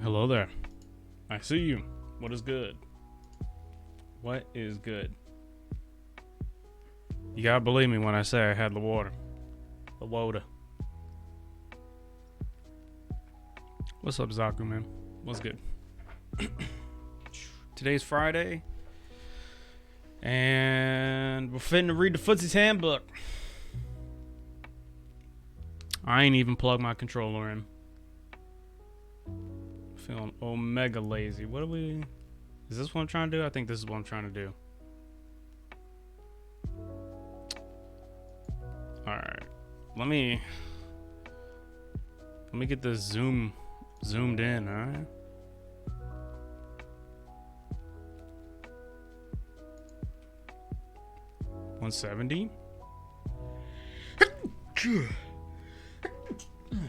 Hello there. I see you. What is good? What is good? You gotta believe me when I say I had the water. The water. What's up, Zaku, man? What's good? Today's Friday. And we're finna read the Footsies Handbook. I ain't even plugged my controller in. Feeling omega lazy. What are we... Is this what I'm trying to do? I think this is what I'm trying to do. Alright. Let me get this zoomed in, alright? $170?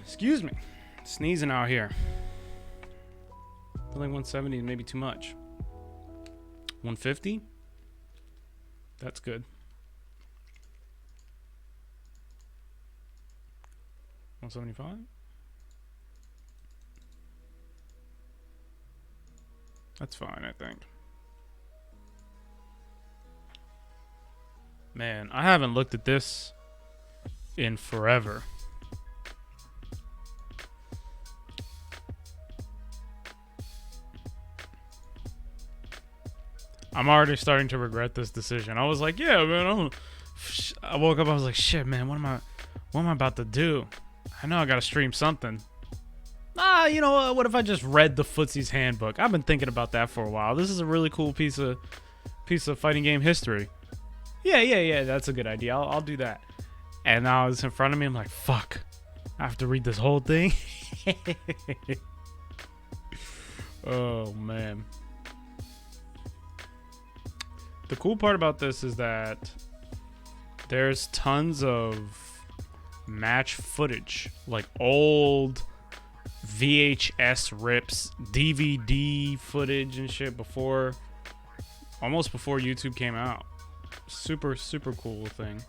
Excuse me. Sneezing out here. I feel like 170 is maybe too much. 150? That's good. 175? That's fine, I think. Man, I haven't looked at this in forever. I'm already starting to regret this decision. I was like, yeah, man, I woke up, I was like, shit, man, what am I about to do? I know I gotta stream something. You know what if I just read the Footsies Handbook? I've been thinking about that for a while. This is a really cool piece of fighting game history. Yeah, that's a good idea. I'll do that. And now it's in front of me, I'm like, fuck. I have to read this whole thing? Oh, man. The cool part about this is that there's tons of match footage, like old VHS rips, DVD footage and shit almost before YouTube came out. Super cool thing.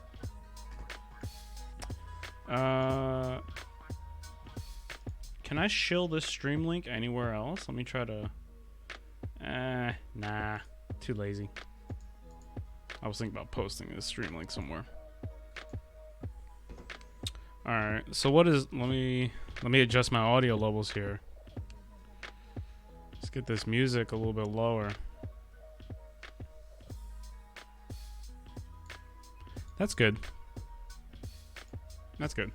Can I shill this stream link anywhere else? Let me try to... Nah. Too lazy. I was thinking about posting this stream link somewhere. Alright, so what is... Let me adjust my audio levels here. Let's get this music a little bit lower. That's good. That's good.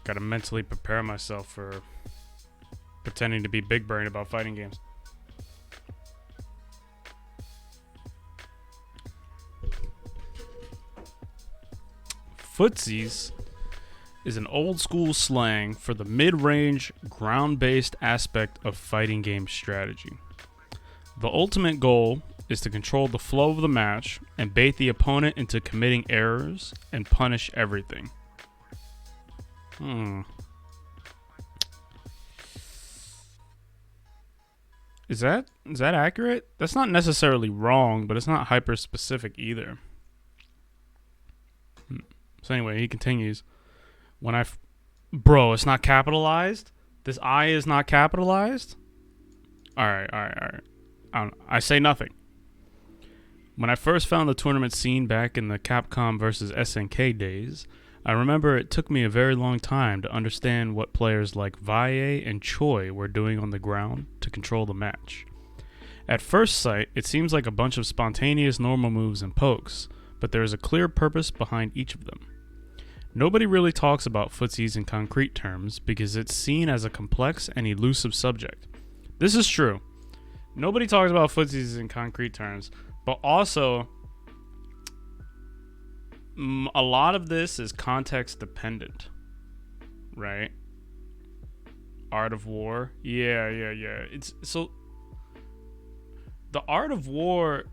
Gotta mentally prepare myself for pretending to be big brain about fighting games. Footsies is an old school slang for the mid-range, ground-based aspect of fighting game strategy. The ultimate goal is to control the flow of the match and bait the opponent into committing errors and punish everything. Is that accurate? That's not necessarily wrong, but it's not hyper specific either. So anyway, he continues. Bro, it's not capitalized? This I is not capitalized? Alright. I say nothing. When I first found the tournament scene back in the Capcom vs. SNK days, I remember it took me a very long time to understand what players like Valle and Choi were doing on the ground to control the match. At first sight, it seems like a bunch of spontaneous normal moves and pokes, but there is a clear purpose behind each of them. Nobody really talks about footsies in concrete terms because it's seen as a complex and elusive subject. This is true. Nobody talks about footsies in concrete terms, but also a lot of this is context dependent, right? Art of War. Yeah. It's so the Art of War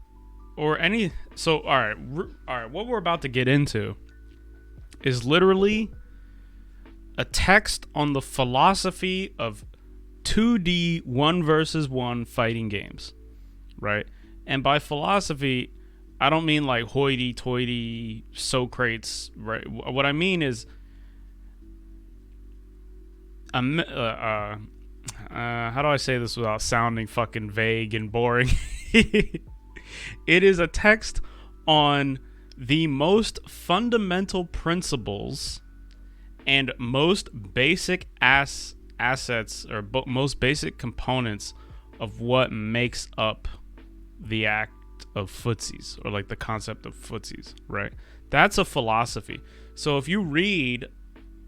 or any so all right, what we're about to get into is literally a text on the philosophy of 2D 1 versus 1 fighting games, right? And by philosophy, I don't mean like hoity-toity Socrates, right? What I mean is how do I say this without sounding fucking vague and boring? It is a text on the most fundamental principles and most basic assets or most basic components of what makes up the act of footsies, or like the concept of footsies, right? That's a philosophy. So if you read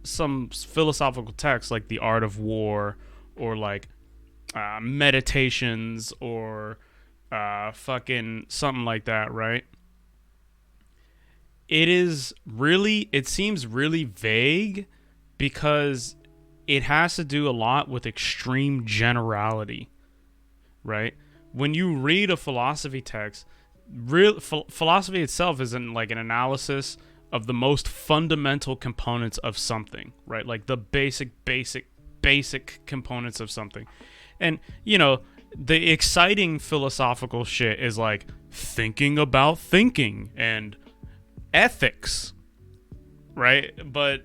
some philosophical texts like The Art of War, or like Meditations, or fucking something like that, right? It seems really vague because it has to do a lot with extreme generality, right? When you read a philosophy text, philosophy itself isn't like an analysis of the most fundamental components of something, right? Like the basic components of something. And, you know, the exciting philosophical shit is like thinking about thinking and ethics, right? But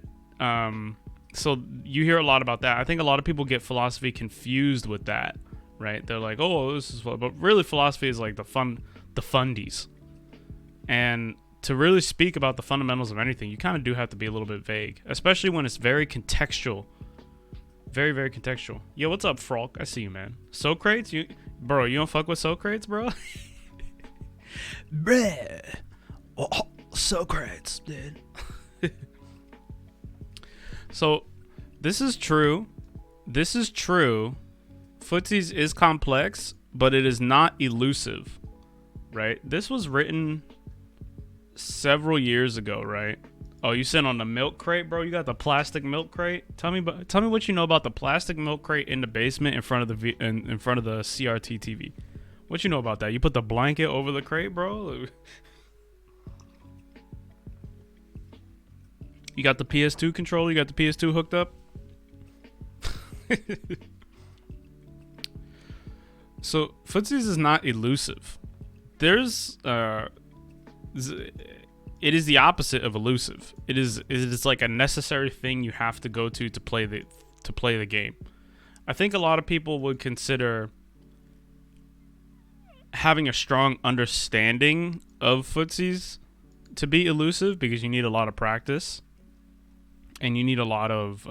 so you hear a lot about that. I think a lot of people get philosophy confused with that, right? They're like, oh, this is what, but really philosophy is like the fundies. And to really speak about the fundamentals of anything, you kind of do have to be a little bit vague, especially when it's very contextual. Very, very contextual. Yo, what's up, Frog? I see you, man. Socrates? You don't fuck with Socrates, bro? Bruh. Oh, Socrates, dude. So, this is true. Footsies is complex, but it is not elusive, right? This was written several years ago, right? Oh, you sit on the milk crate, bro? You got the plastic milk crate? Tell me what you know about the plastic milk crate in the basement in front of the CRT TV. What you know about that? You put the blanket over the crate, bro? You got the PS2 controller? You got the PS2 hooked up? So, Footsies is not elusive. It is the opposite of elusive. It is like a necessary thing you have to go to play the game. I think a lot of people would consider having a strong understanding of Footsies to be elusive, because you need a lot of practice and you need a lot of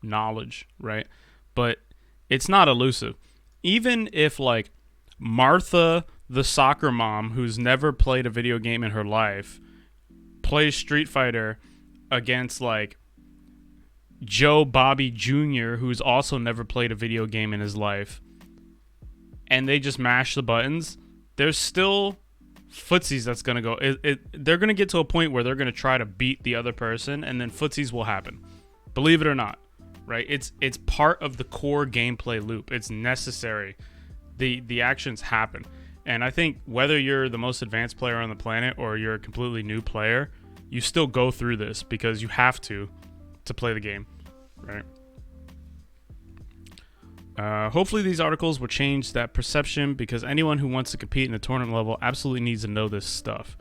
knowledge, right? But it's not elusive. Even if like Martha, the soccer mom, who's never played a video game in her life, plays Street Fighter against like Joe Bobby Jr., who's also never played a video game in his life, and they just mash the buttons, there's still Footsies that's going to go. They're going to get to a point where they're going to try to beat the other person, and then Footsies will happen. Believe it or not, right? It's part of the core gameplay loop. It's necessary. The actions happen. And I think whether you're the most advanced player on the planet or you're a completely new player, you still go through this because you have to play the game, right? Hopefully these articles will change that perception, because anyone who wants to compete in a tournament level absolutely needs to know this stuff.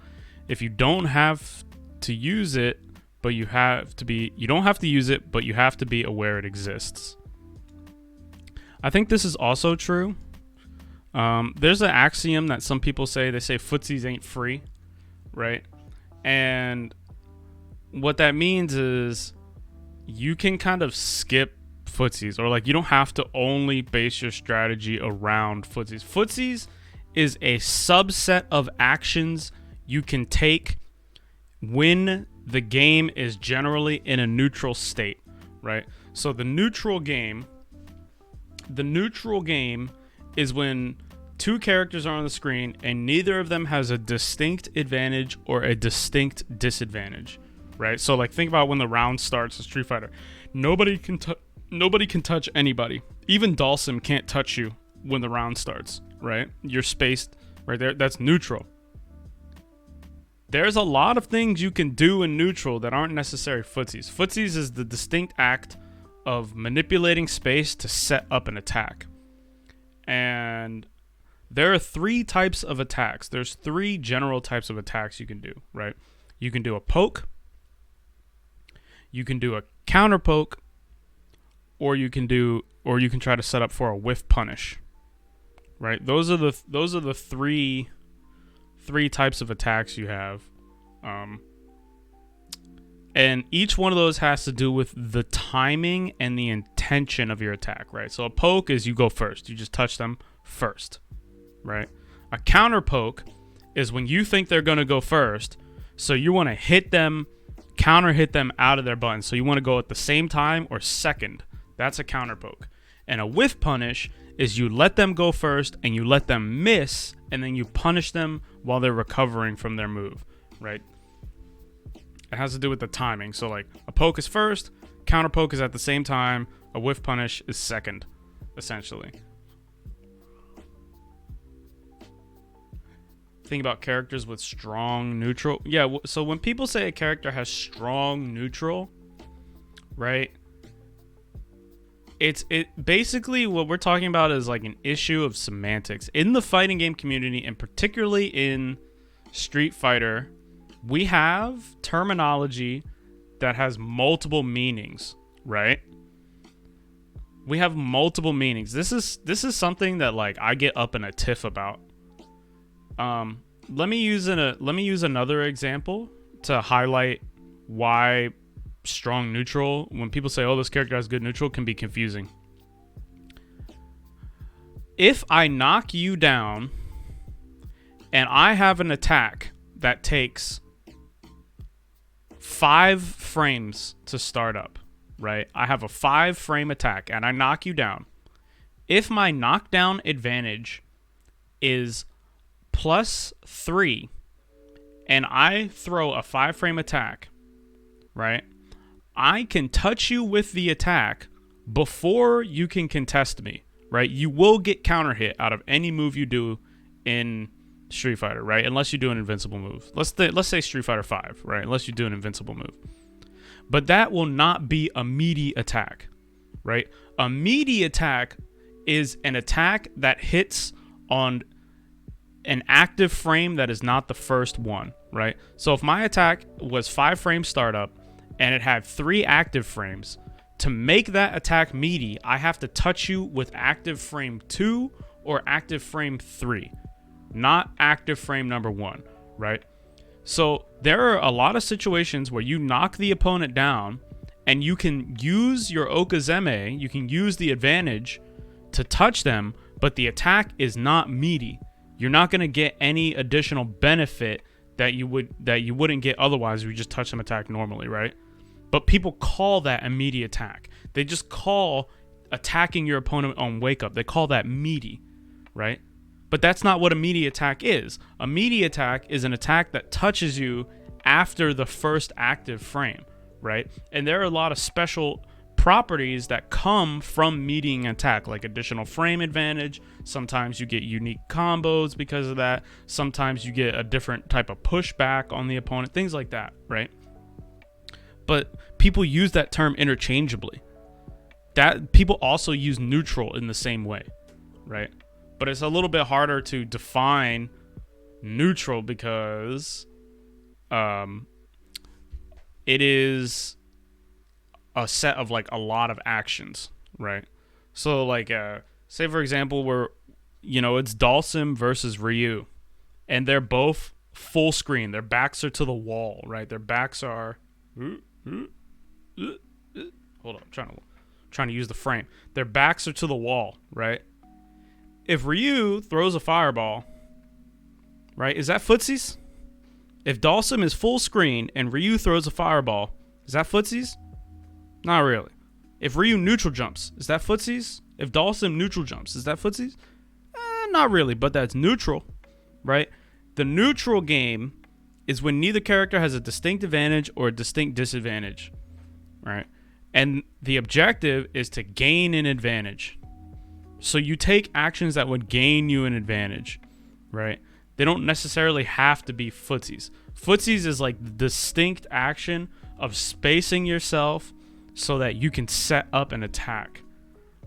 If you don't have to use it, but you don't have to use it, but you have to be aware it exists. I think this is also true. There's an axiom that some people say. They say Footsies ain't free, right? And what that means is you can kind of skip Footsies, or like you don't have to only base your strategy around Footsies. Footsies is a subset of actions you can take when the game is generally in a neutral state, right? So the neutral game is when two characters are on the screen and neither of them has a distinct advantage or a distinct disadvantage, right? So like think about when the round starts in Street Fighter. Nobody can touch anybody. Even Dhalsim can't touch you when the round starts, right? You're spaced right there. That's neutral. There's a lot of things you can do in neutral that aren't necessary Footsies. Footsies is the distinct act of manipulating space to set up an attack. And there are three types of attacks. There's three general types of attacks you can do, right? You can do a poke, you can do a counter poke, or you can try to set up for a whiff punish. Right? Those are the three types of attacks you have. And each one of those has to do with the timing and the intention of your attack, right? So a poke is you go first. You just touch them first, right? A counter poke is when you think they're going to go first, so you want to counter hit them out of their button. So you want to go at the same time or second. That's a counter poke. And a whiff punish is you let them go first and you let them miss, and then you punish them while they're recovering from their move, right? It has to do with the timing. So like a poke is first, counter poke is at the same time, a whiff punish is second, essentially. Think about characters with strong neutral. Yeah, so when people say a character has strong neutral, right? It basically what we're talking about is like an issue of semantics. In the fighting game community, and particularly in Street Fighter, we have terminology that has multiple meanings, right? We have multiple meanings. This is something that like I get up in a tiff about. Let me use another example to highlight why strong neutral, when people say, "Oh, this character has good neutral," can be confusing. If I knock you down and I have an attack that takes 5 frames to start up, right? I have a 5-frame attack and I knock you down. If my knockdown advantage is +3 and I throw a 5-frame attack, right? I can touch you with the attack before you can contest me, right? You will get counter hit out of any move you do in Street Fighter, right? Unless you do an invincible move. Let's say Street Fighter 5, right? Unless you do an invincible move. But that will not be a meaty attack, right? A meaty attack is an attack that hits on an active frame that is not the first one, right? So if my attack was 5 frame startup and it had 3 active frames, to make that attack meaty, I have to touch you with active frame 2 or active frame 3, not active frame number 1, right? So there are a lot of situations where you knock the opponent down and you can use your Okazeme, you can use the advantage to touch them, but the attack is not meaty. You're not going to get any additional benefit that you wouldn't get otherwise if you just touch them attack normally, right? But people call that a meaty attack. They just call attacking your opponent on wake up. They call that meaty, right? But that's not what a meaty attack is. A meaty attack is an attack that touches you after the first active frame, right? And there are a lot of special properties that come from meeting attack, like additional frame advantage. Sometimes you get unique combos because of that. Sometimes you get a different type of pushback on the opponent, things like that, right? But people use that term interchangeably. That people also use neutral in the same way, right? But it's a little bit harder to define neutral because it is a set of like a lot of actions, right? So like say for example where it's Dalsim versus Ryu, and they're both full screen. Their backs are to the wall, right? Their backs are hold on, I'm trying to use the frame. Their backs are to the wall, right? If Ryu throws a fireball, right, is that footsies? If Dalsim is full screen and Ryu throws a fireball, is that footsies? Not really. If Ryu neutral jumps, is that footsies? If Dalsim neutral jumps, is that footsies? Not really, but that's neutral, right? The neutral game is when neither character has a distinct advantage or a distinct disadvantage, right? And the objective is to gain an advantage. So you take actions that would gain you an advantage, right? They don't necessarily have to be footsies. Footsies is like the distinct action of spacing yourself so that you can set up an attack,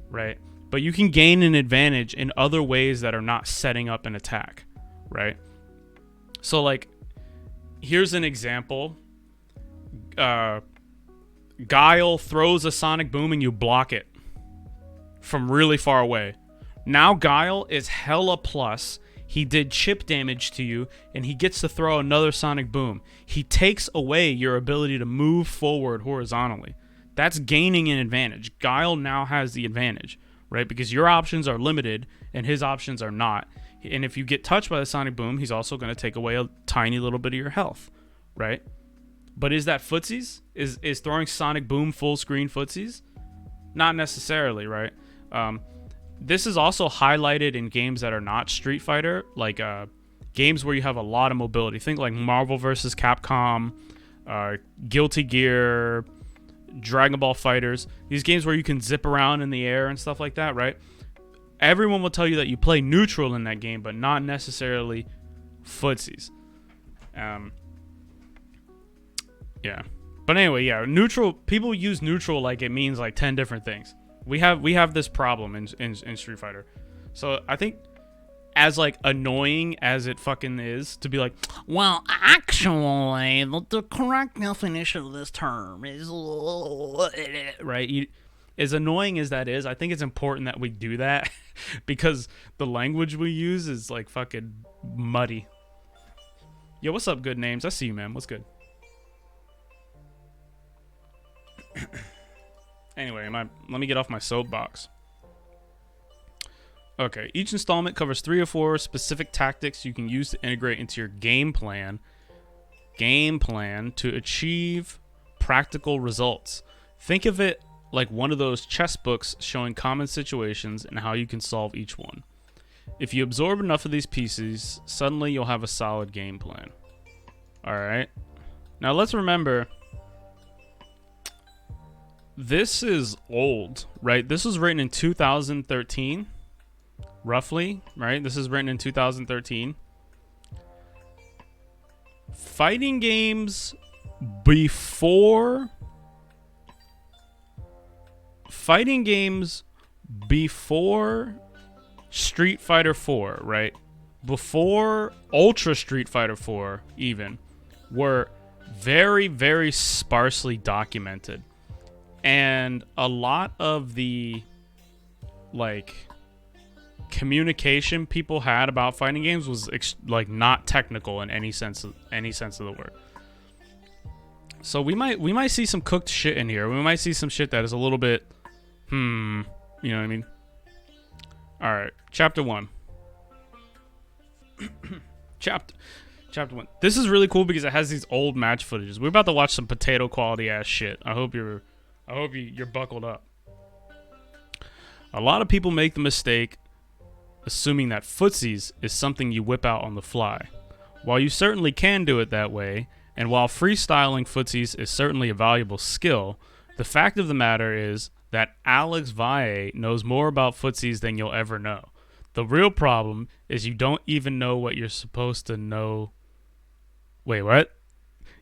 right? But you can gain an advantage in other ways that are not setting up an attack, right? So like, here's an example. Guile throws a sonic boom and you block it, from really far away. Now Guile is hella plus. He did chip damage to you, and he gets to throw another Sonic Boom. He takes away your ability to move forward horizontally. That's gaining an advantage. Guile now has the advantage, right? Because your options are limited, and his options are not. And if you get touched by the Sonic Boom, he's also going to take away a tiny little bit of your health, right? But is that Footsies? Is throwing Sonic Boom full screen Footsies? Not necessarily, right? This is also highlighted in games that are not Street Fighter, like games where you have a lot of mobility. Think like Marvel vs. Capcom, Guilty Gear, Dragon Ball Fighters. These games where you can zip around in the air and stuff like that, right? Everyone will tell you that you play neutral in that game, but not necessarily Footsies. Yeah. But anyway, yeah, neutral. People use neutral like it means like 10 different things. We have this problem in Street Fighter. So I think as like annoying as it fucking is to be like, Well, actually, the correct definition of this term is... right? As annoying as that is, I think it's important that we do that because the language we use is like fucking muddy. Yo, what's up, good names? I see you, man. What's good? Anyway, let me get off my soapbox. Okay, each installment covers 3 or 4 specific tactics you can use to integrate into your game plan to achieve practical results. Think of it like one of those chess books showing common situations and how you can solve each one. If you absorb enough of these pieces, suddenly you'll have a solid game plan. Alright. Now let's remember, this is old, right? This was written in 2013, roughly, right? This is written in 2013. Fighting games before Street Fighter 4, right? Before Ultra Street Fighter 4 even, were very, very sparsely documented. And a lot of the like communication people had about fighting games was like not technical in any sense of the word. So we might see some cooked shit in here. We might see some shit that is a little bit you know what I mean? All right, chapter 1. Chapter 1. This is really cool because it has these old match footages. We're about to watch some potato quality ass shit. I hope you're buckled up. A lot of people make the mistake assuming that Footsies is something you whip out on the fly. While you certainly can do it that way, and while freestyling Footsies is certainly a valuable skill, the fact of the matter is that Alex Valle knows more about Footsies than you'll ever know. The real problem is you don't even know what you're supposed to know. Wait, what?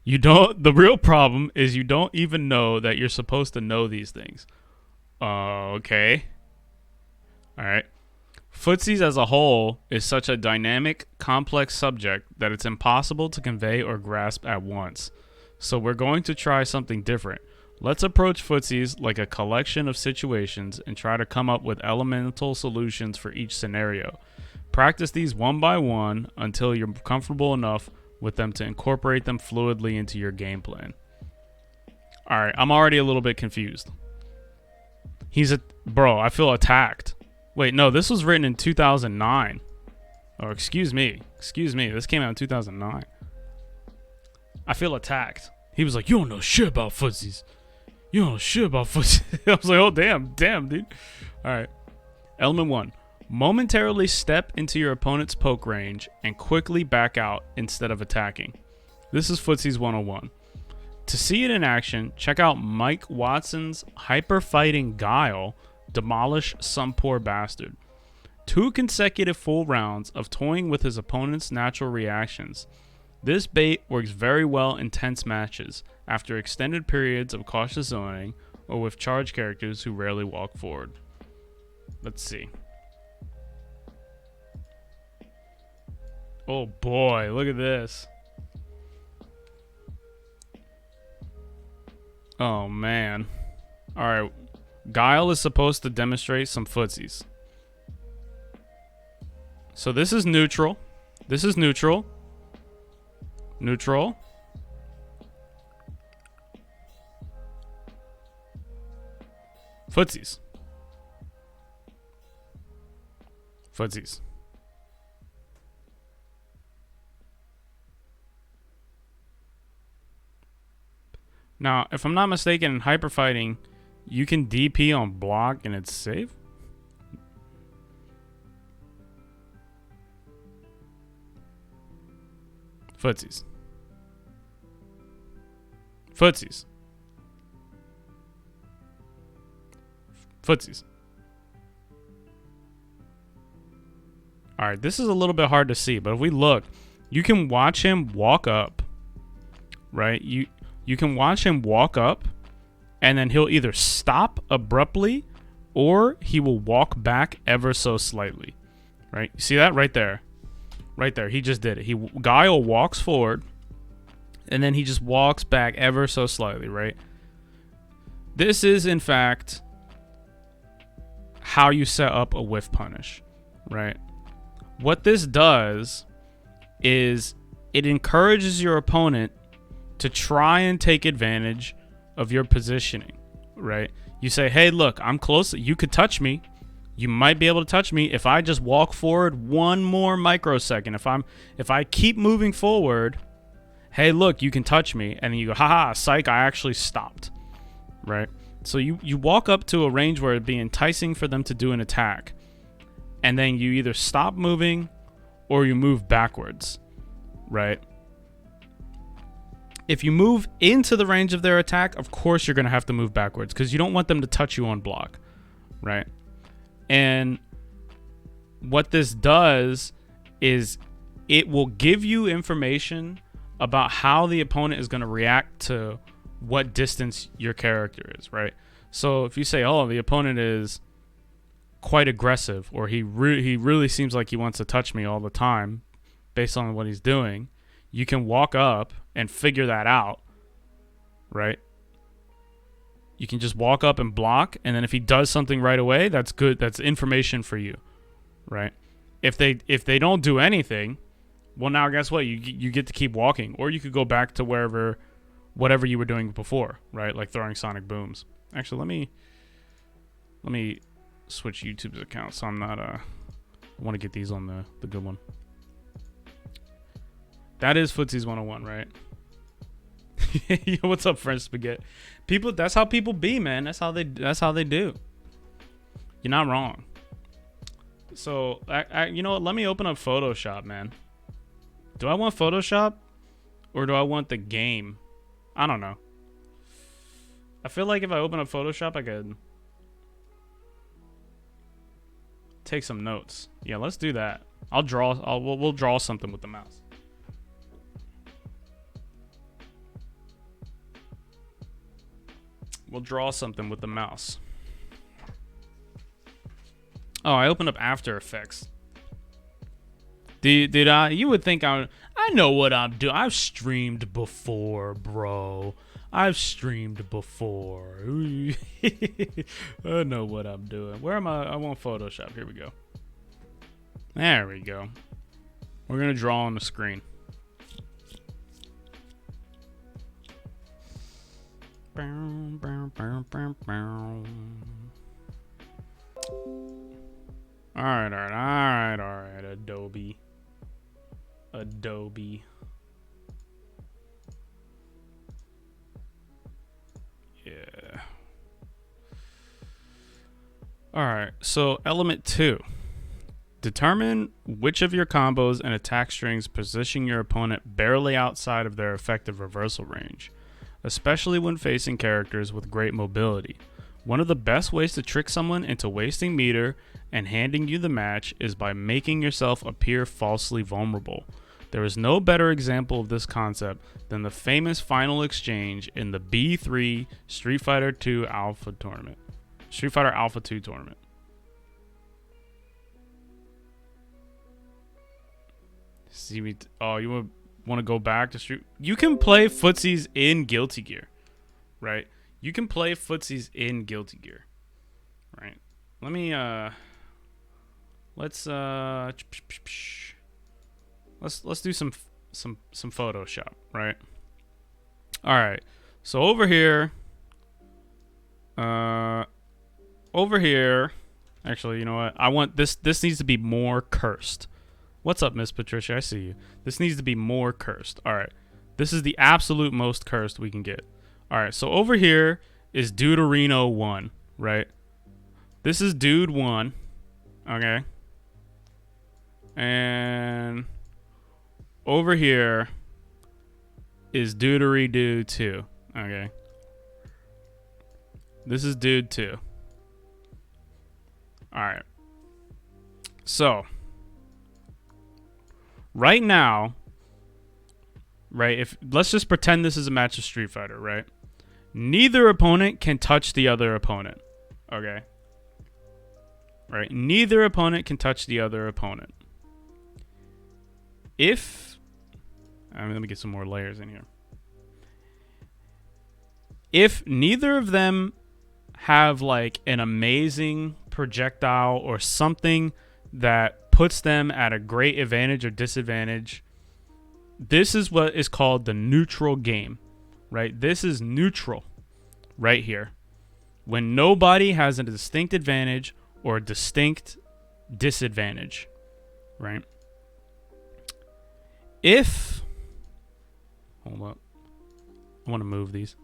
The real problem is you don't even know that you're supposed to know these things. Okay. Alright. Footsies as a whole is such a dynamic, complex subject that it's impossible to convey or grasp at once. So we're going to try something different. Let's approach Footsies like a collection of situations and try to come up with elemental solutions for each scenario. Practice these one by one until you're comfortable enough with them to incorporate them fluidly into your game plan. Alright, I'm already a little bit confused. Bro, I feel attacked. Wait, no, this was written in 2009. Oh, excuse me. This came out in 2009. I feel attacked. He was like, you don't know shit about Footsies. I was like, oh, damn, dude. Alright. Element 1. Momentarily step into your opponent's poke range and quickly back out instead of attacking. This is Footsies 101. To see it in action, check out Mike Watson's Hyper Fighting Guile, Demolish Some Poor Bastard. 2 consecutive full rounds of toying with his opponent's natural reactions. This bait works very well in tense matches, after extended periods of cautious zoning, or with charged characters who rarely walk forward. Let's see. Oh boy, look at this. Oh man. Alright, Guile is supposed to demonstrate some footsies. So this is neutral. This is neutral. Neutral. Footsies. Footsies. Now, if I'm not mistaken, in hyper fighting, you can DP on block and it's safe. Footsies. Footsies. Footsies. Alright, this is a little bit hard to see, but if we look, you can watch him walk up. Right? You can watch him walk up, and then he'll either stop abruptly or he will walk back ever so slightly. Right? You see that? Right there. Right there. He just did it. Guile walks forward, and then he just walks back ever so slightly, right? This is, in fact, how you set up a whiff punish, right? What this does is it encourages your opponent to try and take advantage of your positioning, right? You say, hey, look, I'm close. You could touch me. You might be able to touch me if I just walk forward one more microsecond. If I keep moving forward, hey, look, you can touch me. And then you go, haha, psych, I actually stopped, right? So you walk up to a range where it'd be enticing for them to do an attack. And then you either stop moving or you move backwards, right? If you move into the range of their attack, of course you're going to have to move backwards because you don't want them to touch you on block, right? And what this does is it will give you information about how the opponent is going to react to what distance your character is, right? So if you say, oh, the opponent is quite aggressive, or he really seems like he wants to touch me all the time based on what he's doing, you can walk up and figure that out, right? You can just walk up and block, and then if he does something right away, that's good. That's information for you, right? If they don't do anything, well, now guess what? You get to keep walking, or you could go back to whatever you were doing before, right? Like throwing sonic booms. Actually, let me switch YouTube's account so I'm not I want to get these on the good one. That is Footsies 101, right? Yo, what's up, French Spaghetti? People, that's how people be, man. That's how they do. You're not wrong. So, you know what? Let me open up Photoshop, man. Do I want Photoshop or do I want the game? I don't know. I feel like if I open up Photoshop, I could take some notes. Yeah, let's do that. We'll draw something with the mouse. We'll draw something with the mouse. Oh, I opened up After Effects. Did I? You would think I know what I'm doing. I've streamed before, bro. I've streamed before. I know what I'm doing. Where am I? I want Photoshop. Here we go. There we go. We're going to draw on the screen. Alright, Adobe. Yeah. Alright, so element 2. Determine which of your combos and attack strings position your opponent barely outside of their effective reversal range, especially when facing characters with great mobility. One of the best ways to trick someone into wasting meter and handing you the match is by making yourself appear falsely vulnerable. There is no better example of this concept than the famous final exchange in the B3 Street Fighter 2 Alpha tournament. Street Fighter Alpha 2 tournament. See me? Oh, you want to go back to Street? You can play Footsies in Guilty Gear, right? You can play Footsies in Guilty Gear. Right. Let me let's do some Photoshop, right? All right. So over here, actually, you know what? I want this needs to be more cursed. What's up, Miss Patricia? I see you. This needs to be more cursed. All right. This is the absolute most cursed we can get. All right. So over here is Deuterino 1, right? This is Dude 1. Okay. And over here is Deutery Dude 2. Okay. This is Dude 2. All right. So right now, right, if let's just pretend this is a match of Street Fighter, right? Neither opponent can touch the other opponent. Okay? Right? Neither opponent can touch the other opponent. If let me get some more layers in here. If neither of them have like an amazing projectile or something that puts them at a great advantage or disadvantage, this is what is called the neutral game, right? This is neutral right here. When nobody has a distinct advantage or a distinct disadvantage, right? Hold up. I want to move these.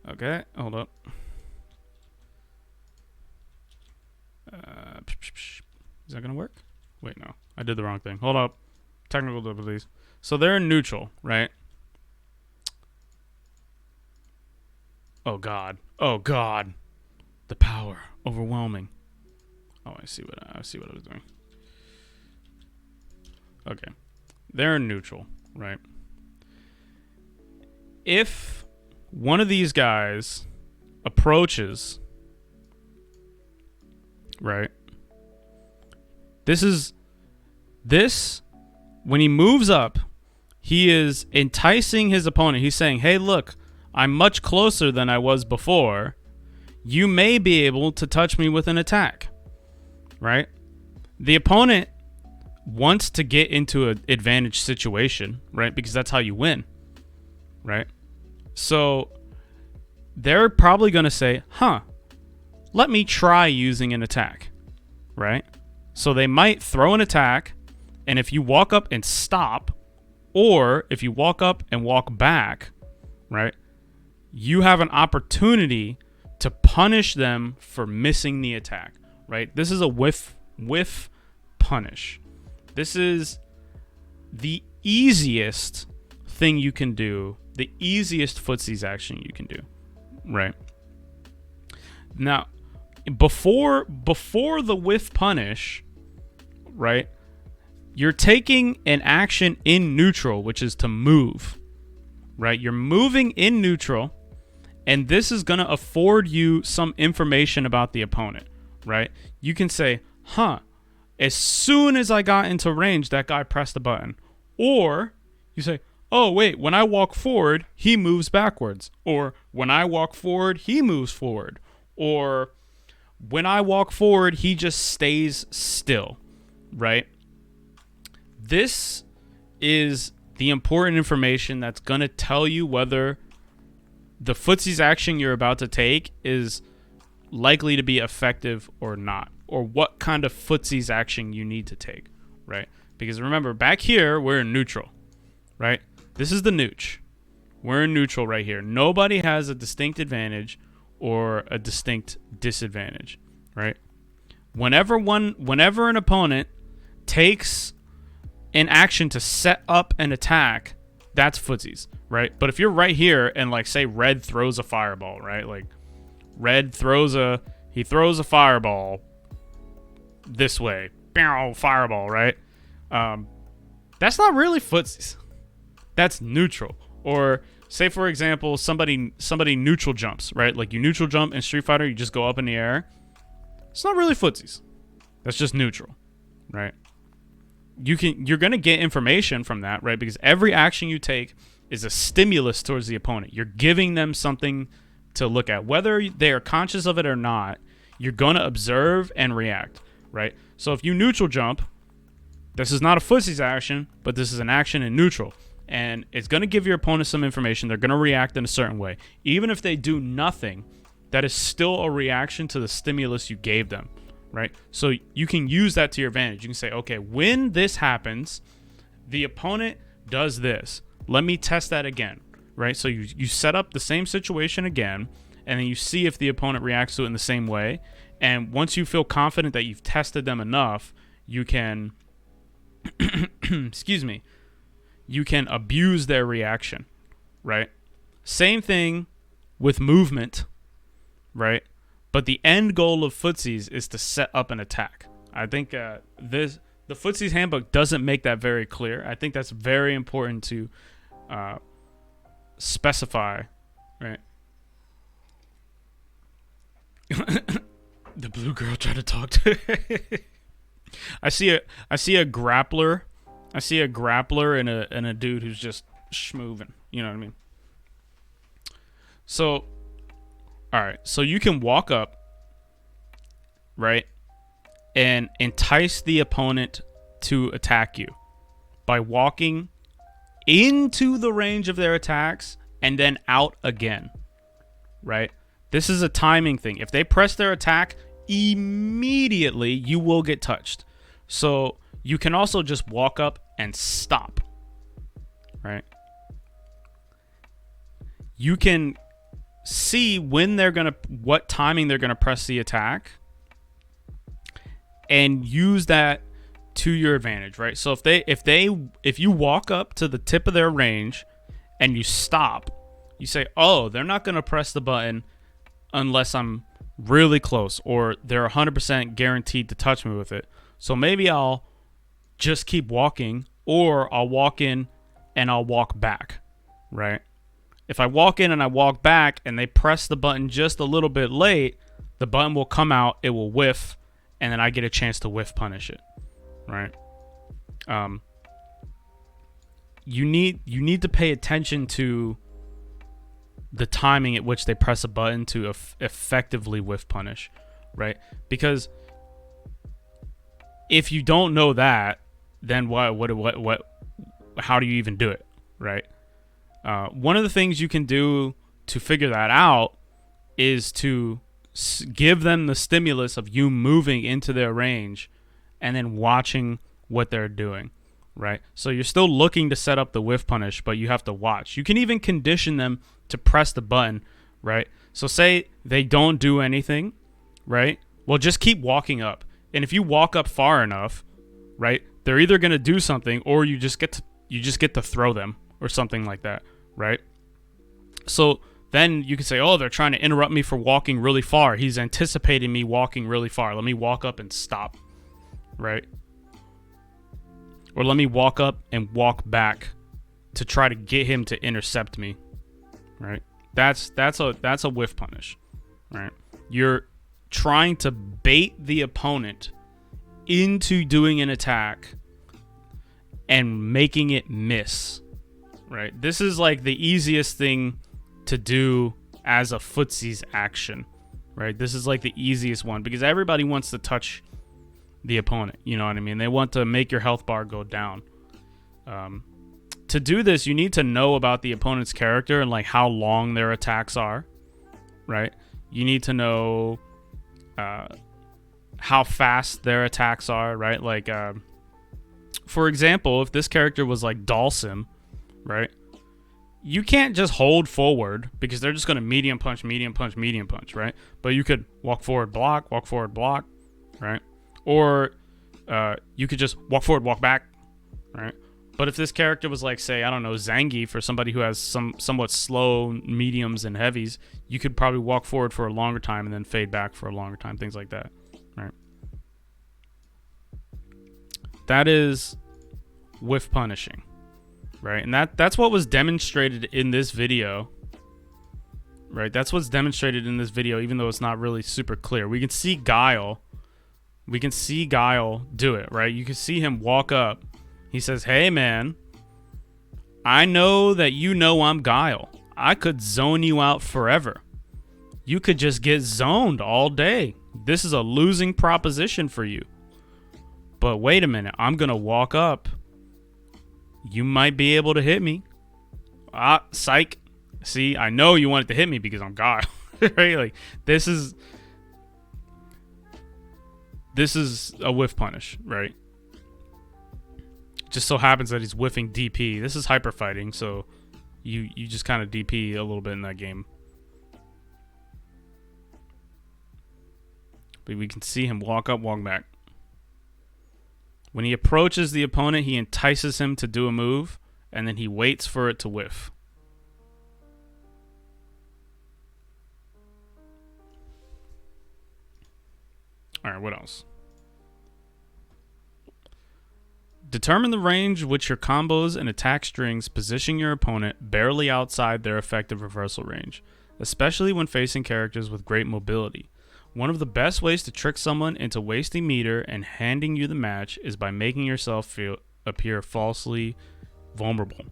Okay, hold up. Is that going to work? Wait, no. I did the wrong thing. Hold up. Technical difficulties. So they're in neutral, right? Oh, God. Oh, God. The power. Overwhelming. Oh, I see what I was doing. Okay. They're in neutral, right? If one of these guys approaches, right? When he moves up, he is enticing his opponent. He's saying, hey, look, I'm much closer than I was before. You may be able to touch me with an attack, right? The opponent wants to get into an advantage situation, right? Because that's how you win, right? So they're probably going to say, let me try using an attack, right? So they might throw an attack, and if you walk up and stop, or if you walk up and walk back, right, you have an opportunity to punish them for missing the attack, right? This is a whiff punish. This is the easiest thing you can do, the easiest footsies action you can do, right? Now, before the whiff punish, right, you're taking an action in neutral, which is to move, right? You're moving in neutral, and this is going to afford you some information about the opponent, right? You can say, as soon as I got into range, that guy pressed the button. Or you say, oh, wait, when I walk forward, he moves backwards. Or when I walk forward, he moves forward. Or when I walk forward, he just stays still, right? This is the important information that's going to tell you whether the footsies action you're about to take is likely to be effective or not, or what kind of footsies action you need to take, right? Because remember, back here, we're in neutral, right? This is the nooch. We're in neutral right here. Nobody has a distinct advantage or a distinct disadvantage, right? Whenever an opponent takes an action to set up an attack, that's footsies, right? But if you're right here and, like, say red throws a fireball, right? Like, red throws a fireball this way. Bow, fireball, right? That's not really footsies. That's neutral. Or say, for example, somebody neutral jumps, right? Like, you neutral jump in Street Fighter, you just go up in the air. It's not really footsies. That's just neutral, right? You're going to get information from that, right? Because every action you take is a stimulus towards the opponent. You're giving them something to look at. Whether they are conscious of it or not, you're going to observe and react, right? So if you neutral jump, this is not a Footsies action, but this is an action in neutral. And it's going to give your opponent some information. They're going to react in a certain way. Even if they do nothing, that is still a reaction to the stimulus you gave them, right? So you can use that to your advantage. You can say, okay, when this happens, the opponent does this. Let me test that again, right? So you set up the same situation again, and then you see if the opponent reacts to it in the same way. And once you feel confident that you've tested them enough, you can, excuse me, you can abuse their reaction, right? Same thing with movement, right? But the end goal of Footsies is to set up an attack. I think the Footsies Handbook doesn't make that very clear. I think that's very important to specify, right? The blue girl tried to talk to I see a grappler. I see a grappler and a dude who's just schmoovin'. You know what I mean? So, all right. So you can walk up, right, and entice the opponent to attack you by walking into the range of their attacks and then out again, right? This is a timing thing. If they press their attack, immediately you will get touched. So you can also just walk up and stop, right? You can see when they're gonna, what timing they're gonna press the attack, and use that to your advantage, right? So if you walk up to the tip of their range and you stop, you say, oh, they're not gonna press the button unless I'm really close, or they're 100% guaranteed to touch me with it. So maybe I'll just keep walking, or I'll walk in and I'll walk back, right? If I walk in and I walk back and they press the button just a little bit late, the button will come out, it will whiff, and then I get a chance to whiff punish it, right? You need to pay attention to the timing at which they press a button to effectively whiff punish, right? Because if you don't know that, then what how do you even do it, right? One of the things you can do to figure that out is to give them the stimulus of you moving into their range and then watching what they're doing, right? So you're still looking to set up the whiff punish, but you have to watch. You can even condition them to press the button, right? So say they don't do anything, right? Well, just keep walking up. And if you walk up far enough, right, they're either going to do something, or you just get to throw them or something like that, right? So then you can say, oh, they're trying to interrupt me for walking really far. He's anticipating me walking really far. Let me walk up and stop, right? Or let me walk up and walk back to try to get him to intercept me, right? That's a whiff punish, right? You're trying to bait the opponent into doing an attack and making it miss, right? This is like the easiest thing to do as a Footsies action, right? This is like the easiest one because everybody wants to touch the opponent, you know what I mean? They want to make your health bar go down. To do this, you need to know about the opponent's character and like how long their attacks are, right? You need to know how fast their attacks are, right? Like, for example, if this character was like Dalsim, right? You can't just hold forward because they're just going to medium punch, right? But you could walk forward, block, right? Or you could just walk forward, walk back, right? But if this character was like, say, I don't know, Zangief, for somebody who has somewhat slow mediums and heavies, you could probably walk forward for a longer time and then fade back for a longer time, things like that, right? That is whiff punishing, right? And that's what was demonstrated in this video, right? That's what's demonstrated in this video, even though it's not really super clear. We can see Guile. We can see Guile do it, right? You can see him walk up. He says, hey, man, I know that you know I'm Guile. I could zone you out forever. you could just get zoned all day. This is a losing proposition for you. But wait a minute, I'm going to walk up. You might be able to hit me. Ah, psych. See, I know you wanted to hit me because I'm God. Right? Like, this is a whiff punish, right? Just so happens that he's whiffing DP. This is hyper fighting, so you just kind of DP a little bit in that game. But we can see him walk up, walk back. When he approaches the opponent, he entices him to do a move, and then he waits for it to whiff. Alright, what else? Determine the range which your combos and attack strings position your opponent barely outside their effective reversal range, especially when facing characters with great mobility. One of the best ways to trick someone into wasting meter and handing you the match is by making yourself appear falsely vulnerable.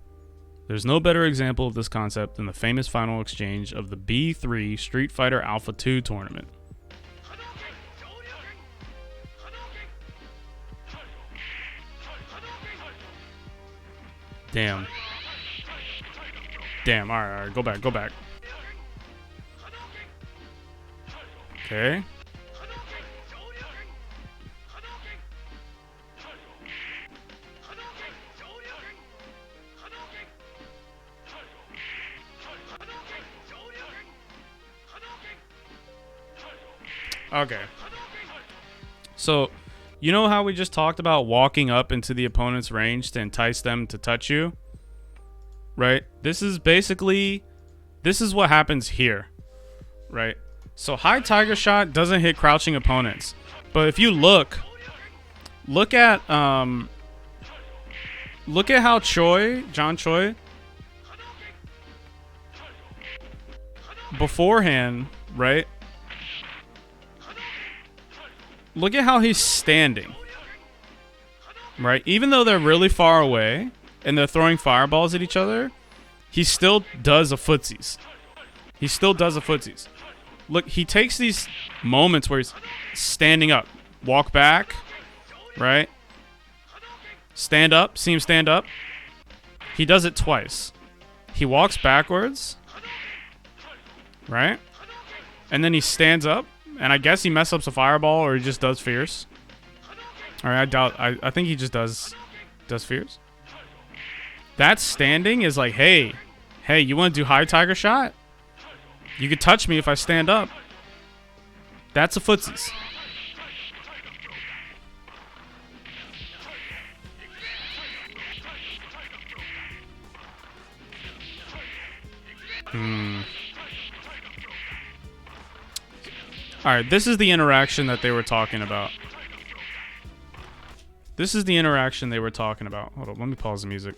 There's no better example of this concept than the famous final exchange of the B3 Street Fighter Alpha 2 tournament. Damn. Alright, go back. Okay. Okay. So, you know how we just talked about walking up into the opponent's range to entice them to touch you? Right? This is what happens here. Right? So high tiger shot doesn't hit crouching opponents. But if you look at how John Choi, beforehand, right? Look at how he's standing. Right? Even though they're really far away and they're throwing fireballs at each other, he still does a footsies. Look, he takes these moments where he's standing up, walk back, right? Stand up, see him stand up. He does it twice. He walks backwards, right? And then he stands up, and I guess he messes up a fireball or he just does fierce. All right, I think he just does fierce. That standing is like, hey, you want to do high tiger shot? You could touch me if I stand up. That's a footsies. Alright, this is the interaction that they were talking about. Hold on, let me pause the music.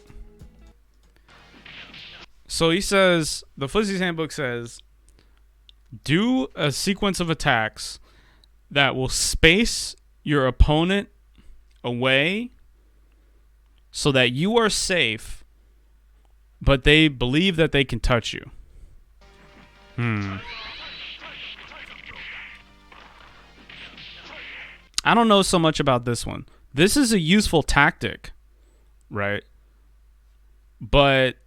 So he says, the Footsies Handbook says, do a sequence of attacks that will space your opponent away so that you are safe, but they believe that they can touch you. I don't know so much about this one. This is a useful tactic, right? But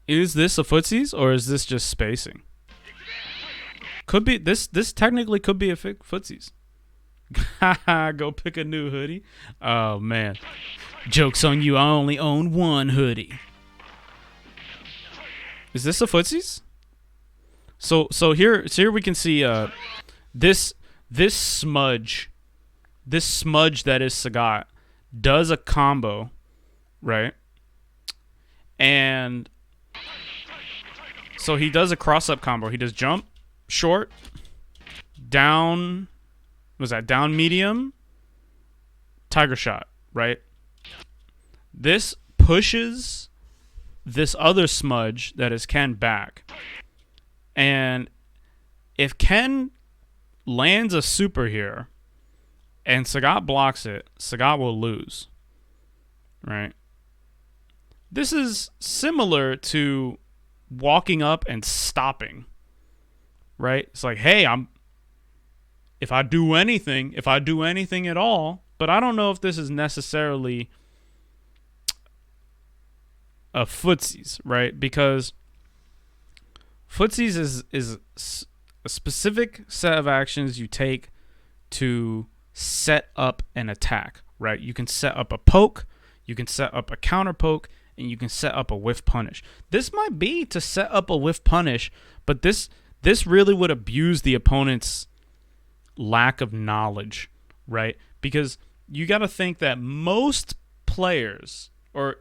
is this a footsies or is this just spacing? Could be this technically could be a footsies. Go pick a new hoodie. Oh man. Joke's on you, I only own one hoodie. Is this a footsies? So here we can see this smudge that is Sagat does a combo, right? And so he does a cross-up combo. He does jump, short, down, down medium, tiger shot, right? This pushes this other smudge that is Ken back. And if Ken lands a super here and Sagat blocks it, Sagat will lose, right? This is similar to walking up and stopping, right? It's like, hey, if I do anything at all, but I don't know if this is necessarily a footsies, right? Because footsies is a specific set of actions you take to set up an attack, right? You can set up a poke, you can set up a counter poke, and you can set up a whiff punish. This might be to set up a whiff punish, but this really would abuse the opponent's lack of knowledge, right? Because you got to think that most players or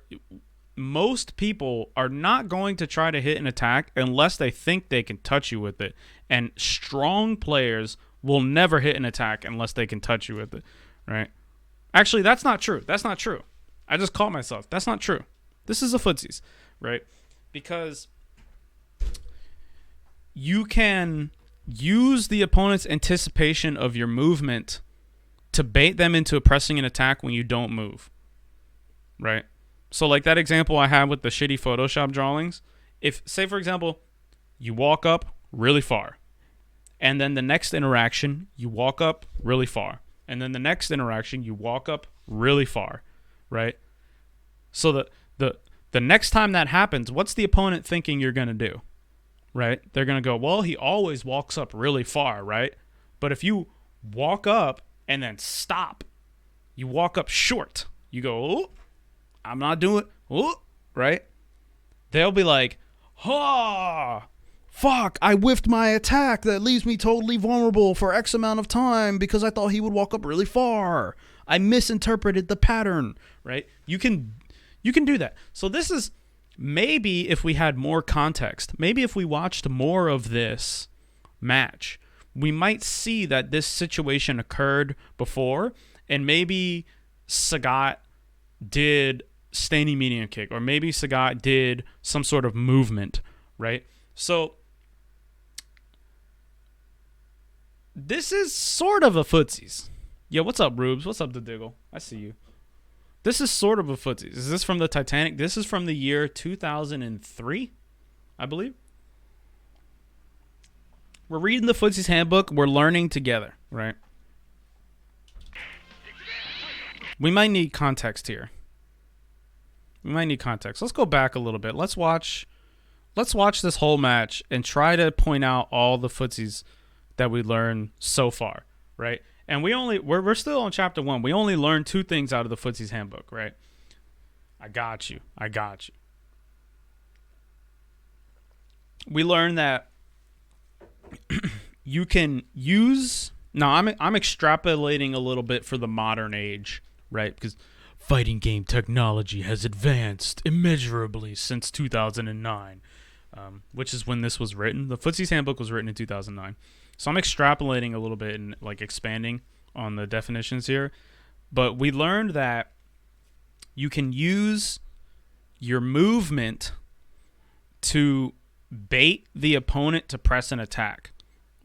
most people are not going to try to hit an attack unless they think they can touch you with it. And strong players will never hit an attack unless they can touch you with it, right? Actually, that's not true. That's not true. I just caught myself. That's not true. This is a footsies, right? Because you can use the opponent's anticipation of your movement to bait them into pressing an attack when you don't move, right? So like that example I had with the shitty Photoshop drawings, if, say for example, you walk up really far, and then the next interaction, you walk up really far, and then the next interaction, you walk up really far, right? So the next time that happens, what's the opponent thinking you're going to do? Right? They're going to go, well, he always walks up really far, right? But if you walk up and then stop, you walk up short. You go, oh, I'm not doing it. Oh, right? They'll be like, oh, fuck, I whiffed my attack that leaves me totally vulnerable for X amount of time because I thought he would walk up really far. I misinterpreted the pattern, right? You can do that. So this is maybe if we had more context, maybe if we watched more of this match, we might see that this situation occurred before, and maybe Sagat did standing medium kick, or maybe Sagat did some sort of movement, right? So this is sort of a footsies. Yeah, what's up, Rubes? What's up, the Diggle? I see you. This is sort of a footsies. Is this from the Titanic? This is from the year 2003, I believe. We're reading the Footsies Handbook. We're learning together, right? We might need context here. Let's go back a little bit. Let's watch this whole match and try to point out all the footsies that we learned so far, right? And we're still on chapter 1. We only learned 2 things out of the Footsies Handbook, right? I got you. We learned that you can use. Now I'm extrapolating a little bit for the modern age, right? Because fighting game technology has advanced immeasurably since 2009, which is when this was written. The Footsies Handbook was written in 2009. So I'm extrapolating a little bit and like expanding on the definitions here. But we learned that you can use your movement to bait the opponent to press an attack,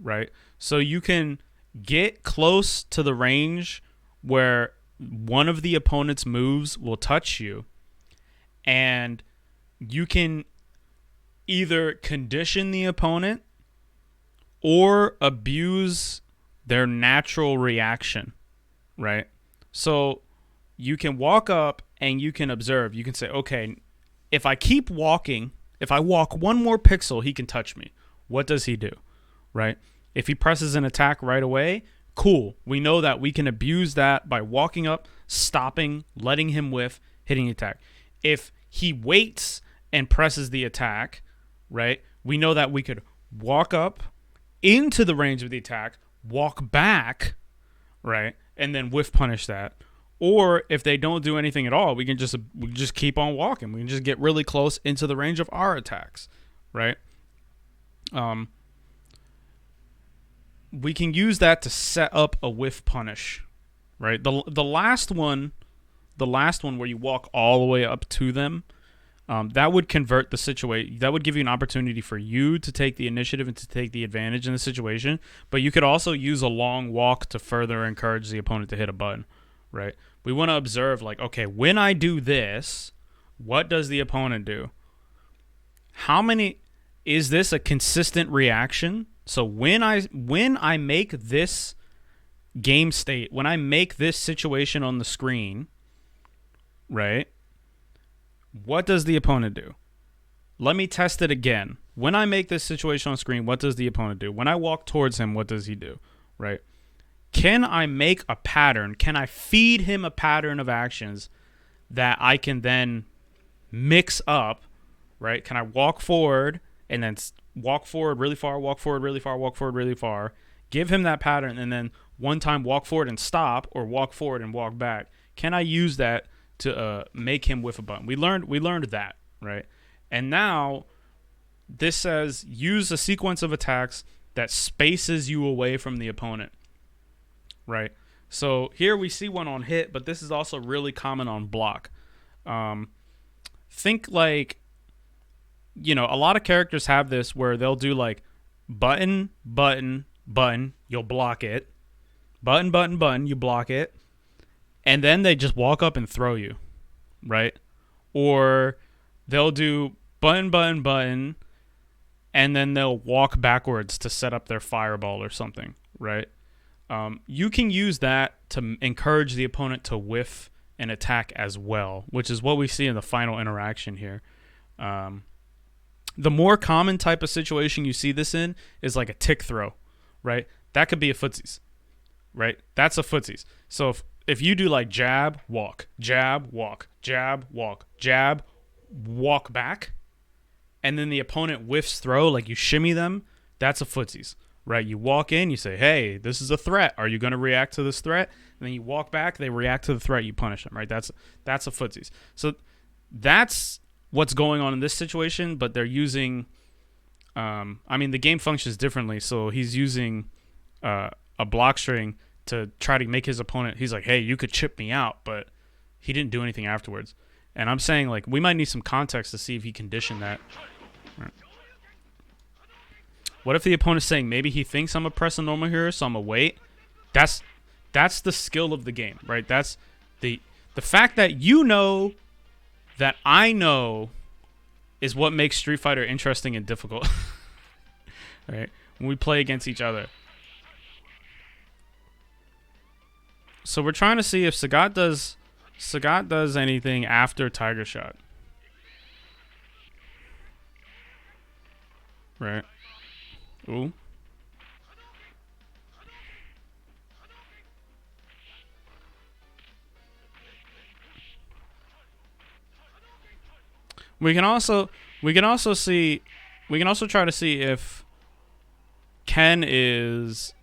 right? So you can get close to the range where one of the opponent's moves will touch you, and you can either condition the opponent or abuse their natural reaction, right? So you can walk up and you can observe. You can say, okay, if I keep walking, if I walk one more pixel, he can touch me. What does he do, right? If he presses an attack right away, cool. We know that we can abuse that by walking up, stopping, letting him whiff, hitting the attack. If he waits and presses the attack, right, we know that we could walk up into the range of the attack, walk back, right, and then whiff punish that. Or if they don't do anything at all, we can just keep on walking. We can just get really close into the range of our attacks, right? We can use that to set up a whiff punish, right? The last one where you walk all the way up to them, that would convert the situation. That would give you an opportunity for you to take the initiative and to take the advantage in the situation. But you could also use a long walk to further encourage the opponent to hit a button, right? We want to observe, like, okay, when I do this, what does the opponent do? Is this a consistent reaction? So when I make this game state, when I make this situation on the screen, right? What does the opponent do? Let me test it again. When I make this situation on screen, what does the opponent do? When I walk towards him, what does he do? Right? Can I make a pattern? Can I feed him a pattern of actions that I can then mix up, right? Can I walk forward and then walk forward really far, walk forward really far, walk forward really far, give him that pattern, and then one time walk forward and stop, or walk forward and walk back? Can I use that to make him whiff a button? We learned that, right? And now this says use a sequence of attacks that spaces you away from the opponent, right? So here we see one on hit, but this is also really common on block. Think like, a lot of characters have this where they'll do like button, button, button, you'll block it. Button, button, button, you block it. And then they just walk up and throw you, right? Or they'll do button, button, button, and then they'll walk backwards to set up their fireball or something, right? You can use that to encourage the opponent to whiff an attack as well, which is what we see in the final interaction here. The more common type of situation you see this in is like a tick throw, right? That could be a footsies, right? That's a footsies. So if you do like jab, walk, jab, walk, jab, walk, jab, walk back, and then the opponent whiffs throw, like you shimmy them, that's a footsies, right? You walk in, you say, hey, this is a threat. Are you going to react to this threat? And then you walk back, they react to the threat, you punish them, right? That's a footsies. So that's what's going on in this situation, but they're using, the game functions differently. So he's using a block string to try to make his opponent, he's like, hey, you could chip me out, but he didn't do anything afterwards. And I'm saying, like, we might need some context to see if he conditioned that. Right. What if the opponent's saying maybe he thinks I'm a press a normal here, so I'm a wait? That's the skill of the game, right? That's the fact that you know that I know is what makes Street Fighter interesting and difficult. Right? When we play against each other. So we're trying to see if Sagat does anything after Tiger Shot. Right. Ooh. We can also try to see if Ken is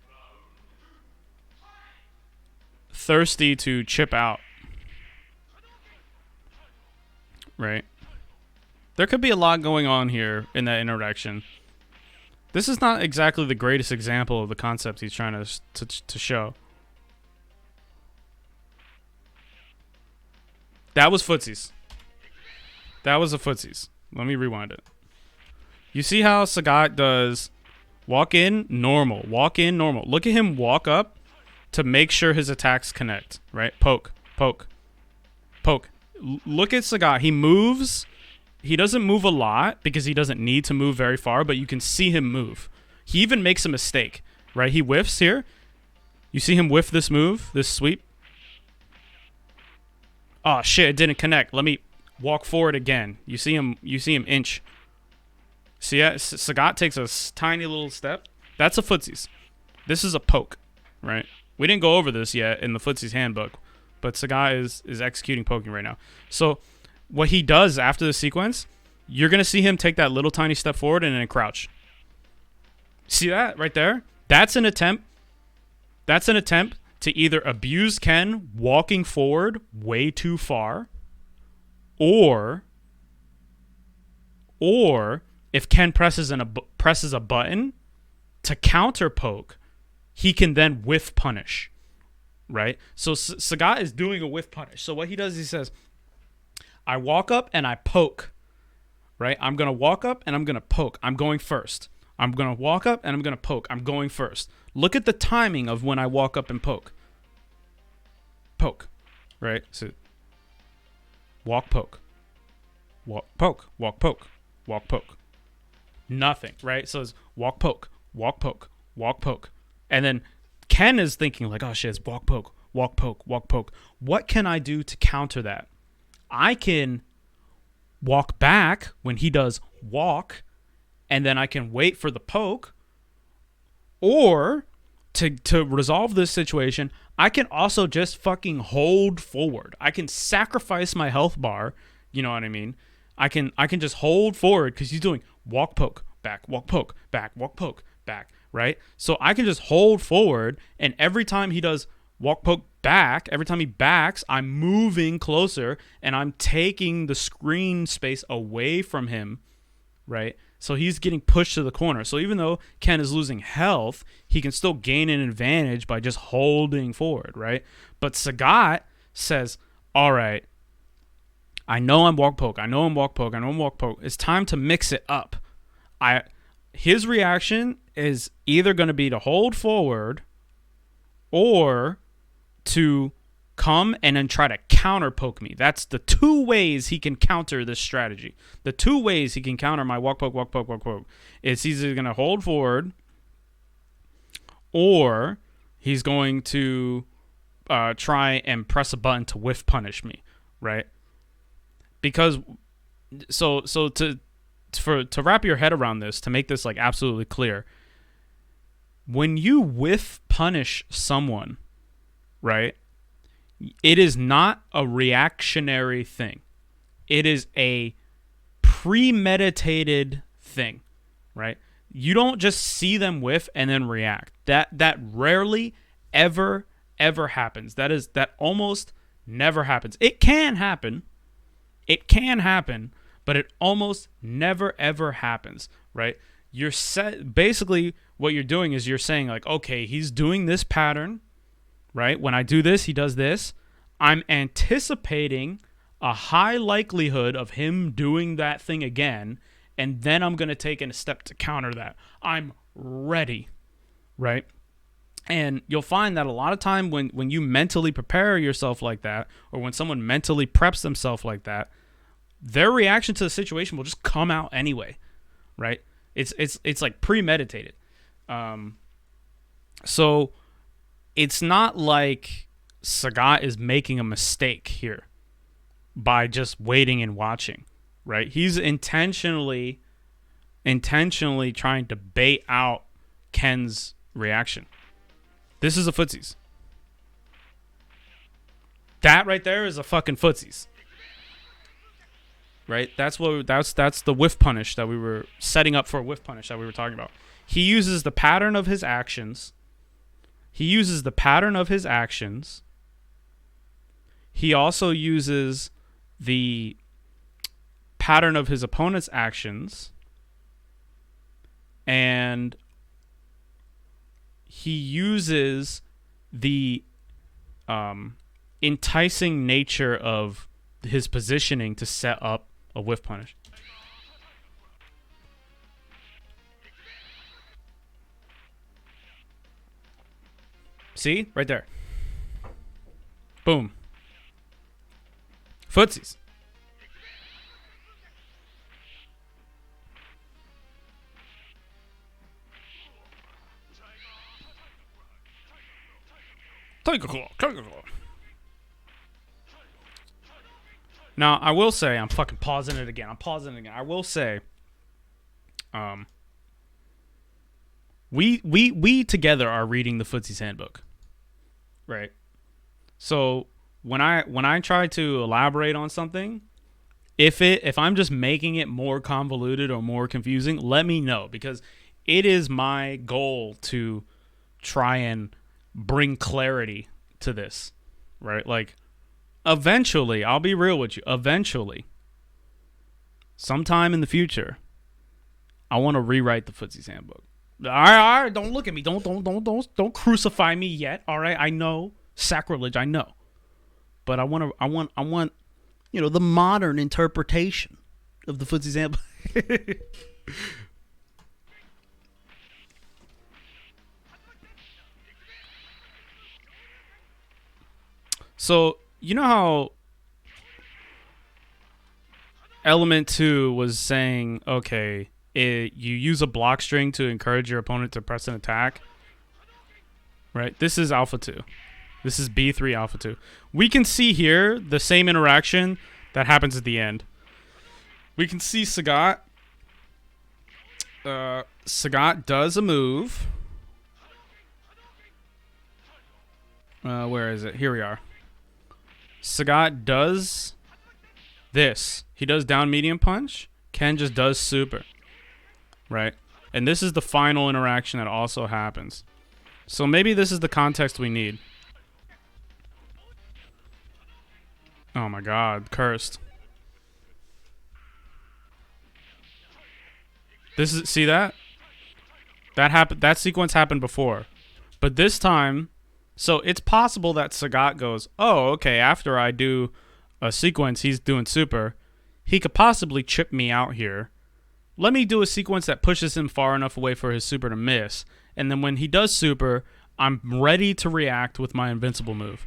thirsty to chip out. Right? There could be a lot going on here in that interaction. This is not exactly the greatest example of the concepts he's trying to show. That was footsies. That was a footsies. Let me rewind it. You see how Sagat does walk in, normal. Walk in, normal. Look at him walk up to make sure his attacks connect. Right? Poke, poke, poke. Look at Sagat. He moves. He doesn't move a lot because he doesn't need to move very far, but you can see him move. He even makes a mistake. Right? He whiffs here. You see him whiff this move, this sweep. Oh, shit. It didn't connect. Let me walk forward again. You see him inch. See, Sagat takes a tiny little step. That's a footsies. This is a poke, right? We didn't go over this yet in the footsies handbook, but Sagat is executing poking right now. So what he does after the sequence, you're going to see him take that little tiny step forward and then crouch. See that right there? That's an attempt to either abuse Ken walking forward way too far, or if Ken presses a button to counter poke, he can then whiff punish, right? So Sagat is doing a whiff punish. So what he does, he says, I walk up and I poke, right? I'm going to walk up and I'm going to poke. I'm going first. I'm going to walk up and I'm going to poke. I'm going first. Look at the timing of when I walk up and poke. Poke, right? So walk, poke. Walk, poke. Walk, poke. Walk, poke. Nothing, right? So it's walk, poke. walk poke, walk poke. And then Ken is thinking like, oh shit, it's walk poke, walk poke, walk poke. What can I do to counter that? I can walk back when he does walk, and then I can wait for the poke. Or to resolve this situation, I can also just fucking hold forward. I can sacrifice my health bar. You know what I mean? I can just hold forward because he's doing walk poke back, walk poke back, walk poke back, right? So I can just hold forward, and every time he does walk poke back, every time he backs, I'm moving closer and I'm taking the screen space away from him, right? So he's getting pushed to the corner. So even though Ken is losing health, he can still gain an advantage by just holding forward, right? But Sagat says, all right, I know I'm walk poke. I know I'm walk poke. I know I'm walk poke. It's time to mix it up. His reaction is either going to be to hold forward or to come and then try to counter poke me. That's the two ways he can counter this strategy. The two ways he can counter my walk poke, walk poke, walk poke. It's either going to hold forward or he's going to try and press a button to whiff punish me, right? Because so to wrap your head around this, to make this like absolutely clear, when you whiff punish someone, right, it is not a reactionary thing. It is a premeditated thing, right? You don't just see them whiff and then react. That rarely ever happens. That almost never happens. It can happen. It can happen, but it almost never ever happens, right? You're basically what you're doing is you're saying like, okay, he's doing this pattern, right? When I do this, he does this. I'm anticipating a high likelihood of him doing that thing again, and then I'm going to take a step to counter that. I'm ready, right? And you'll find that a lot of time when you mentally prepare yourself like that, or when someone mentally preps themselves like that, their reaction to the situation will just come out anyway, right? It's like premeditated. So it's not like Sagat is making a mistake here by just waiting and watching, right? He's intentionally trying to bait out Ken's reaction. This is a Footsies. That right there is a fucking Footsies. Right? That's the whiff punish that we were setting up for, a whiff punish that we were talking about. He uses the pattern of his actions. He also uses the pattern of his opponent's actions. And he uses the enticing nature of his positioning to set up a whiff punish. See? Right there. Boom. Footsies. Now, I will say, I'm fucking pausing it again. I will say, we together are reading the Footsies Handbook, right? So when I try to elaborate on something, if I'm just making it more convoluted or more confusing, let me know, because it is my goal to try and bring clarity to this, right? Like, eventually, I'll be real with you. Eventually, sometime in the future, I want to rewrite the Footsies Handbook. All right, don't look at me. Don't crucify me yet. All right, I know sacrilege. I know, but I want, the modern interpretation of the Footsies Handbook. So, you know how Element 2 was saying, okay, you use a block string to encourage your opponent to press an attack. Right? This is Alpha 2. This is B3 Alpha 2. We can see here the same interaction that happens at the end. We can see Sagat. Sagat does a move. Where is it? Here we are. Sagat does this. He does down medium punch. Ken just does super. Right? And this is the final interaction that also happens. So maybe this is the context we need. Oh my god, cursed. This is, see that? That happened, that sequence happened before. But this time, so it's possible that Sagat goes, "Oh, okay, after I do a sequence, he's doing super. He could possibly chip me out here. Let me do a sequence that pushes him far enough away for his super to miss. And then when he does super, I'm ready to react with my invincible move."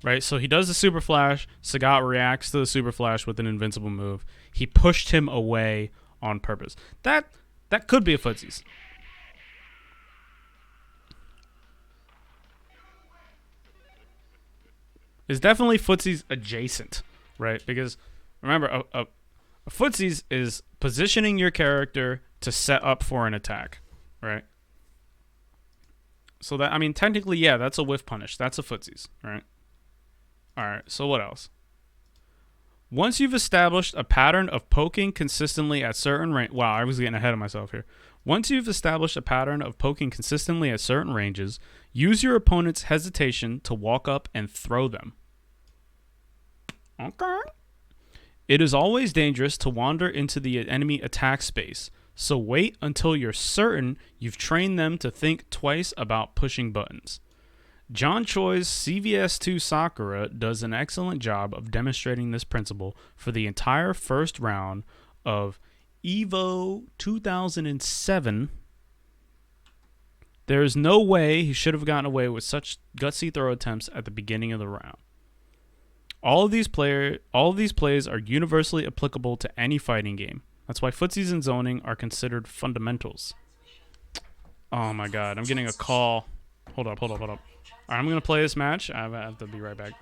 Right? So he does the super flash. Sagat reacts to the super flash with an invincible move. He pushed him away on purpose. That could be a Footsies. It's definitely Footsies adjacent, right? Because remember, a Footsies is positioning your character to set up for an attack, right? So that, I mean, technically, yeah, that's a whiff punish. That's a Footsies, right? All right, so what else? Once you've established a pattern of poking consistently at certain range... Wow, I was getting ahead of myself here. Once you've established a pattern of poking consistently at certain ranges, use your opponent's hesitation to walk up and throw them. Okay. It is always dangerous to wander into the enemy attack space, so wait until you're certain you've trained them to think twice about pushing buttons. John Choi's CVS2 Sakura does an excellent job of demonstrating this principle for the entire first round of EVO 2007. There is no way he should have gotten away with such gutsy throw attempts at the beginning of the round. All of these plays are universally applicable to any fighting game. That's why Footsies and zoning are considered fundamentals. Oh my god, I'm getting a call. Hold up. Alright, I'm going to play this match. I have to be right back.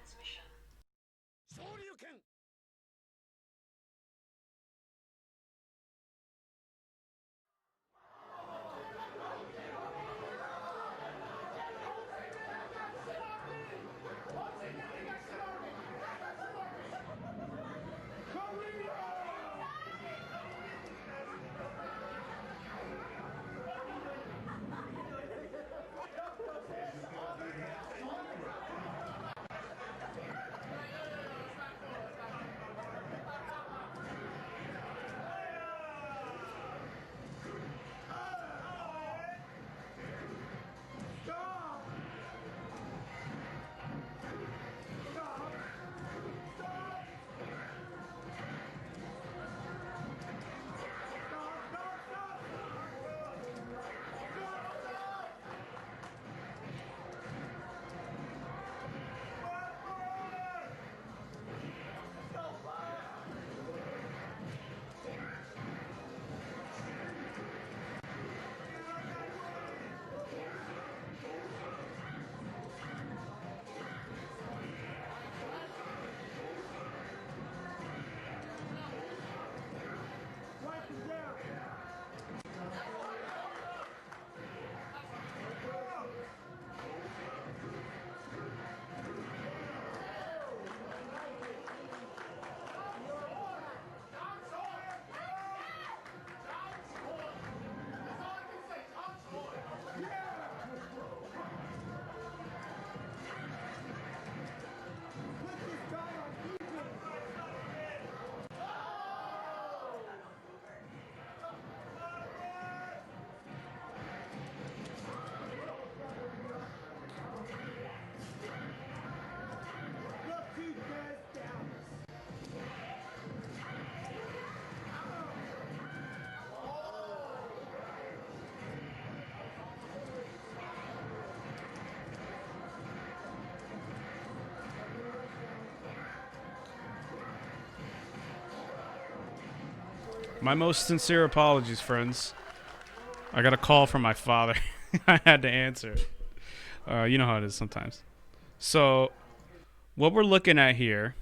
My most sincere apologies, friends. I got a call from my father. I had to answer it. You know how it is sometimes. So, what we're looking at here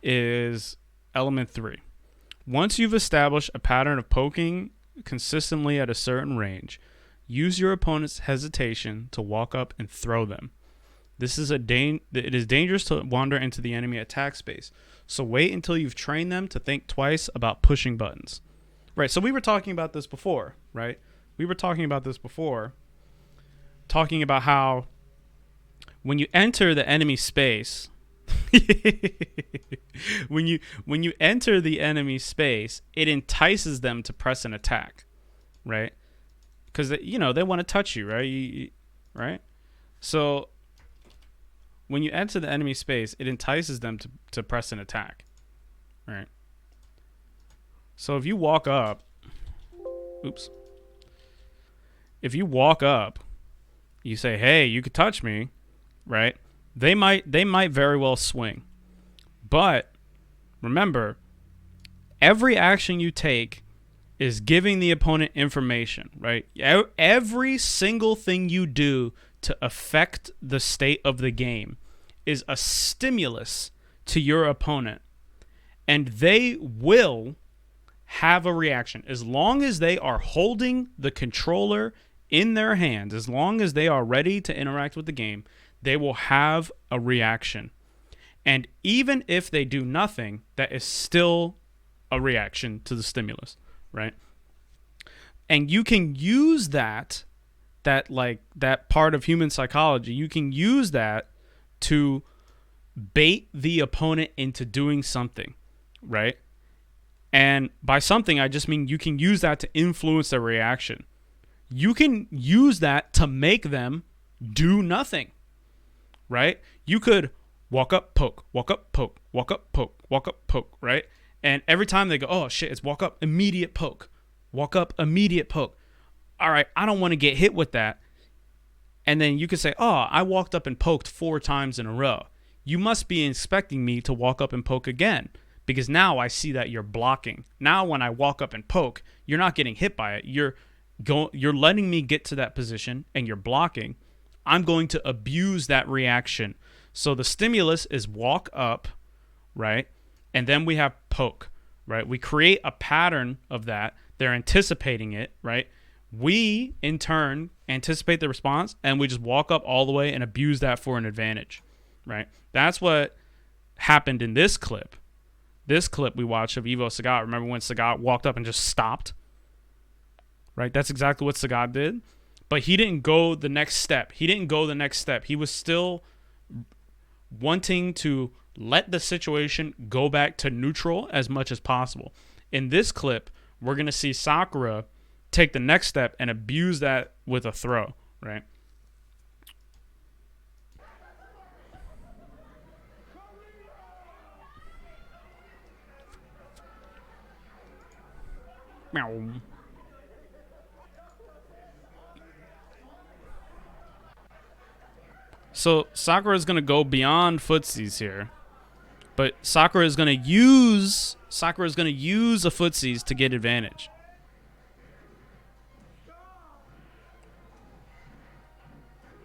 is element 3. Once you've established a pattern of poking consistently at a certain range, use your opponent's hesitation to walk up and throw them. It is dangerous to wander into the enemy attack space, so wait until you've trained them to think twice about pushing buttons. Right, so we were talking about this before, right? Talking about how when you enter the enemy space, when you enter the enemy space, it entices them to press an attack, right? Because they want to touch you, right? Right? So when you enter the enemy space, it entices them to press an attack, right? So if you walk up, you say, "Hey, you could touch me," right? They might very well swing. But remember, every action you take is giving the opponent information, right? Every single thing you do to affect the state of the game is a stimulus to your opponent. And they will have a reaction. As long as they are holding the controller in their hands, as long as they are ready to interact with the game, they will have a reaction. And even if they do nothing, that is still a reaction to the stimulus, right? And you can use that part of human psychology, you can use that to bait the opponent into doing something, right? And by something, I just mean you can use that to influence their reaction. You can use that to make them do nothing, right? You could walk up, poke, walk up, poke, walk up, poke, walk up, poke, right? And every time they go, "Oh shit, it's walk up, immediate poke, walk up, immediate poke." All right, I don't want to get hit with that. And then you could say, "Oh, I walked up and poked 4 times in a row. You must be expecting me to walk up and poke again, because now I see that you're blocking. Now when I walk up and poke, you're not getting hit by it. You're letting me get to that position and you're blocking. I'm going to abuse that reaction." So the stimulus is walk up, right? And then we have poke, right? We create a pattern of that. They're anticipating it, right? We, in turn, anticipate the response, and we just walk up all the way and abuse that for an advantage, right? That's what happened in this clip. This clip we watched of Ivo Sagat. Remember when Sagat walked up and just stopped? Right? That's exactly what Sagat did. But he didn't go the next step. He was still wanting to let the situation go back to neutral as much as possible. In this clip, we're going to see Sakura take the next step and abuse that with a throw, right? Meow. So Sakura is going to go beyond Footsies here. But Sakura is going to use a Footsies to get advantage.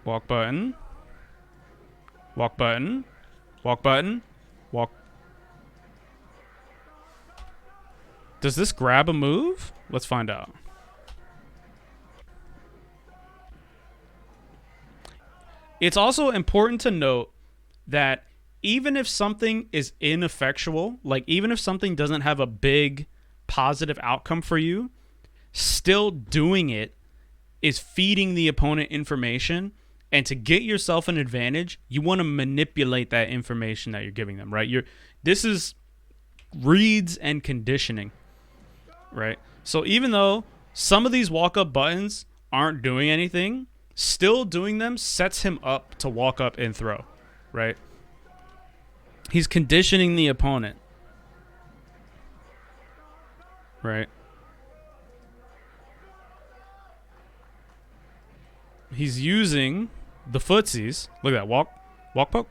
Walk button. Walk button. Walk button. Walk. Does this grab a move? Let's find out. It's also important to note that even if something is ineffectual, like even if something doesn't have a big positive outcome for you, still doing it is feeding the opponent information. And to get yourself an advantage, you want to manipulate that information that you're giving them, right? This is reads and conditioning, right? So even though some of these walk-up buttons aren't doing anything, still doing them sets him up to walk up and throw, right? He's conditioning the opponent, right? He's using the Footsies. Look at that. Walk, poke.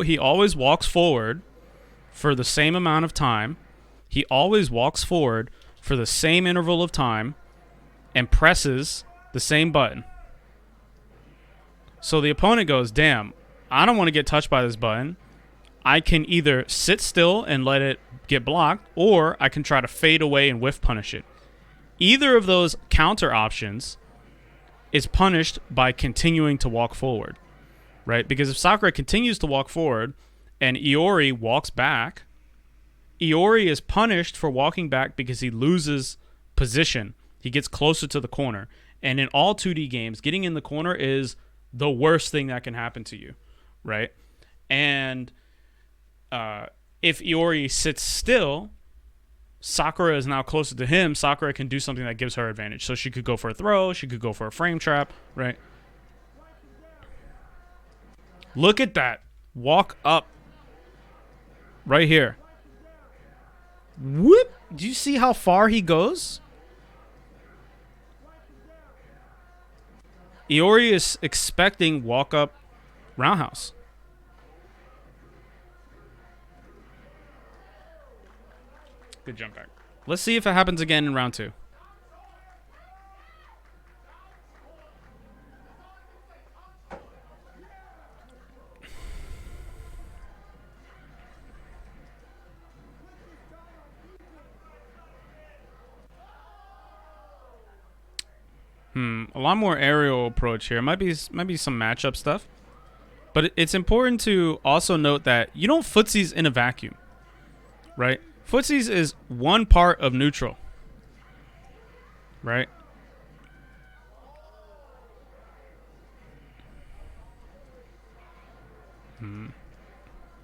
He always walks forward for the same amount of time. He always walks forward for the same interval of time and presses the same button. So the opponent goes, damn, I don't want to get touched by this button. I can either sit still and let it get blocked, or I can try to fade away and whiff punish it. Either of those counter options is punished by continuing to walk forward, right? Because if Sakura continues to walk forward and Iori walks back, Iori is punished for walking back because he loses position. He gets closer to the corner. And in all 2D games, getting in the corner is the worst thing that can happen to you, right? And if Iori sits still, Sakura is now closer to him. Sakura can do something that gives her advantage. So she could go for a throw. She could go for a frame trap, right? Look at that. Walk up. Right here. Whoop. Do you see how far he goes? Iori is expecting walk up roundhouse. Good jump back. Let's see if it happens again in round 2. A lot more aerial approach here. Might be some matchup stuff. But it's important to also note that you don't footsies in a vacuum, right? Footsies is one part of neutral, right?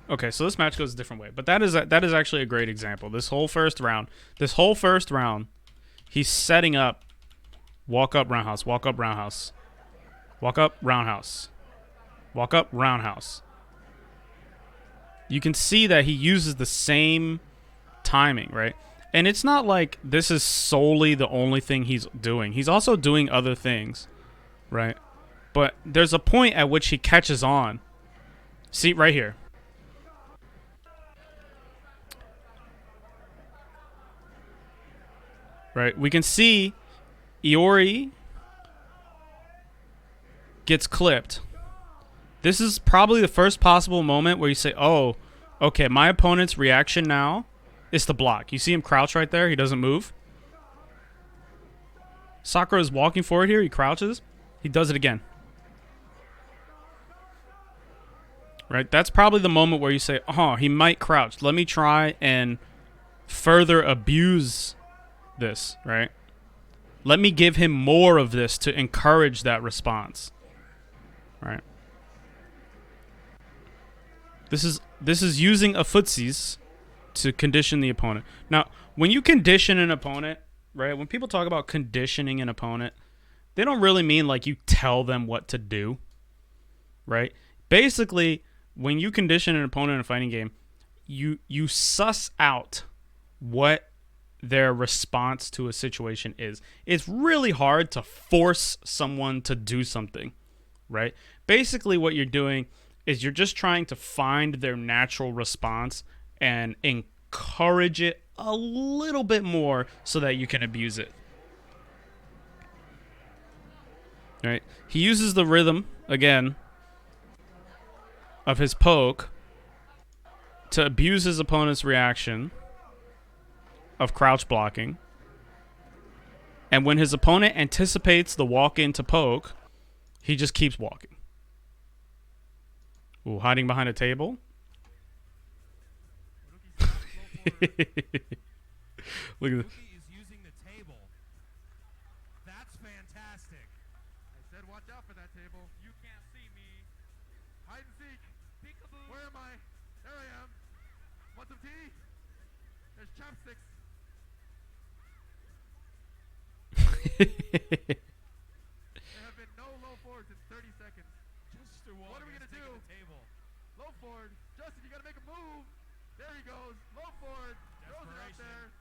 Okay, so this match goes a different way, but that is actually a great example. This whole first round, he's setting up walk up roundhouse, walk up roundhouse, walk up roundhouse, walk up roundhouse. You can see that he uses the same timing, right? And it's not like this is solely the only thing he's doing. He's also doing other things, right? But there's a point at which he catches on. See, right here. Right? We can see Iori gets clipped. This is probably the first possible moment where you say, oh, okay, my opponent's reaction now is to block. You see him crouch right there. He doesn't move. Sakura is walking forward here. He crouches. He does it again. Right? That's probably the moment where you say, oh, he might crouch. Let me try and further abuse this, right? Let me give him more of this to encourage that response. Right? This is using a footsies to condition the opponent. Now, when you condition an opponent, right? When people talk about conditioning an opponent, they don't really mean like you tell them what to do, right? Basically, when you condition an opponent in a fighting game, you suss out what their response to a situation is. It's really hard to force someone to do something, right? Basically, what you're doing is you're just trying to find their natural response and encourage it a little bit more so that you can abuse it. Right? He uses the rhythm, again, of his poke to abuse his opponent's reaction of crouch blocking. And when his opponent anticipates the walk in to poke, he just keeps walking. Ooh, hiding behind a table. Look at this. Is using the table. That's fantastic. I said watch out for that table. You can't see me. Hide and seek. Peekaboo. Where am I? There I am. Want some tea? There's chopsticks. There have been no low forwards in 30 seconds. What are we gonna do? Table. Low forward. Justin, you gotta make a move. There he goes. Low forward. Throws it out there.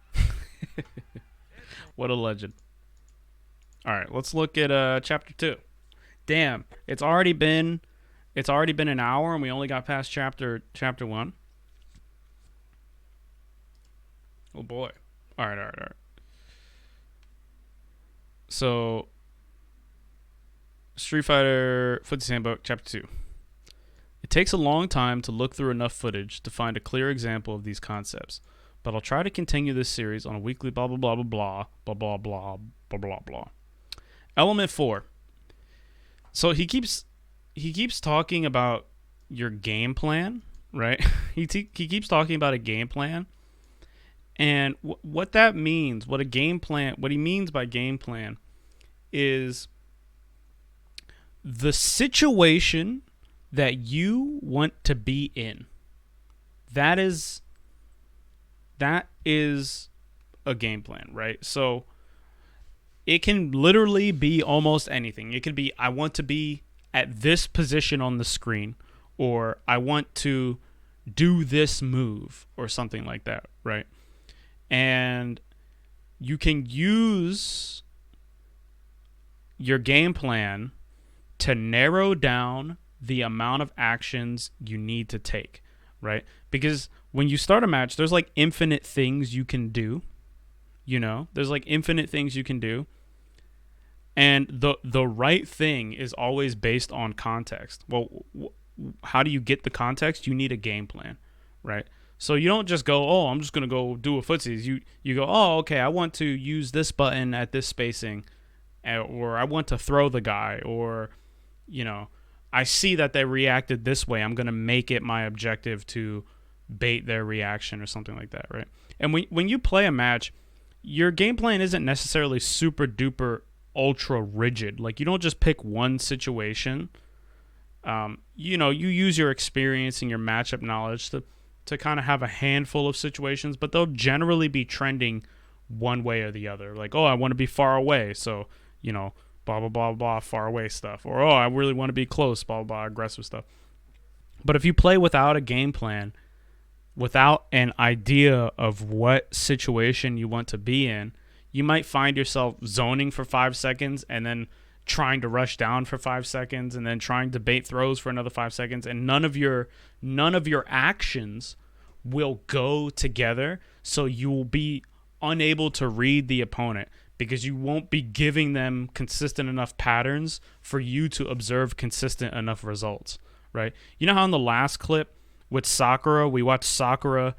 What a legend. All right, let's look at chapter 2. Damn, it's already been an hour and we only got past chapter 1. Oh boy. All right. So, Street Fighter Footsies Handbook, Chapter 2. It takes a long time to look through enough footage to find a clear example of these concepts, but I'll try to continue this series on a weekly blah blah blah blah blah blah blah blah blah blah blah. Element 4. So he keeps talking about your game plan, right? he keeps talking about a game plan, and what that means, what he means by game plan, is the situation that you want to be in. That is a game plan, right? So it can literally be almost anything. It could be, I want to be at this position on the screen, or I want to do this move, or something like that, right? And you can use your game plan to narrow down the amount of actions you need to take, right? Because when you start a match, there's like infinite things you can do. There's like infinite things you can do. And the right thing is always based on context. Well, how do you get the context? You need a game plan, right? So you don't just go, oh, I'm just going to go do a footsies. You go, oh, okay, I want to use this button at this spacing, or I want to throw the guy, or, I see that they reacted this way. I'm going to make it my objective to bait their reaction or something like that, right? And when you play a match, your game plan isn't necessarily super duper ultra rigid. Like, you don't just pick one situation. You use your experience and your matchup knowledge to kind of have a handful of situations, but they'll generally be trending one way or the other. Like, oh, I want to be far away, so, blah, blah, blah, blah, far away stuff. Or, oh, I really want to be close, blah, blah, blah, aggressive stuff. But if you play without a game plan, without an idea of what situation you want to be in, you might find yourself zoning for 5 seconds and then trying to rush down for 5 seconds and then trying to bait throws for another 5 seconds, and none of your actions will go together, so you will be unable to read the opponent because you won't be giving them consistent enough patterns for you to observe consistent enough results, right? You know how in the last clip with Sakura, we watched Sakura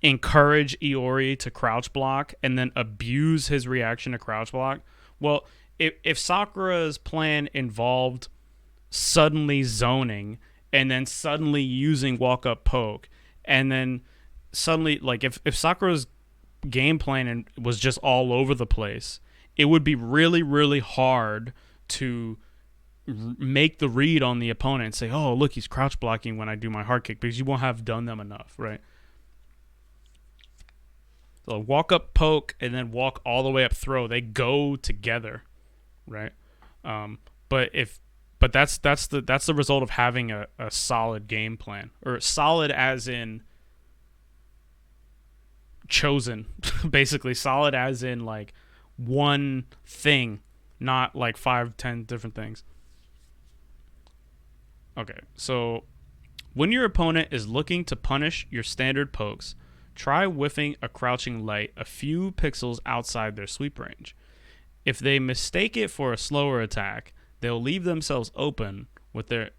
encourage Iori to crouch block and then abuse his reaction to crouch block? Well, if Sakura's plan involved suddenly zoning and then suddenly using walk-up poke, and then suddenly, like, if Sakura's game plan was just all over the place, it would be really, really hard to make the read on the opponent and say, oh, look, he's crouch blocking when I do my hard kick, because you won't have done them enough, right? So walk up poke and then walk all the way up throw, they go together, right? But that's the result of having a solid game plan, or solid as in chosen, basically solid as in like one thing, not like 5-10 different things. Okay, so when your opponent is looking to punish your standard pokes, try whiffing a crouching light a few pixels outside their sweep range. If they mistake it for a slower attack, they'll leave themselves open with their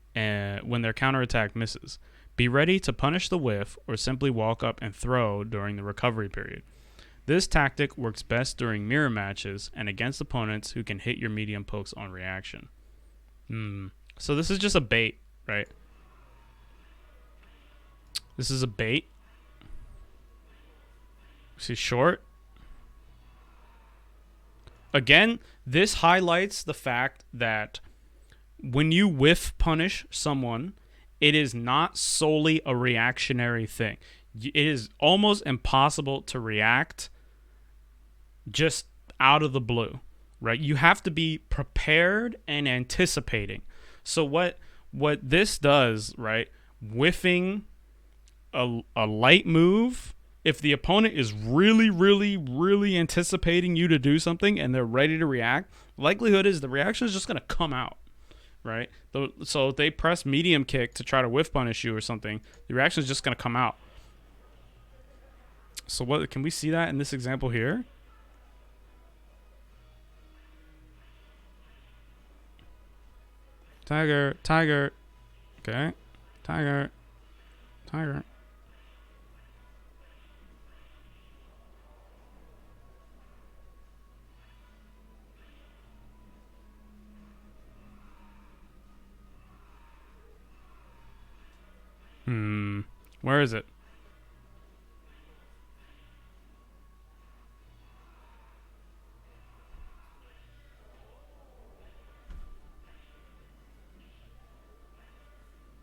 when their counterattack misses. Be ready to punish the whiff or simply walk up and throw during the recovery period. This tactic works best during mirror matches and against opponents who can hit your medium pokes on reaction. So this is just a bait, right? This is a bait. See, short. Again, this highlights the fact that when you whiff punish someone, it is not solely a reactionary thing. It is almost impossible to react just out of the blue, right? You have to be prepared and anticipating. So what this does, right? Whiffing a light move, if the opponent is really, really, really anticipating you to do something and they're ready to react, likelihood is the reaction is just going to come out, right? So if they press medium kick to try to whiff punish you or something, the reaction is just going to come out. So what can we see that in this example here? Tiger, tiger. Okay. Tiger. Tiger. Where is it?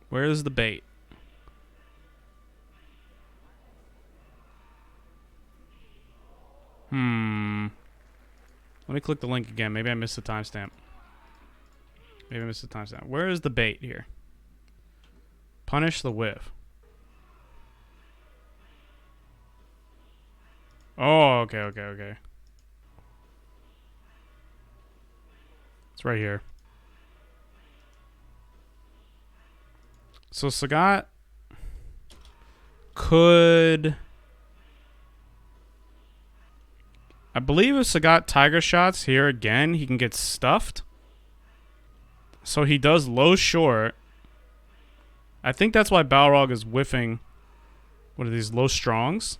Where is the bait? Let me click the link again. Maybe I missed the timestamp. Maybe I missed the timestamp. Where is the bait here? Punish the whiff. Oh, okay, okay, okay. It's right here. So Sagat could... I believe if Sagat tiger shots here again, he can get stuffed. So he does low short. I think that's why Balrog is whiffing. What are these, low strongs?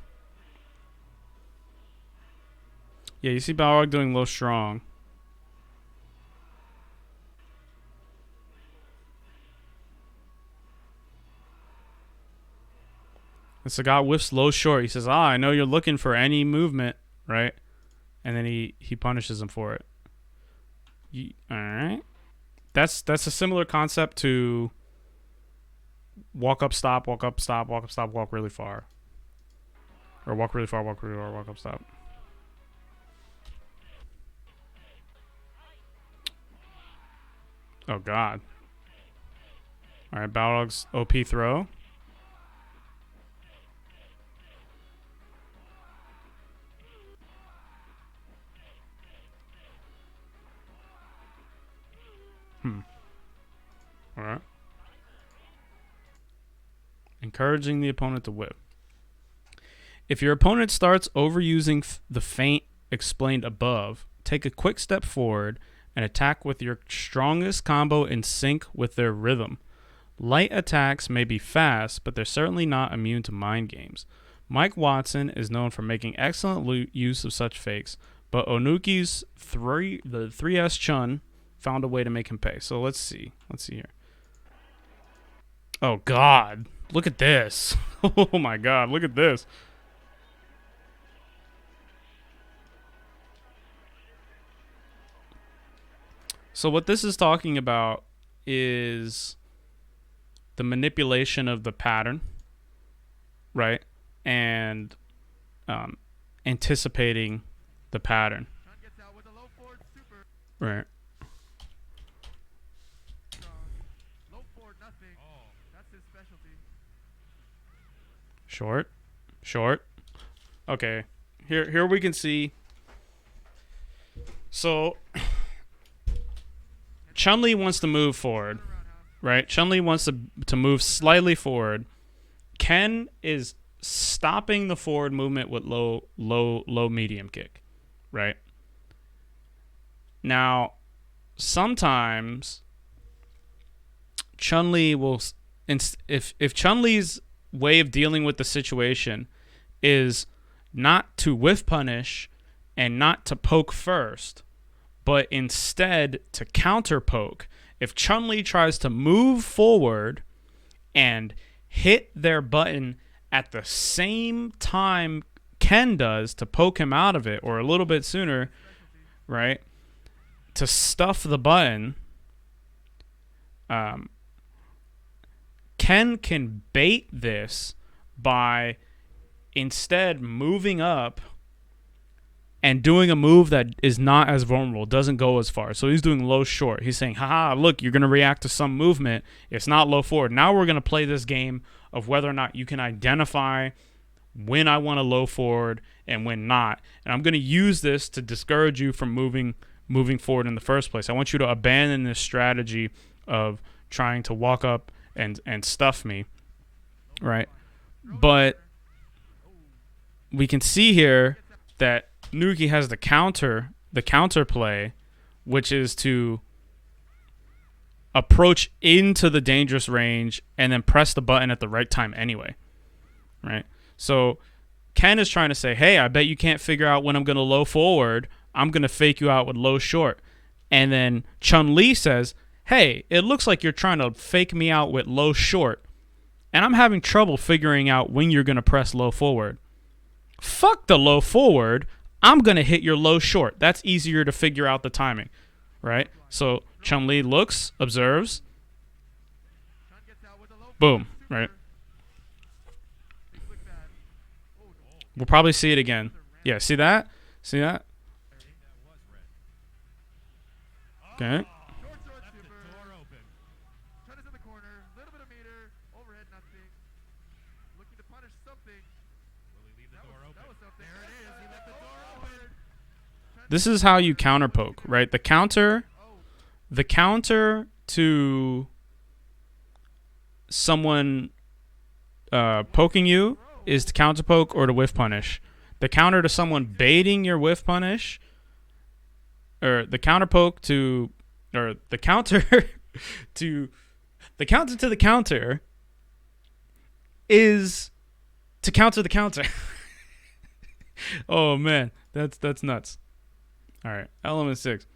Yeah, you see Balrog doing low strong. And Sagat whiffs low short. He says, I know you're looking for any movement, right? And then he punishes him for it. Alright. That's a similar concept to walk up, stop, walk up, stop, walk up, stop, walk really far. Or walk really far, walk really far, walk up, stop. Oh, God. Alright, Balrog's OP throw. Alright. Encouraging the opponent to whip. If your opponent starts overusing the feint explained above, take a quick step forward and attack with your strongest combo in sync with their rhythm. Light attacks may be fast, but they're certainly not immune to mind games. Mike Watson is known for making excellent use of such fakes, but Onuki's the 3S Chun found a way to make him pay. So let's see. Let's see here. Oh, God. Look at this. Oh, my God. Look at this. So what this is talking about is the manipulation of the pattern, right? And anticipating the pattern. Right. Short. Short. Okay. Here we can see. So Chun-Li wants to move forward, right? Chun-Li wants to move slightly forward. Ken is stopping the forward movement with low medium kick, right? Now, sometimes Chun-Li will, if Chun-Li's way of dealing with the situation is not to whiff punish and not to poke first, but instead to counter poke. If Chun-Li tries to move forward and hit their button at the same time Ken does to poke him out of it, or a little bit sooner, right, to stuff the button, Ken can bait this by instead moving up and doing a move that is not as vulnerable, doesn't go as far. So he's doing low short. He's saying, haha, look, you're going to react to some movement. It's not low forward. Now we're going to play this game of whether or not you can identify when I want to low forward and when not. And I'm going to use this to discourage you from moving forward in the first place. I want you to abandon this strategy of trying to walk up and stuff me, right? But we can see here that Nuki has the counter play, which is to approach into the dangerous range and then press the button at the right time anyway, right? So Ken is trying to say, hey, I bet you can't figure out when I'm going to low forward. I'm going to fake you out with low short. And then Chun-Li says, hey, it looks like you're trying to fake me out with low short, and I'm having trouble figuring out when you're going to press low forward. Fuck the low forward. I'm going to hit your low short. That's easier to figure out the timing, right? So Chun-Li looks, observes, boom, right? We'll probably see it again. Yeah, see that? See that? Okay. This is how you counter poke, right? The counter to someone poking you is to counter poke or to whiff punish. The counter to someone baiting your whiff punish, or the counter poke to, or the counter to the counter is to counter the counter. Oh man, that's nuts. All right, element 6.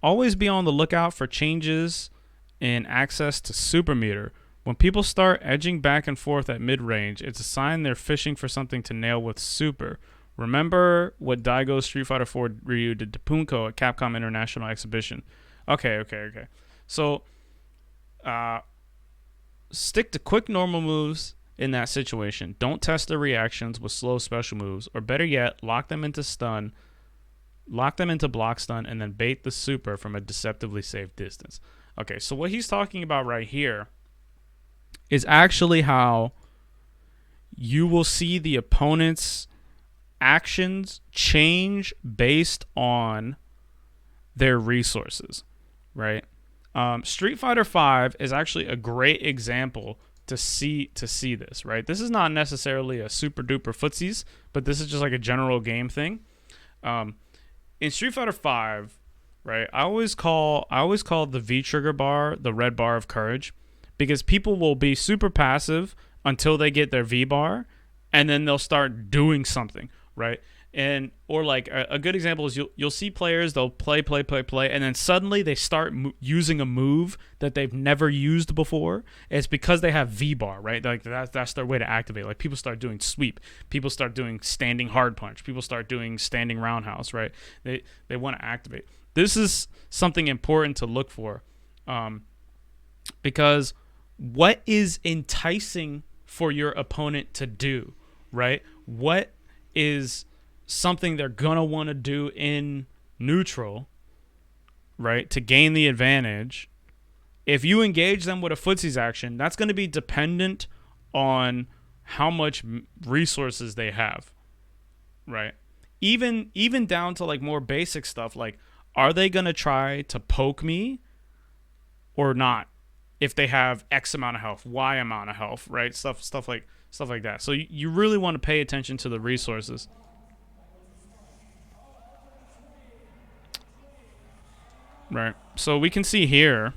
Always be on the lookout for changes in access to super meter. When people start edging back and forth at mid-range, it's a sign they're fishing for something to nail with super. Remember what Daigo's Street Fighter 4 Ryu did to Punko at Capcom International Exhibition. Okay. So, stick to quick normal moves in that situation. Don't test their reactions with slow special moves, or better yet, lock them into block stun, and then bait the super from a deceptively safe distance. Okay, so what he's talking about right here is actually how you will see the opponent's actions change based on their resources, right? Street Fighter V is actually a great example to see this, right? This is not necessarily a super duper footsies, but this is just like a general game thing. In Street Fighter V, right, I always call the V trigger bar the red bar of courage, because people will be super passive until they get their V bar, and then they'll start doing something, right? And or like a good example is you'll see players, they'll play, and then suddenly they start using a move that they've never used before. It's because they have V bar, right? Like that's their way to activate. Like people start doing sweep, people start doing standing hard punch, people start doing standing roundhouse, right? They want to activate. This is something important to look for, because what is enticing for your opponent to do, right? What is something they're gonna want to do in neutral, right, to gain the advantage? If you engage them with a footsies action, that's going to be dependent on how much resources they have, right? Even down to like more basic stuff, like are they going to try to poke me or not? If they have X amount of health, Y amount of health, right? Stuff like that. So you really want to pay attention to the resources. Right. So we can see here.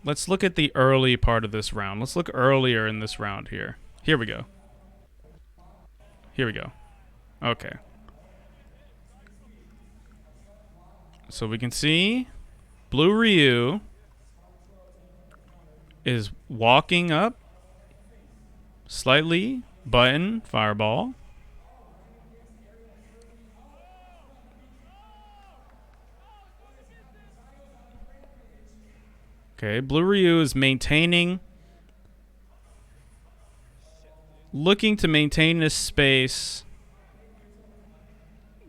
Let's look at the early part of this round. Let's look earlier in this round here. Here we go. Okay. So we can see Blue Ryu is walking up slightly, button, fireball. Okay, Blue Ryu is looking to maintain this space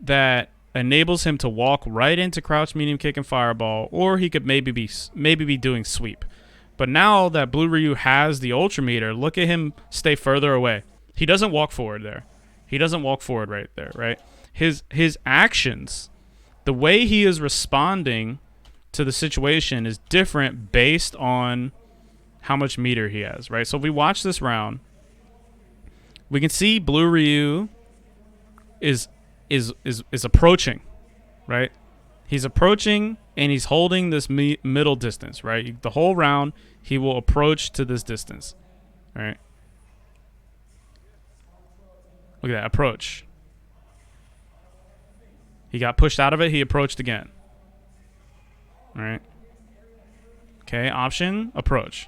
that enables him to walk right into crouch, medium kick, and fireball, or he could maybe be doing sweep. But now that Blue Ryu has the ultra meter, look at him stay further away. He doesn't walk forward there. He doesn't walk forward right there, right? His actions, the way he is responding to the situation is different based on how much meter he has, right? So if we watch this round, we can see Blue Ryu is approaching, right? He's approaching and he's holding this middle distance, right? The whole round he will approach to this distance, right? Look at that approach. He got pushed out of it. He approached again. All right. Okay, option, approach.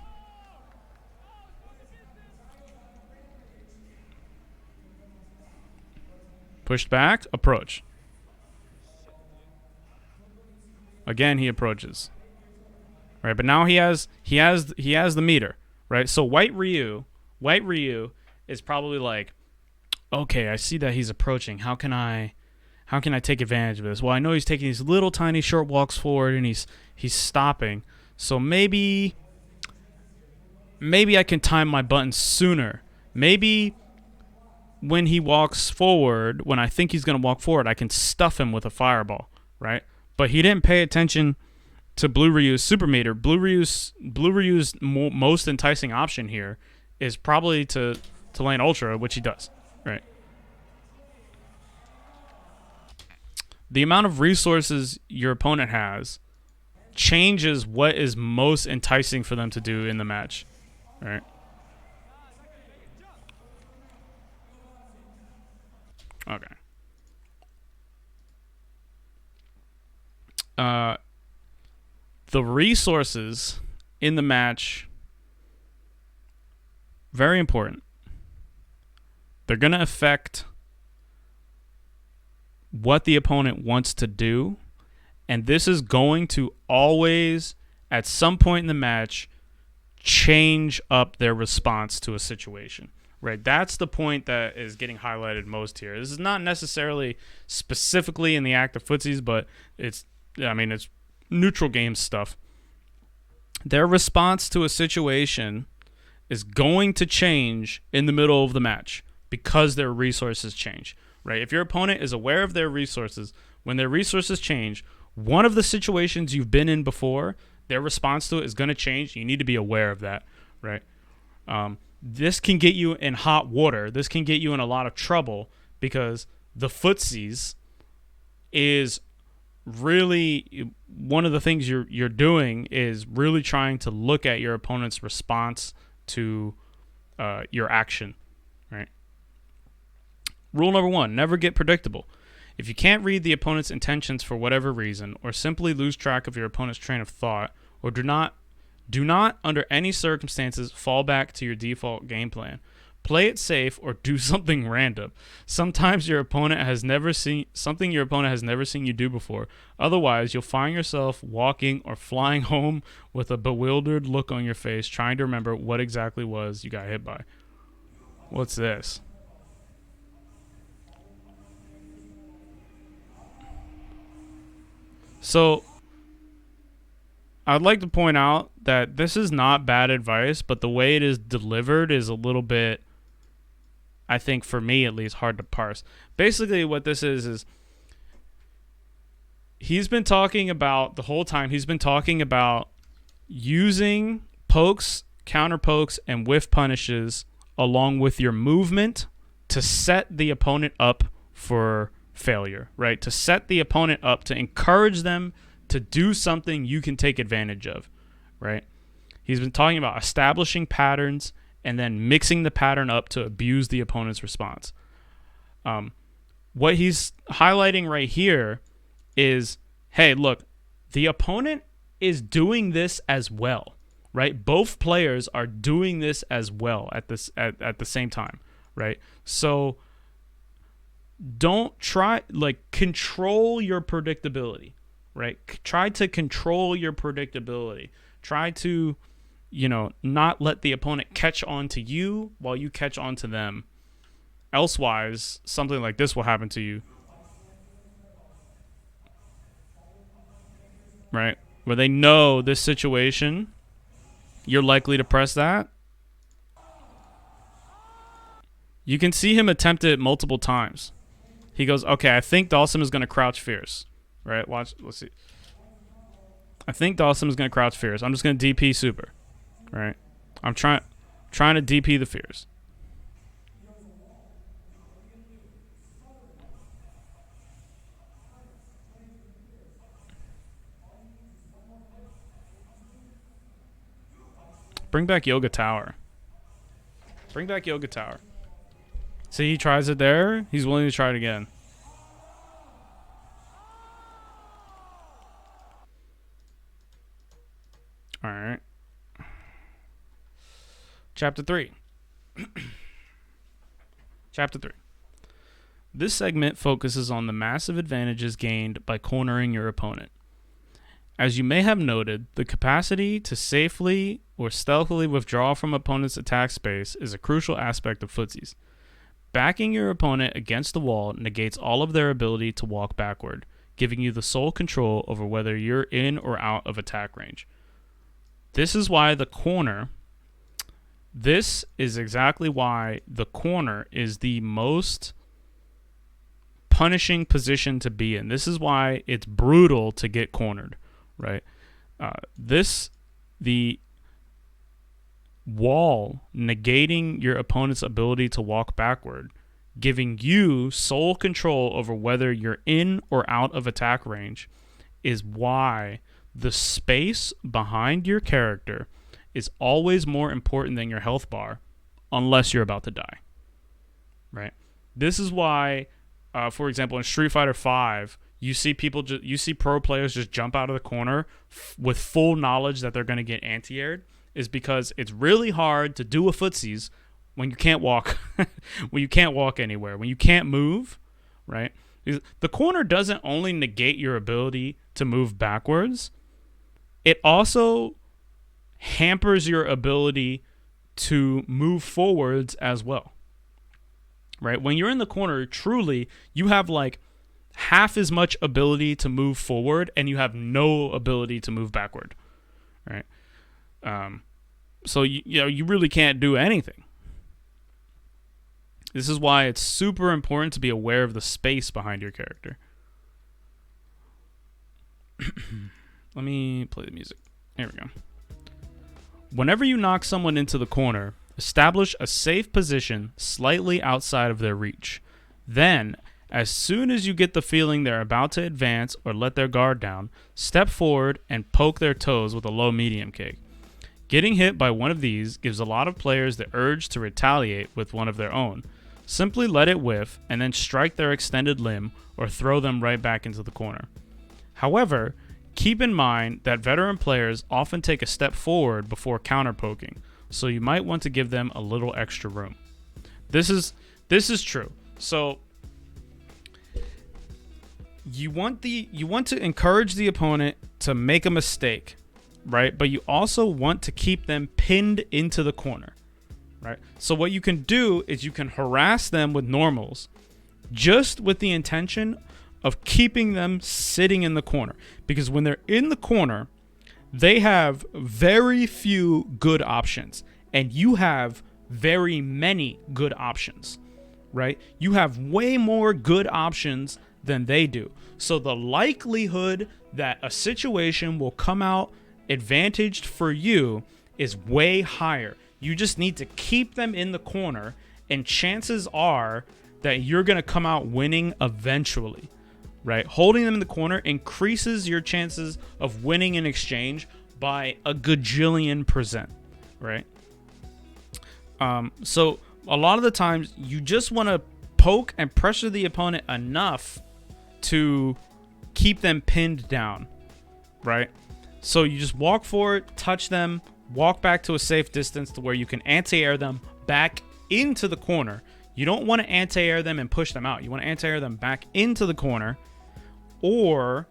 Pushed back, approach. Again, he approaches. Right, but now he has the meter, right? So White Ryu is probably like, okay, I see that he's approaching. How can I take advantage of this? Well, I know he's taking these little tiny short walks forward and he's stopping. So maybe I can time my button sooner. Maybe when he walks forward, when I think he's going to walk forward, I can stuff him with a fireball, right? But he didn't pay attention to Blue Ryu's super meter. Blue Ryu's most enticing option here is probably to land Ultra, which he does, right? The amount of resources your opponent has changes what is most enticing for them to do in the match, right? Okay. The resources in the match, very important. They're going to affect what the opponent wants to do, and this is going to always, at some point in the match, change up their response to a situation. Right, that's the point that is getting highlighted most here. This is not necessarily specifically in the act of Footsies, but it's neutral game stuff. Their response to a situation is going to change in the middle of the match because their resources change. Right, if your opponent is aware of their resources, when their resources change, one of the situations you've been in before, their response to it is going to change. You need to be aware of that, right? This can get you in hot water. This can get you in a lot of trouble because the Footsies is really one of the things you're doing is really trying to look at your opponent's response to your action, right? Rule number 1, never get predictable. If you can't read the opponent's intentions for whatever reason, or simply lose track of your opponent's train of thought, or do not, under any circumstances, fall back to your default game plan. Play it safe or do something random. Sometimes your opponent has never seen you do before. Otherwise, you'll find yourself walking or flying home with a bewildered look on your face, trying to remember what exactly was you got hit by. What's this? So, I'd like to point out that this is not bad advice, but the way it is delivered is a little bit, I think for me at least, hard to parse. Basically what this is he's been talking about, the whole time, he's been talking about using pokes, counter pokes, and whiff punishes along with your movement to set the opponent up for failure, right? To set the opponent up, to encourage them to do something you can take advantage of, right? He's been talking about establishing patterns and then mixing the pattern up to abuse the opponent's response. What he's highlighting right here is, hey, look, the opponent is doing this as well, right? Both players are doing this as well at the same time, right? So don't try, control your predictability, right? Try to control your predictability. Try to, not let the opponent catch on to you while you catch on to them. Elsewise, something like this will happen to you, right? Where they know this situation, you're likely to press that. You can see him attempt it multiple times. He goes, okay, I think Dawson is going to crouch fierce. Right? Watch. Let's see. I think Dawson's going to crouch Fierce. I'm just going to DP Super. Right? I'm trying to DP the Fierce. Bring back Yoga Tower. Bring back Yoga Tower. See, he tries it there. He's willing to try it again. All right. Chapter 3. Chapter 3. This segment focuses on the massive advantages gained by cornering your opponent. As you may have noted, the capacity to safely or stealthily withdraw from opponent's attack space is a crucial aspect of Footsies. Backing your opponent against the wall negates all of their ability to walk backward, giving you the sole control over whether you're in or out of attack range. This is exactly why the corner is the most punishing position to be in. This is why it's brutal to get cornered, right? The wall negating your opponent's ability to walk backward, giving you sole control over whether you're in or out of attack range, is why the space behind your character is always more important than your health bar, unless you're about to die, right? This is why, for example, in Street Fighter V, you see pro players just jump out of the corner with full knowledge that they're going to get anti-aired, is because it's really hard to do a footsies when you can't walk, when you can't walk anywhere, when you can't move, right? The corner doesn't only negate your ability to move backwards, it also hampers your ability to move forwards as well, right? When you're in the corner, truly, you have like half as much ability to move forward and you have no ability to move backward, right? So you really can't do anything. This is why it's super important to be aware of the space behind your character. Let me play the music. Here we go. Whenever you knock someone into the corner, establish a safe position slightly outside of their reach. Then, as soon as you get the feeling they're about to advance or let their guard down, step forward and poke their toes with a low-medium kick. Getting hit by one of these gives a lot of players the urge to retaliate with one of their own. Simply let it whiff and then strike their extended limb or throw them right back into the corner. However, keep in mind that veteran players often take a step forward before counter-poking, so you might want to give them a little extra room. This is true. So you want to encourage the opponent to make a mistake, right? But you also want to keep them pinned into the corner, right? So what you can do is you can harass them with normals, just with the intention of keeping them sitting in the corner. Because when they're in the corner, they have very few good options. And you have very many good options, right? You have way more good options than they do. So the likelihood that a situation will come out advantaged for you is way higher. You just need to keep them in the corner, and chances are that you're going to come out winning eventually. Right? Holding them in the corner increases your chances of winning an exchange by a gajillion%, right? So a lot of the times you just want to poke and pressure the opponent enough to keep them pinned down, right? So you just walk forward, touch them, walk back to a safe distance to where you can anti-air them back into the corner. You don't want to anti-air them and push them out. You want to anti-air them back into the corner. Or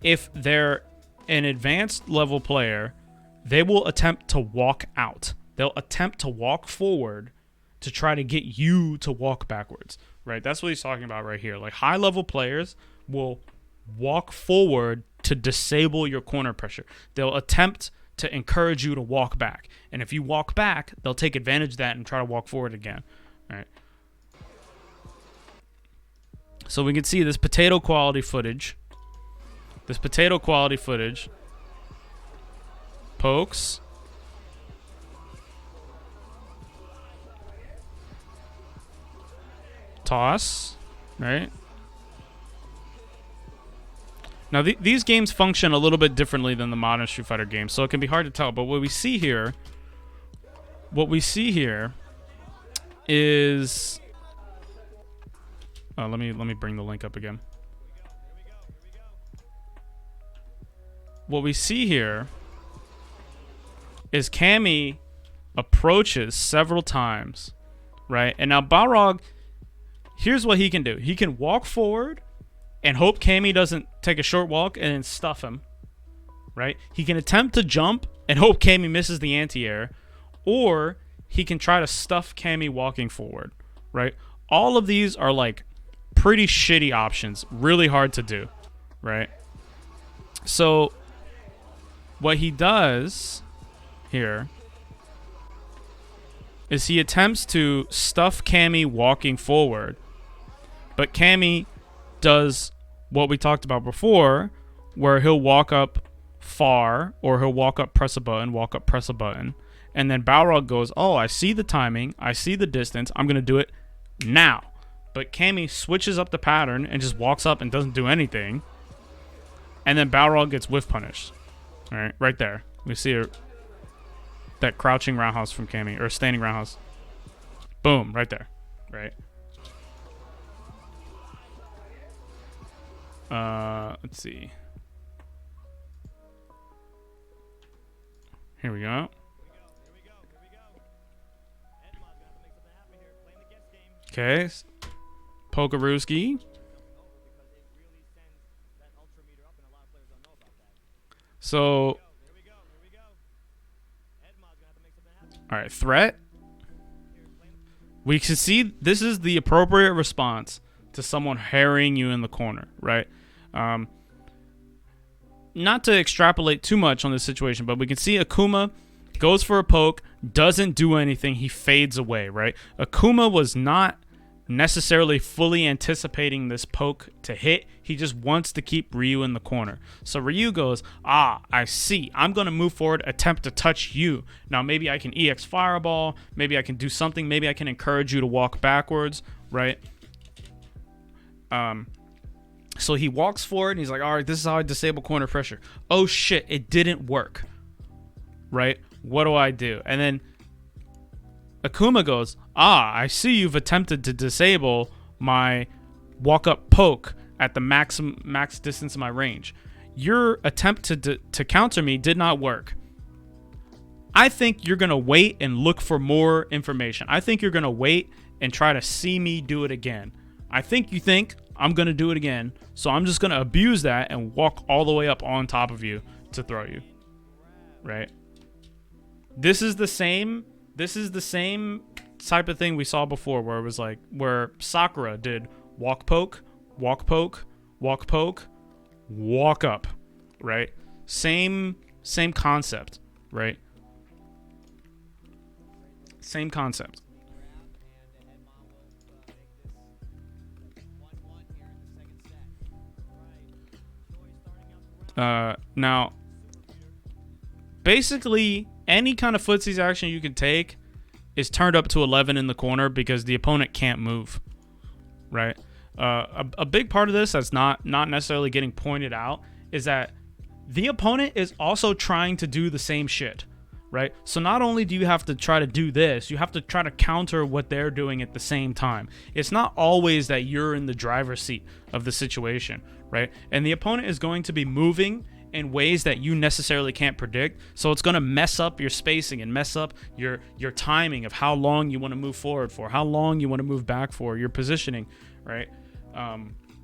if they're an advanced level player, they will attempt to walk out. They'll attempt to walk forward to try to get you to walk backwards, right? That's what he's talking about right here. Like high level players will walk forward to disable your corner pressure. They'll attempt to encourage you to walk back. And if you walk back, they'll take advantage of that and try to walk forward again, all right? So we can see this potato quality footage This potato quality footage. Pokes. Toss. Right? Now, these games function a little bit differently than the modern Street Fighter games, so it can be hard to tell. But what we see here is... let me bring the link up again. What we see here is Cammy approaches several times, right? And now Balrog, here's what he can do. He can walk forward and hope Cammy doesn't take a short walk and then stuff him, right? He can attempt to jump and hope Cammy misses the anti-air, or he can try to stuff Cammy walking forward, right? All of these are like pretty shitty options, really hard to do, right? So what he does here is he attempts to stuff Cammy walking forward, but Cammy does what we talked about before, where he'll walk up far, or he'll walk up, press a button, walk up, press a button, and then Balrog goes, oh, I see the timing, I see the distance, I'm going to do it now. But Cammy switches up the pattern and just walks up and doesn't do anything, and then Balrog gets whiff punished. All right, right there. We see that crouching roundhouse from Cammy, or standing roundhouse. Boom, right there, right? Let's see. Here we go. Okay. Pokerooski. So, all right, threat. We can see this is the appropriate response to someone harrying you in the corner, right? Not to extrapolate too much on this situation, but we can see Akuma goes for a poke, doesn't do anything, he fades away, right? Akuma was not necessarily fully anticipating this poke to hit. He just wants to keep Ryu in the corner. So Ryu goes, I see. I'm going to move forward, attempt to touch you. Now maybe I can EX Fireball. Maybe I can do something. Maybe I can encourage you to walk backwards, right? So he walks forward and he's like, all right, this is how I disable corner pressure. Oh shit, it didn't work, right? What do I do? And then Akuma goes, I see you've attempted to disable my walk-up poke at the max distance of my range. Your attempt to counter me did not work. I think you're going to wait and look for more information. I think you're going to wait and try to see me do it again. I think you think I'm going to do it again, so I'm just going to abuse that and walk all the way up on top of you to throw you. Right? This is the same type of thing we saw before, where it was like where Sakura did walk poke, walk poke, walk poke, walk up, right? Same concept, right? Same concept. Now, basically, any kind of footsies action you can take is turned up to 11 in the corner because the opponent can't move, right? A big part of this that's not necessarily getting pointed out is that the opponent is also trying to do the same shit, right? So not only do you have to try to do this, you have to try to counter what they're doing at the same time. It's not always that you're in the driver's seat of the situation, right? And the opponent is going to be moving in ways that you necessarily can't predict, so it's going to mess up your spacing and mess up your timing of how long you want to move forward for, how long you want to move back for, your positioning, right?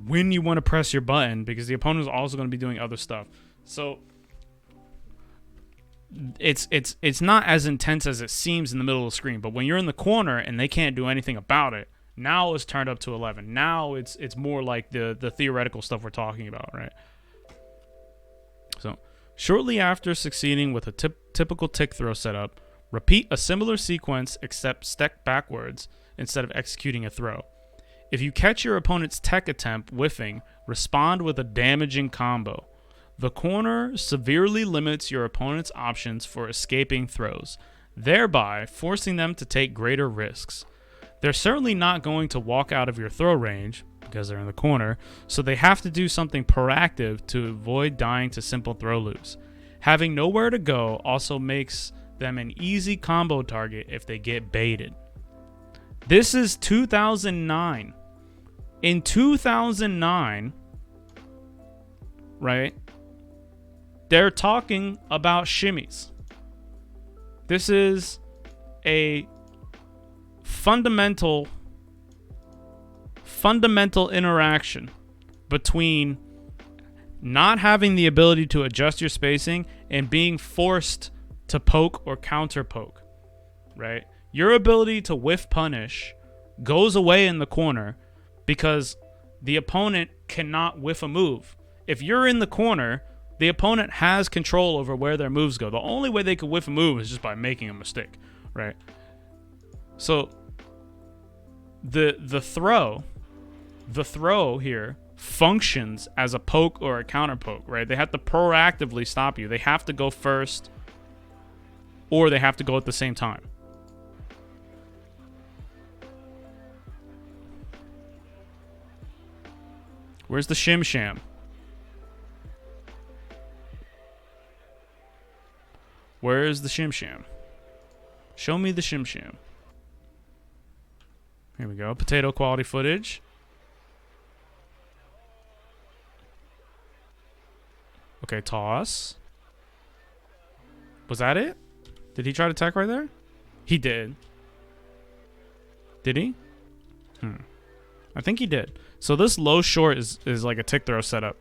When you want to press your button, because the opponent is also going to be doing other stuff. So it's not as intense as it seems in the middle of the screen, but when you're in the corner and they can't do anything about it, now it's turned up to 11. Now it's more like the theoretical stuff we're talking about, right? So, shortly after succeeding with a typical tick throw setup, repeat a similar sequence except step backwards instead of executing a throw. If you catch your opponent's tech attempt whiffing, respond with a damaging combo. The corner severely limits your opponent's options for escaping throws, thereby forcing them to take greater risks. They're certainly not going to walk out of your throw range because they're in the corner, so they have to do something proactive to avoid dying to simple throw loops. Having nowhere to go also makes them an easy combo target if they get baited. This is 2009. In 2009, right, they're talking about shimmies. This is a fundamental interaction between not having the ability to adjust your spacing and being forced to poke or counter poke, right? Your ability to whiff punish goes away in the corner because the opponent cannot whiff a move. If you're in the corner, the opponent has control over where their moves go. The only way they could whiff a move is just by making a mistake, right? So the throw here functions as a poke or a counter poke, right? They have to proactively stop you. They have to go first, or they have to go at the same time. Where's the shim sham? Where's the shim sham? Show me the shim sham. Here we go. Potato quality footage. Okay, toss. Was that it? Did he try to tech right there? He did. Did he? I think he did. So this low short is like a tick throw setup.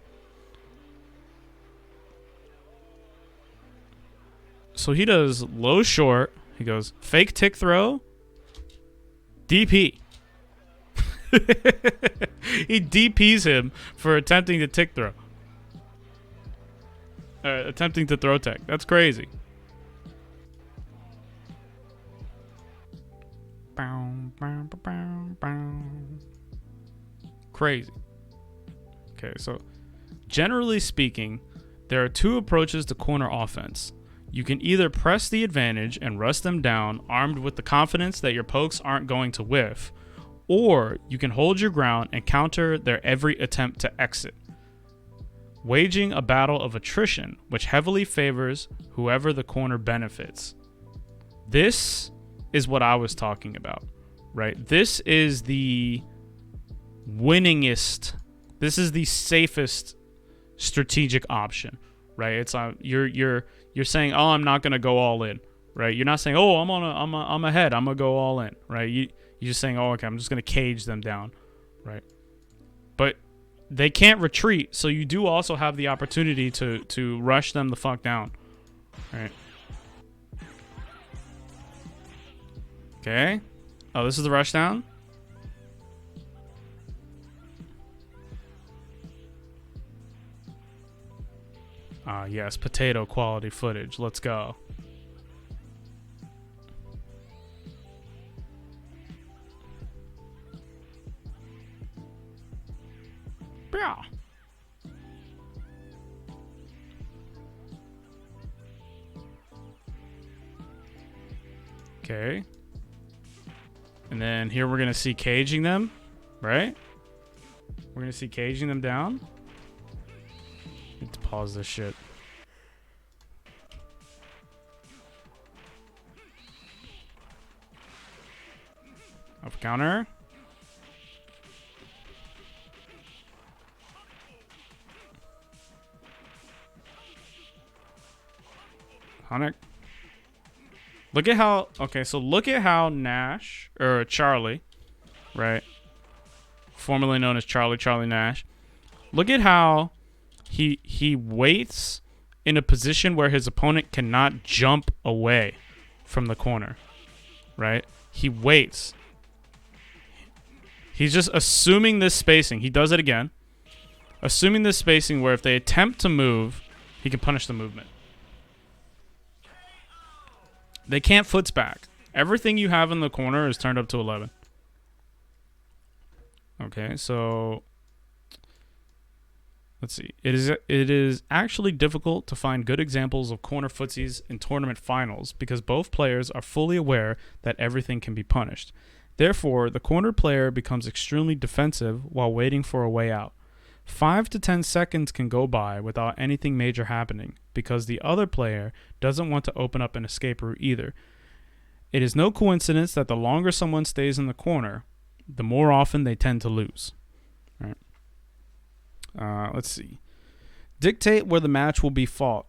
So he does low short. He goes fake tick throw. DP. He DPs him for attempting to tick throw. Attempting to throw tech. That's crazy. Crazy. Okay, so generally speaking, there are two approaches to corner offense. You can either press the advantage and rush them down armed with the confidence that your pokes aren't going to whiff, or you can hold your ground and counter their every attempt to exit, waging a battle of attrition which heavily favors whoever the corner benefits. This is what I was talking about, right? This is the winningest, this is the safest strategic option, right? It's you're saying, oh, I'm not gonna go all in, right? You're not saying, oh, I'm ahead, I'm gonna go all in, right? You're just saying, oh, okay, I'm just gonna cage them down, right? But they can't retreat, so you do also have the opportunity to rush them the fuck down, right? Okay. Oh, this is the rush down. Yes, potato quality footage. Let's go. Yeah. Okay. And then here we're going to see caging them, right? We're going to see caging them down. Need to pause this shit. Up counter. Hunnick. Look at how, okay, so look at how Nash, or Charlie, right? Formerly known as Charlie Nash. Look at how he waits in a position where his opponent cannot jump away from the corner, right? He waits. He's just assuming this spacing. He does it again. Assuming this spacing where if they attempt to move, he can punish the movement. They can't foots back. Everything you have in the corner is turned up to 11. Okay, so Let's see. It is actually difficult to find good examples of corner footsies in tournament finals because both players are fully aware that everything can be punished. Therefore, the corner player becomes extremely defensive while waiting for a way out. 5 to 10 seconds can go by without anything major happening because the other player doesn't want to open up an escape route either. It is no coincidence that the longer someone stays in the corner, the more often they tend to lose. All right. Let's see. Dictate where the match will be fought.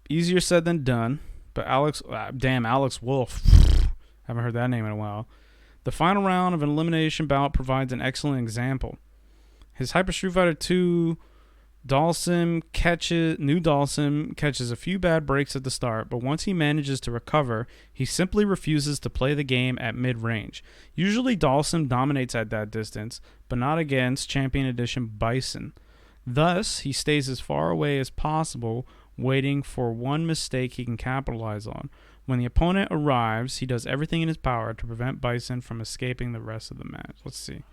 Easier said than done, but Alex Wolf. Haven't heard that name in a while. The final round of an elimination bout provides an excellent example. His Hyper Street Fighter 2 new Dalsim catches a few bad breaks at the start, but once he manages to recover, he simply refuses to play the game at mid-range. Usually Dalsim dominates at that distance, but not against Champion Edition Bison. Thus, he stays as far away as possible, waiting for one mistake he can capitalize on. When the opponent arrives, he does everything in his power to prevent Bison from escaping the rest of the match. Let's see.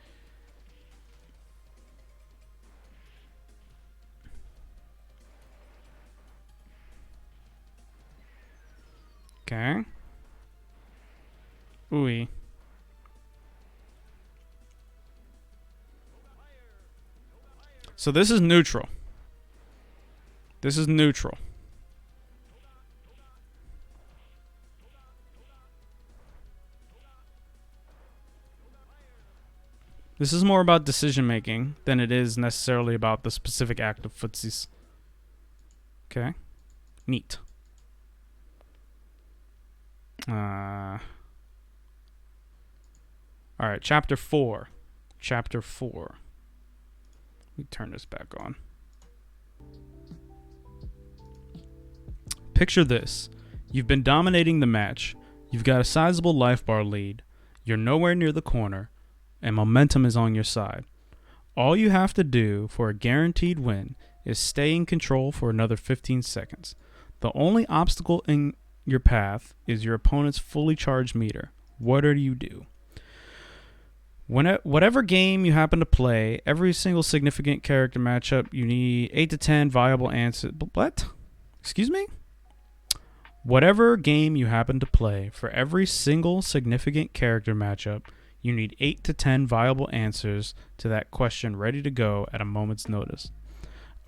Okay. Ooey. So this is neutral. This is neutral. This is more about decision making than it is necessarily about the specific act of footsies. Okay. Neat. Alright, chapter 4. Chapter 4. Let me turn this back on. Picture this. You've been dominating the match. You've got a sizable life bar lead. You're nowhere near the corner, and momentum is on your side. All you have to do for a guaranteed win is stay in control for another 15 seconds. The only obstacle in your path is your opponent's fully charged meter. What do you do? Whatever game you happen to play, every single significant character matchup, you need 8 to 10 viable answers. What? Excuse me? Whatever game you happen to play, for every single significant character matchup, you need 8 to 10 viable answers to that question ready to go at a moment's notice.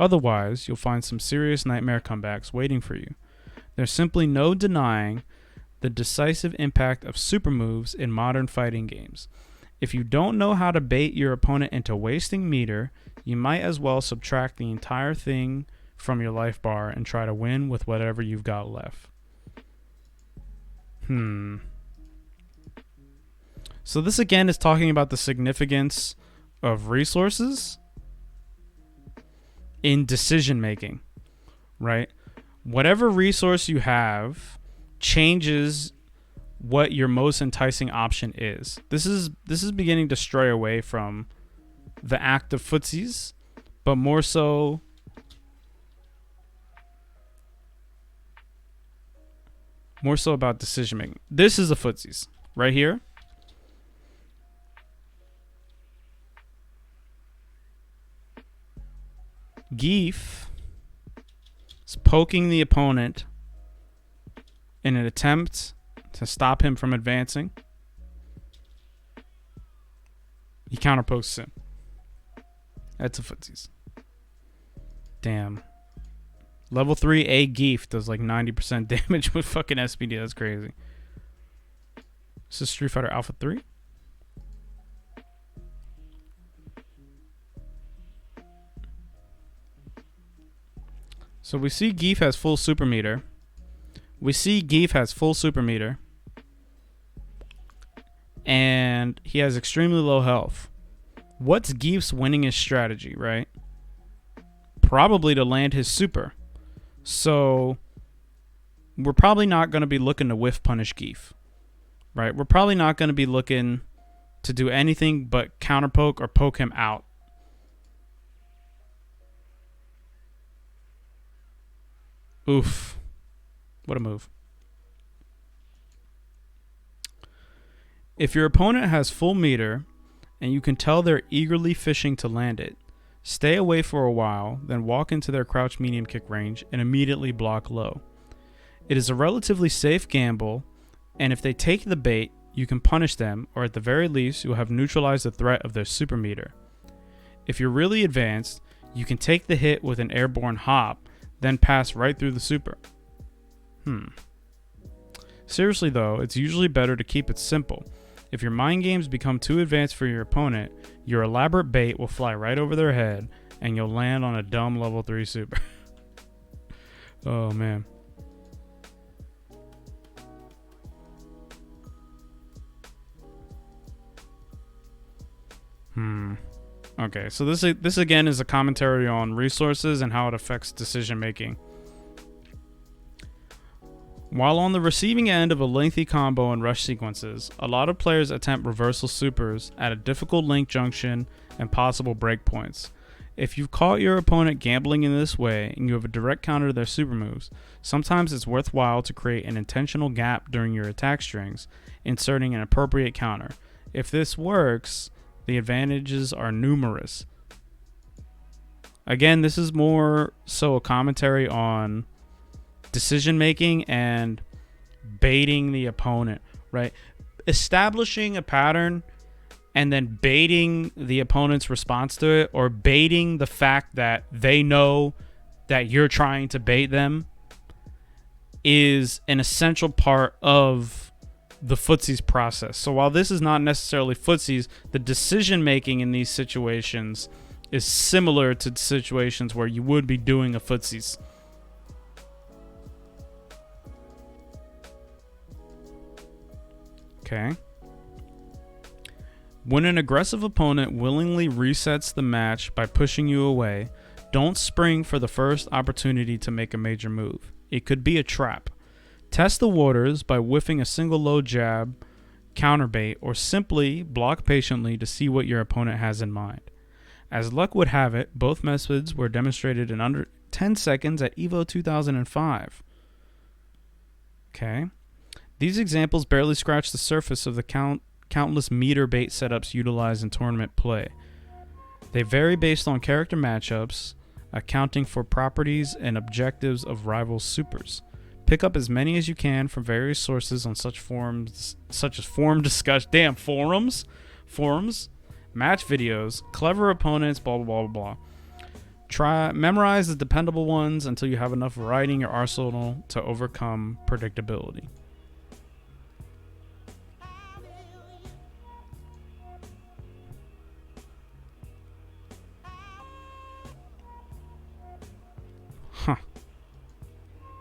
Otherwise, you'll find some serious nightmare comebacks waiting for you. There's simply no denying the decisive impact of super moves in modern fighting games. If you don't know how to bait your opponent into wasting meter, you might as well subtract the entire thing from your life bar and try to win with whatever you've got left. So this again is talking about the significance of resources in decision making, right? Whatever resource you have changes what your most enticing option is. This is beginning to stray away from the act of footsies, but more so about decision making. This is the footsies right here. Geef is poking the opponent in an attempt to stop him from advancing. He counterpokes him. That's a footsies. Damn. Level 3 A Geef does like 90% damage with fucking SPD. That's crazy. This is Street Fighter Alpha 3. So we see Geef has full super meter. And he has extremely low health. What's Geef's winningest strategy, right? Probably to land his super. So we're probably not going to be looking to whiff punish Geef, right? We're probably not going to be looking to do anything but counter poke or poke him out. Oof. What a move. If your opponent has full meter and you can tell they're eagerly fishing to land it, Stay away for a while, then walk into their crouch medium kick range and immediately block low. It is a relatively safe gamble, and if they take the bait, you can punish them, or at the very least, you'll have neutralized the threat of their super meter. If you're really advanced, you can take the hit with an airborne hop, then pass right through the super. Seriously though, it's usually better to keep it simple. If your mind games become too advanced for your opponent, your elaborate bait will fly right over their head, and you'll land on a dumb level 3 super. Oh man. Okay, so this again is a commentary on resources and how it affects decision making. While on the receiving end of a lengthy combo and rush sequences, a lot of players attempt reversal supers at a difficult link junction and possible breakpoints. If you've caught your opponent gambling in this way and you have a direct counter to their super moves, sometimes it's worthwhile to create an intentional gap during your attack strings, inserting an appropriate counter. If this works, the advantages are numerous. Again, this is more so a commentary on decision making and baiting the opponent, right? Establishing a pattern and then baiting the opponent's response to it, or baiting the fact that they know that you're trying to bait them, is an essential part of the Footsies process. So while this is not necessarily Footsies, the decision making in these situations is similar to situations where you would be doing a Footsies. Okay. When an aggressive opponent willingly resets the match by pushing you away, don't spring for the first opportunity to make a major move. It could be a trap. Test the waters by whiffing a single low jab, counterbait, or simply block patiently to see what your opponent has in mind. As luck would have it, both methods were demonstrated in under 10 seconds at EVO 2005. Okay. These examples barely scratch the surface of the countless meter bait setups utilized in tournament play. They vary based on character matchups, accounting for properties and objectives of rival supers. Pick up as many as you can from various sources on such forums such as forums, match videos, clever opponents, blah blah blah blah. Memorize the dependable ones until you have enough variety in your arsenal to overcome predictability.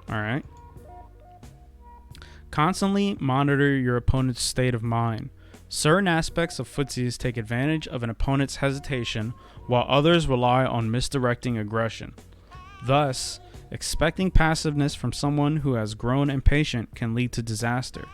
All right. Constantly monitor your opponent's state of mind. Certain aspects of Footsies take advantage of an opponent's hesitation, while others rely on misdirecting aggression. Thus, expecting passiveness from someone who has grown impatient can lead to disaster.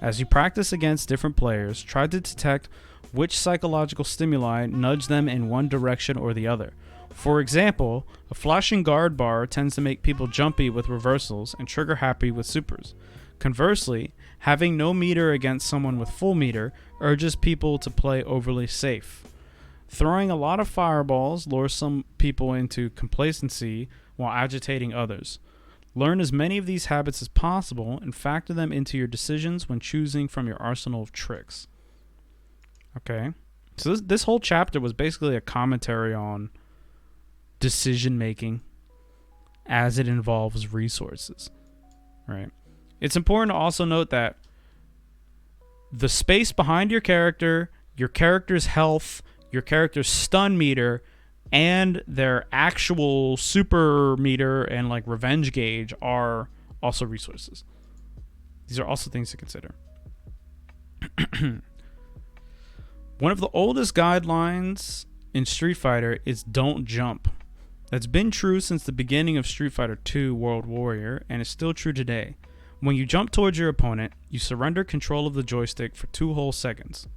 As you practice against different players, try to detect which psychological stimuli nudge them in one direction or the other. For example, a flashing guard bar tends to make people jumpy with reversals and trigger happy with supers. Conversely, having no meter against someone with full meter urges people to play overly safe. Throwing a lot of fireballs lures some people into complacency while agitating others. Learn as many of these habits as possible and factor them into your decisions when choosing from your arsenal of tricks. Okay, so this whole chapter was basically a commentary on decision making as it involves resources, right? It's important to also note that the space behind your character's health, your character's stun meter, and their actual super meter and like revenge gauge are also resources. These are also things to consider. One of the oldest guidelines in Street Fighter is don't jump. That's been true since the beginning of Street Fighter II World Warrior and is still true today. When you jump towards your opponent, you surrender control of the joystick for 2 whole seconds.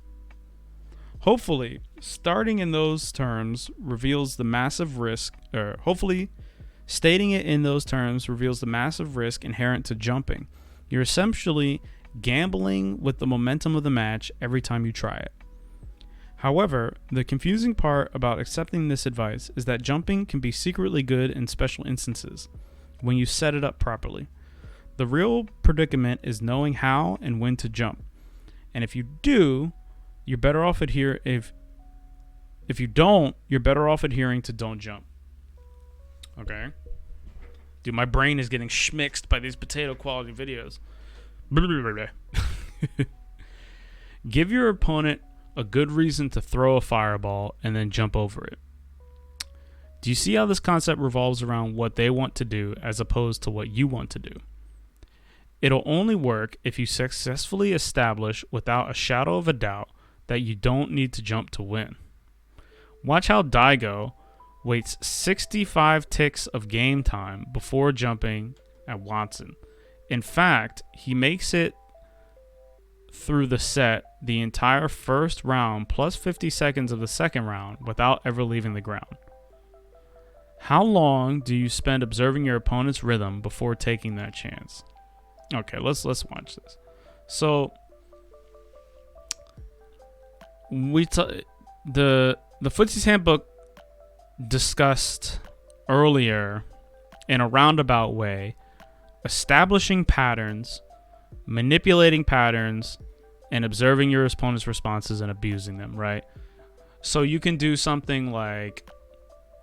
Hopefully, starting in those terms reveals the massive risk, stating it in those terms reveals the massive risk inherent to jumping. You're essentially gambling with the momentum of the match every time you try it. However, the confusing part about accepting this advice is that jumping can be secretly good in special instances when you set it up properly. The real predicament is knowing how and when to jump. And if you do, you're better off if you don't, you're better off adhering to don't jump. Okay? Dude, my brain is getting schmixed by these potato quality videos. Give your opponent a good reason to throw a fireball and then jump over it. Do you see how this concept revolves around what they want to do as opposed to what you want to do? It'll only work if you successfully establish without a shadow of a doubt that you don't need to jump to win. Watch how Daigo waits 65 ticks of game time before jumping at Watson. In fact, he makes it through the set the entire first round plus 50 seconds of the second round without ever leaving the ground. How long do you spend observing your opponent's rhythm before taking that chance? Okay, let's watch this. So the Footsies Handbook discussed earlier in a roundabout way establishing patterns, manipulating patterns, and observing your opponent's responses and abusing them, right? So you can do something like,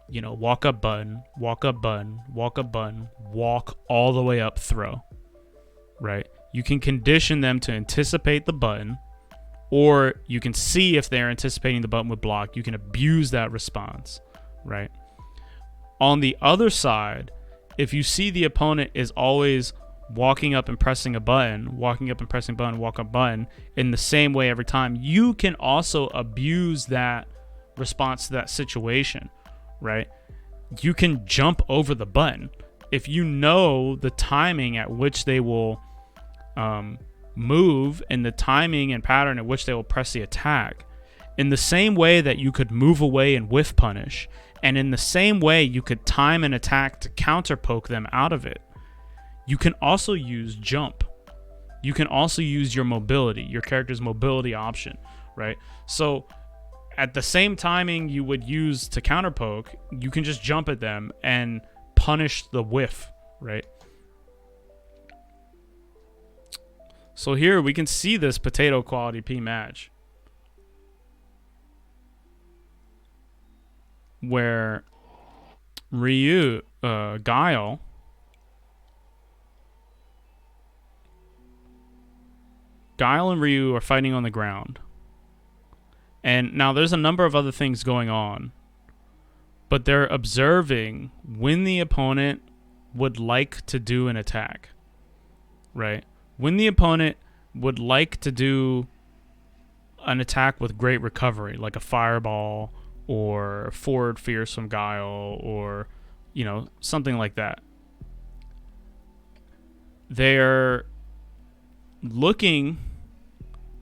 walk up button, walk up button, walk up button, walk all the way up throw, right? You can condition them to anticipate the button, or you can see if they're anticipating the button with block. You can abuse that response, right? On the other side, if you see the opponent is always walking up and pressing a button, walking up and pressing a button, walk up button in the same way every time, you can also abuse that response to that situation, right? You can jump over the button. If you know the timing at which they will move and the timing and pattern at which they will press the attack, in the same way that you could move away and whiff punish, and in the same way you could time an attack to counter poke them out of it, you can also use jump. You can also use your mobility, your character's mobility option, right? So at the same timing you would use to counter poke, you can just jump at them and punish the whiff, right? So here we can see this potato quality P match where Guile and Ryu are fighting on the ground. And now there's a number of other things going on, but they're observing when the opponent would like to do an attack, right? When the opponent would like to do an attack with great recovery, like a fireball or forward fierce from Guile or, something like that. They're looking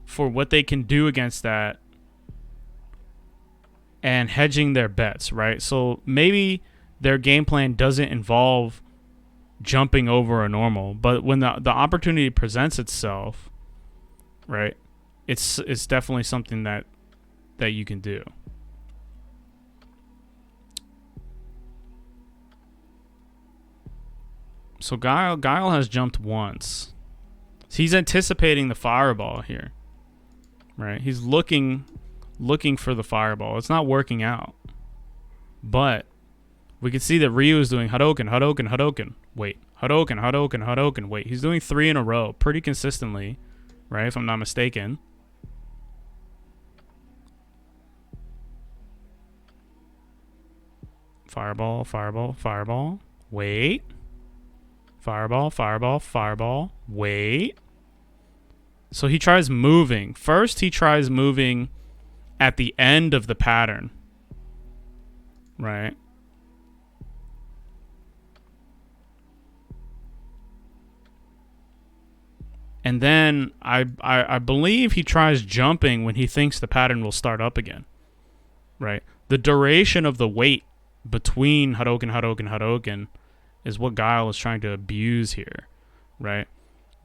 for what they can do against that and hedging their bets, right? So maybe their game plan doesn't involve jumping over a normal, but when the opportunity presents itself, right, it's definitely something that you can do. So Guile has jumped once. He's anticipating the fireball here, right? He's looking for the fireball. It's not working out, but we can see that Ryu is doing Hadouken, Hadouken, Hadouken. Wait, Hadouken, Hadouken, Hadouken. Wait, he's doing 3 in a row pretty consistently, right? If I'm not mistaken. Fireball, fireball, fireball. Wait. Fireball, fireball, fireball. Wait. So he tries moving. First, he tries moving at the end of the pattern. Right? And then I believe he tries jumping when he thinks the pattern will start up again. Right? The duration of the wait between Hadouken, Hadouken, Hadouken is what Guile is trying to abuse here. Right?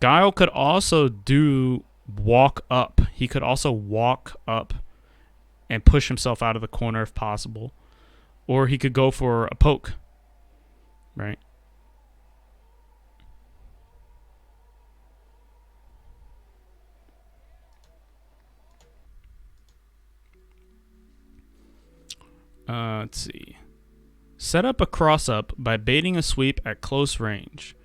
Guile could also do walk up. He could also walk up and push himself out of the corner if possible. Or he could go for a poke, right? Let's see. Set up a cross-up by baiting a sweep at close range.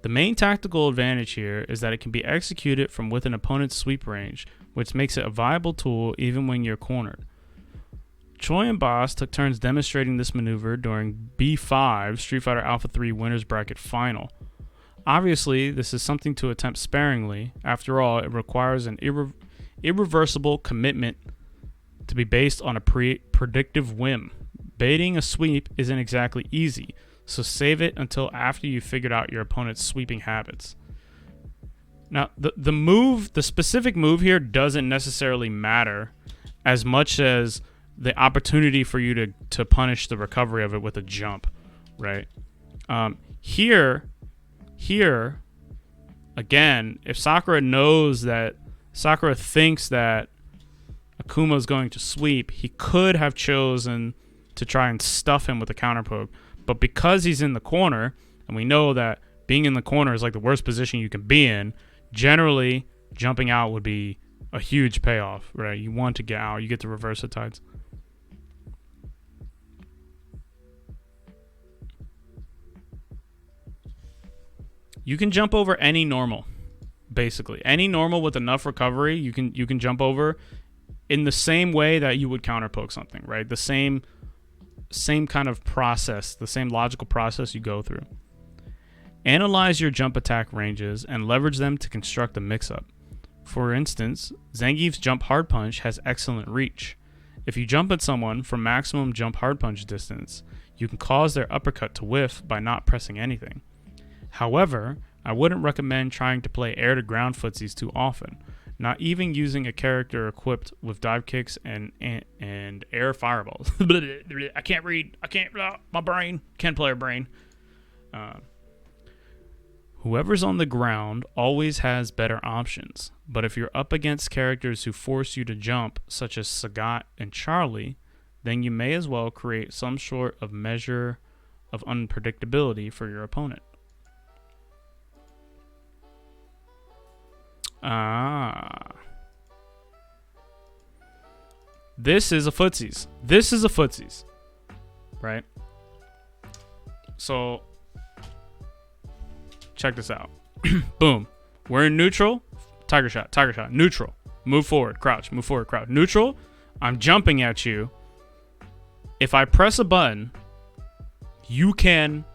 The main tactical advantage here is that it can be executed from within an opponent's sweep range, which makes it a viable tool even when you're cornered. Choi and Boss took turns demonstrating this maneuver during B5 Street Fighter Alpha 3 Winners Bracket Final. Obviously, this is something to attempt sparingly. After all, it requires an irreversible commitment to be based on a predictive whim. Baiting a sweep isn't exactly easy, so save it until after you've figured out your opponent's sweeping habits. Now, the specific move here doesn't necessarily matter as much as the opportunity for you to punish the recovery of it with a jump, right? Here, again, if Sakura thinks that Akuma is going to sweep, he could have chosen to try and stuff him with a counter poke. But because he's in the corner, and we know that being in the corner is like the worst position you can be in, generally jumping out would be a huge payoff, right? You want to get out, you get to reverse the tides. You can jump over any normal, basically. Any normal with enough recovery, you can jump over in the same way that you would counter poke something, right? The same kind of process, the same logical process you go through. Analyze your jump attack ranges and leverage them to construct a mix-up. For instance, Zangief's jump hard punch has excellent reach. If you jump at someone from maximum jump hard punch distance, you can cause their uppercut to whiff by not pressing anything. However, I wouldn't recommend trying to play air to ground footsies too often, not even using a character equipped with dive kicks and air fireballs. I can't read. My brain. Can't play a brain. Whoever's on the ground always has better options, but if you're up against characters who force you to jump, such as Sagat and Charlie, then you may as well create some sort of measure of unpredictability for your opponent. This is a footsies. Right? So, check this out. Boom. We're in neutral. Tiger shot. Neutral. Move forward. Crouch. Neutral. I'm jumping at you. If I press a button, you can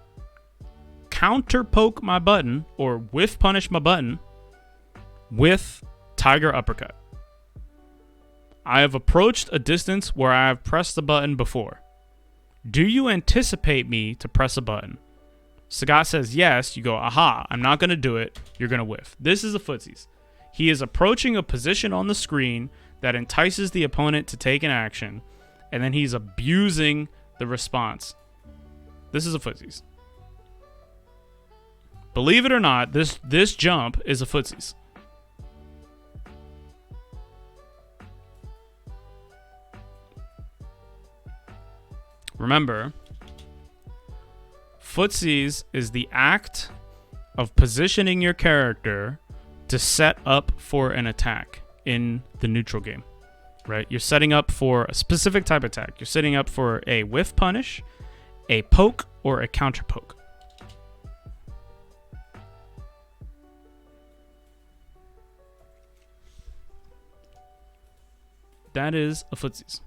counter poke my button or whiff punish my button with Tiger Uppercut. I have approached a distance where I have pressed the button before. Do you anticipate me to press a button? Sagat says yes. You go, aha, I'm not going to do it. You're going to whiff. This is a footsies. He is approaching a position on the screen that entices the opponent to take an action, and then he's abusing the response. This is a footsies. Believe it or not, this jump is a footsies. Remember, footsies is the act of positioning your character to set up for an attack in the neutral game, right? You're setting up for a specific type of attack. You're setting up for a whiff punish, a poke, or a counter poke. That is a footsies.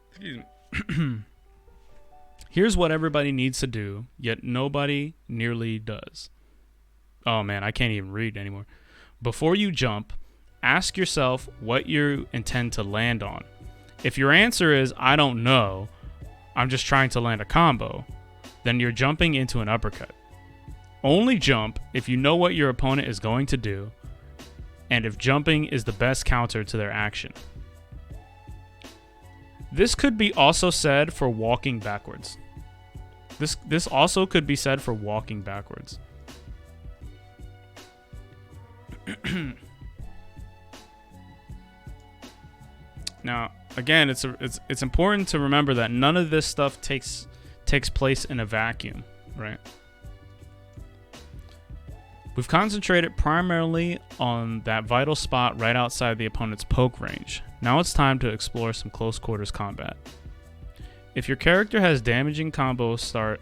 Excuse me. Here's what everybody needs to do, yet nobody nearly does. Oh man, I can't even read anymore. Before you jump, ask yourself what you intend to land on. If your answer is, I don't know, I'm just trying to land a combo, then you're jumping into an uppercut. Only jump if you know what your opponent is going to do, and if jumping is the best counter to their action. This could be also said for walking backwards. This also could be said for walking backwards. Now, again, it's important to remember that none of this stuff takes place in a vacuum, right? We've concentrated primarily on that vital spot right outside the opponent's poke range. Now it's time to explore some close quarters combat. If your character has a damaging combo starting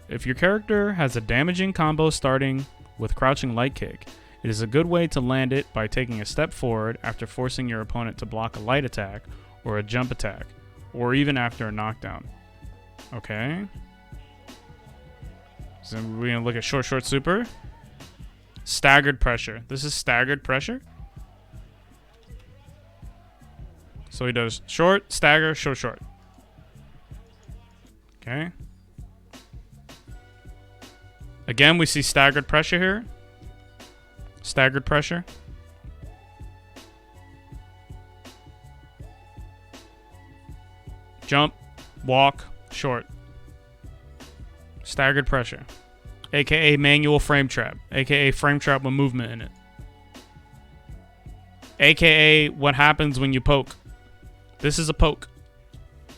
with crouching light kick, it is a good way to land it by taking a step forward after forcing your opponent to block a light attack or a jump attack, or even after a knockdown. Okay. So we're gonna look at short super. Staggered pressure. This is staggered pressure. So he does short, stagger, short. Okay. Again, we see staggered pressure here. Staggered pressure. Jump, walk, short. Staggered pressure. AKA manual frame trap. AKA frame trap with movement in it. AKA what happens when you poke. This is a poke.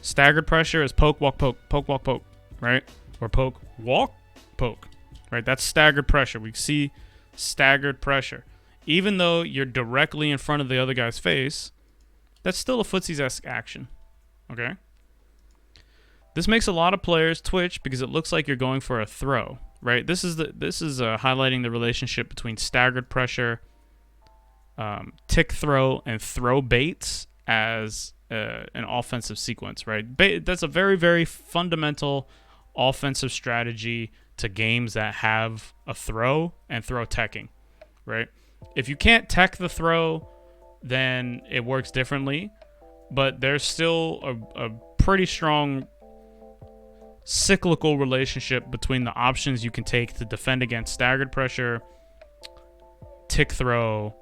Staggered pressure is poke, walk, poke. Poke, walk, poke. Right? Or poke, walk, poke. Right? That's staggered pressure. We see staggered pressure. Even though you're directly in front of the other guy's face, that's still a Footsies-esque action. Okay? This makes a lot of players twitch because it looks like you're going for a throw. Right? This is highlighting the relationship between staggered pressure, tick throw, and throw baits as an offensive sequence, right? That's a very, very fundamental offensive strategy to games that have a throw and throw teching, right? If you can't tech the throw, then it works differently, but there's still a pretty strong cyclical relationship between the options you can take to defend against staggered pressure, tick throw,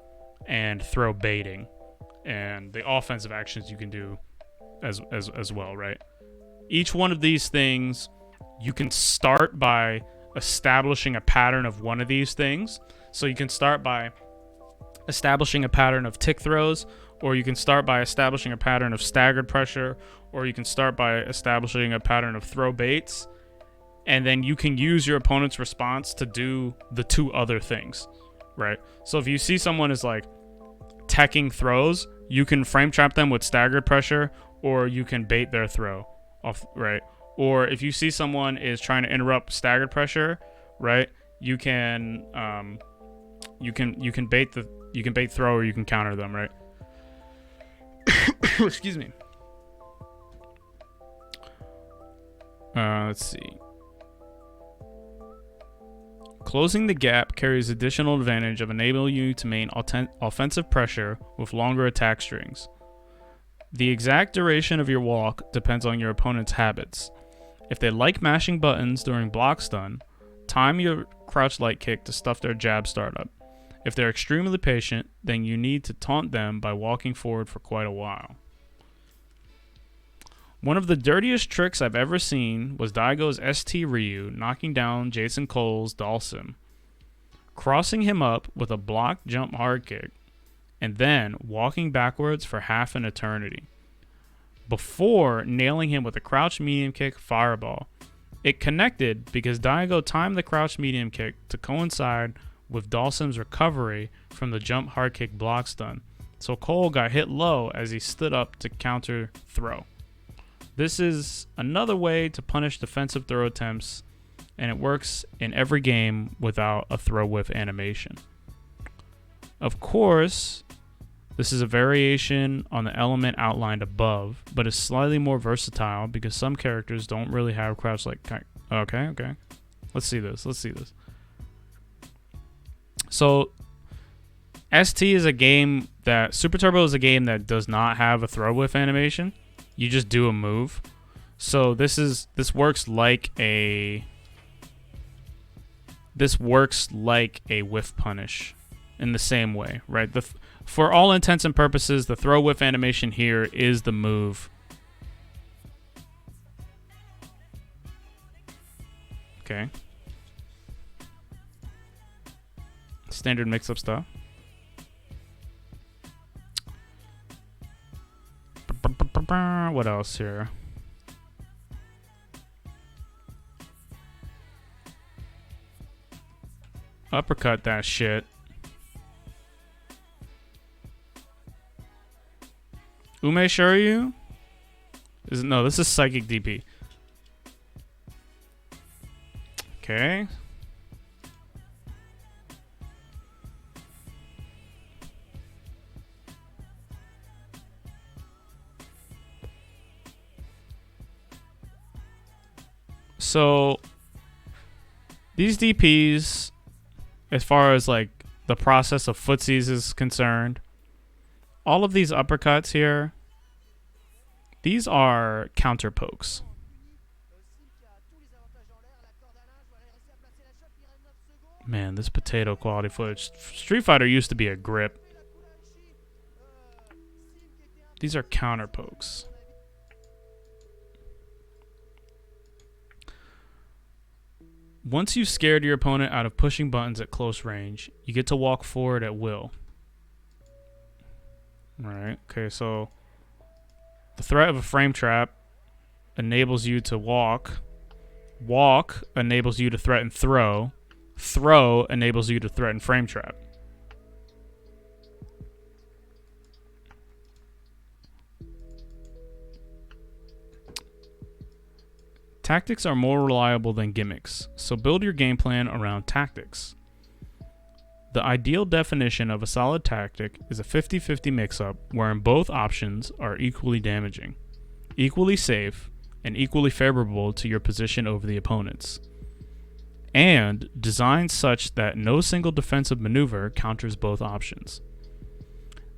and throw baiting, and the offensive actions you can do as well, right? Each one of these things, you can start by establishing a pattern of one of these things. So you can start by establishing a pattern of tick throws, or you can start by establishing a pattern of staggered pressure, or you can start by establishing a pattern of throw baits, and then you can use your opponent's response to do the two other things, right? So if you see someone is like teching throws, you can frame trap them with staggered pressure, or you can bait their throw off, right? Or if you see someone is trying to interrupt staggered pressure, right? You can bait throw, or you can counter them, right? Excuse me. Let's see. Closing the gap carries additional advantage of enabling you to maintain offensive pressure with longer attack strings. The exact duration of your walk depends on your opponent's habits. If they like mashing buttons during block stun, time your crouch light kick to stuff their jab startup. If they're extremely patient, then you need to taunt them by walking forward for quite a while. One of the dirtiest tricks I've ever seen was Daigo's ST Ryu knocking down Jason Cole's Dalsim, crossing him up with a block jump hard kick, and then walking backwards for half an eternity, before nailing him with a crouch medium kick fireball. It connected because Daigo timed the crouch medium kick to coincide with Dalsim's recovery from the jump hard kick block stun, so Cole got hit low as he stood up to counter throw. This is another way to punish defensive throw attempts, and it works in every game without a throw whiff animation. Of course, this is a variation on the element outlined above, but is slightly more versatile because some characters don't really have crouch like... Okay. Let's see this. So, ST is a game that... Super Turbo is a game that does not have a throw whiff animation. You just do a move. So this works like a whiff punish in the same way, right? For all intents and purposes, the throw whiff animation here is the move. Okay. Standard mix-up stuff. What else here? Uppercut that shit. Ume Shuryu? No, this is Psychic DP. Okay. So these DPs, as far as like the process of Footsies is concerned, all of these uppercuts here, these are counter pokes. Man, this potato quality footage. Street Fighter used to be a grip. These are counter pokes. Once you've scared your opponent out of pushing buttons at close range, you get to walk forward at will. Alright, okay, so the threat of a frame trap enables you to walk. Walk enables you to threaten throw. Throw enables you to threaten frame trap. Tactics are more reliable than gimmicks, so build your game plan around tactics. The ideal definition of a solid tactic is a 50-50 mix-up wherein both options are equally damaging, equally safe, and equally favorable to your position over the opponent's, and designed such that no single defensive maneuver counters both options.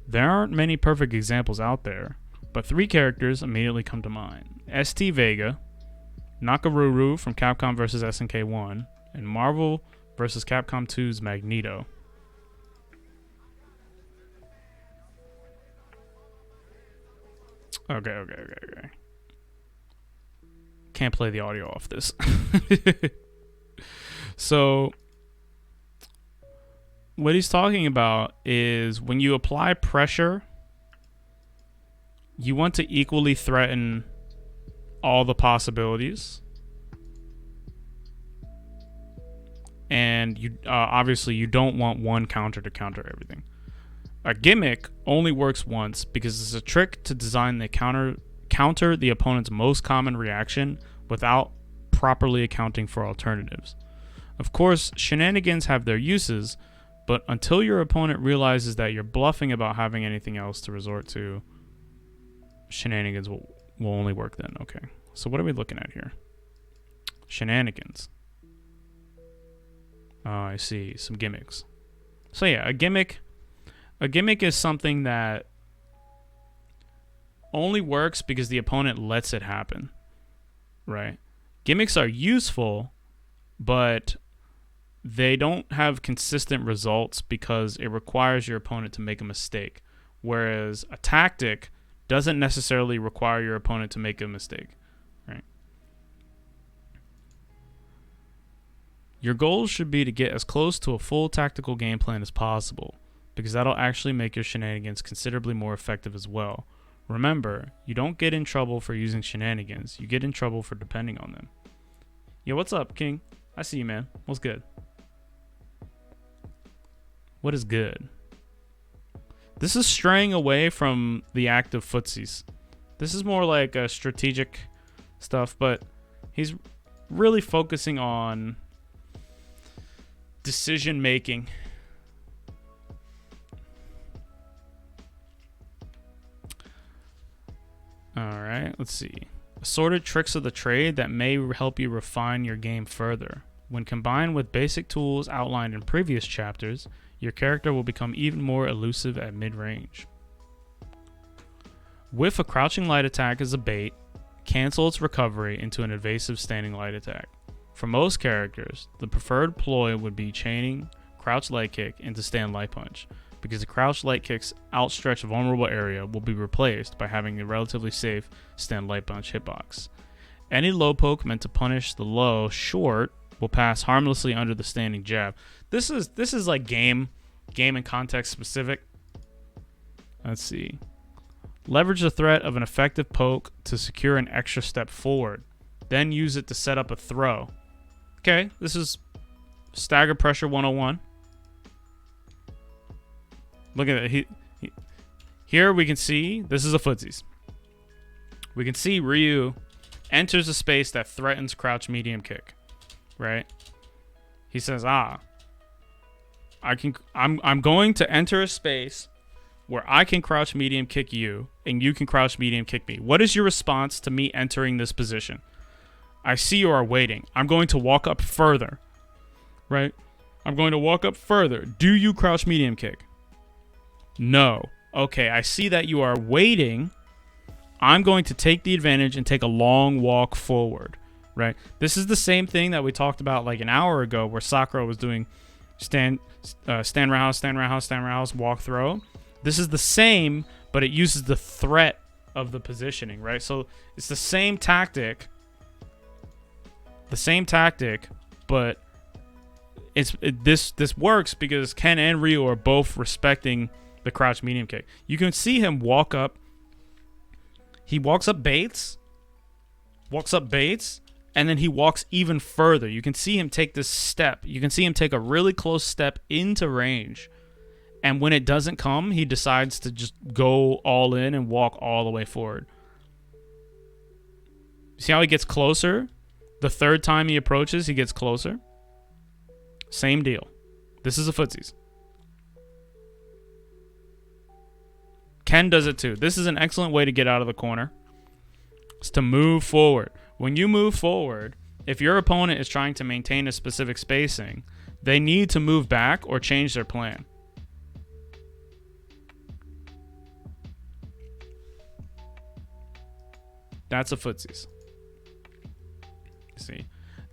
There aren't many perfect examples out there, but 3 characters immediately come to mind. ST Vega, Nakaruru from Capcom vs. SNK 1, and Marvel vs. Capcom 2's Magneto. Okay. Can't play the audio off this. So, what he's talking about is when you apply pressure, you want to equally threaten all the possibilities. And you obviously you don't want one counter to counter everything. A gimmick only works once because it's a trick to design the counter the opponent's most common reaction without properly accounting for alternatives. Of course, shenanigans have their uses, but until your opponent realizes that you're bluffing about having anything else to resort to, shenanigans will only work then. Okay, so what are we looking at here? Shenanigans. Oh, I see. Some gimmicks. So yeah, a gimmick is something that only works because the opponent lets it happen, right? Gimmicks are useful, but they don't have consistent results because it requires your opponent to make a mistake, whereas a tactic doesn't necessarily require your opponent to make a mistake, right? Your goals should be to get as close to a full tactical game plan as possible, because that'll actually make your shenanigans considerably more effective as well. Remember, you don't get in trouble for using shenanigans, you get in trouble for depending on them. Yo, what's up, King? I see you, man. What's good? What is good? This is straying away from the act of Footsies. This is more like a strategic stuff, but he's really focusing on decision making. Alright, let's see. Assorted tricks of the trade that may help you refine your game further. When combined with basic tools outlined in previous chapters, your character will become even more elusive at mid-range. Whiff a crouching light attack as a bait, cancel its recovery into an evasive standing light attack. For most characters, the preferred ploy would be chaining crouch light kick into stand light punch, because the crouch light kick's outstretched vulnerable area will be replaced by having a relatively safe stand light punch hitbox. Any low poke meant to punish the low short will pass harmlessly under the standing jab. This is like game and context specific. Let's see. Leverage the threat of an effective poke to secure an extra step forward. Then use it to set up a throw. Okay, this is stagger pressure 101. Look at it. Here we can see, this is a Footsies. We can see Ryu enters a space that threatens crouch medium kick, right? He says, I'm going to enter a space where I can crouch medium kick you and you can crouch medium kick me. What is your response to me entering this position? I see you are waiting. I'm going to walk up further, right? I'm going to walk up further. Do you crouch medium kick? No. Okay, I see that you are waiting. I'm going to take the advantage and take a long walk forward, right? This is the same thing that we talked about like an hour ago where Sakura was doing stand roundhouse, walk throw. This is the same, but it uses the threat of the positioning, right? So it's the same tactic, but this works because Ken and Ryu are both respecting the crouch medium kick. You can see him walk up. He walks up baits, and then he walks even further. You can see him take this step. You can see him take a really close step into range. And when it doesn't come, he decides to just go all in and walk all the way forward. See how he gets closer? The third time he approaches, he gets closer. Same deal. This is a Footsies. Ken does it too. This is an excellent way to get out of the corner. It's to move forward. When you move forward, if your opponent is trying to maintain a specific spacing, they need to move back or change their plan. That's a Footsies. See,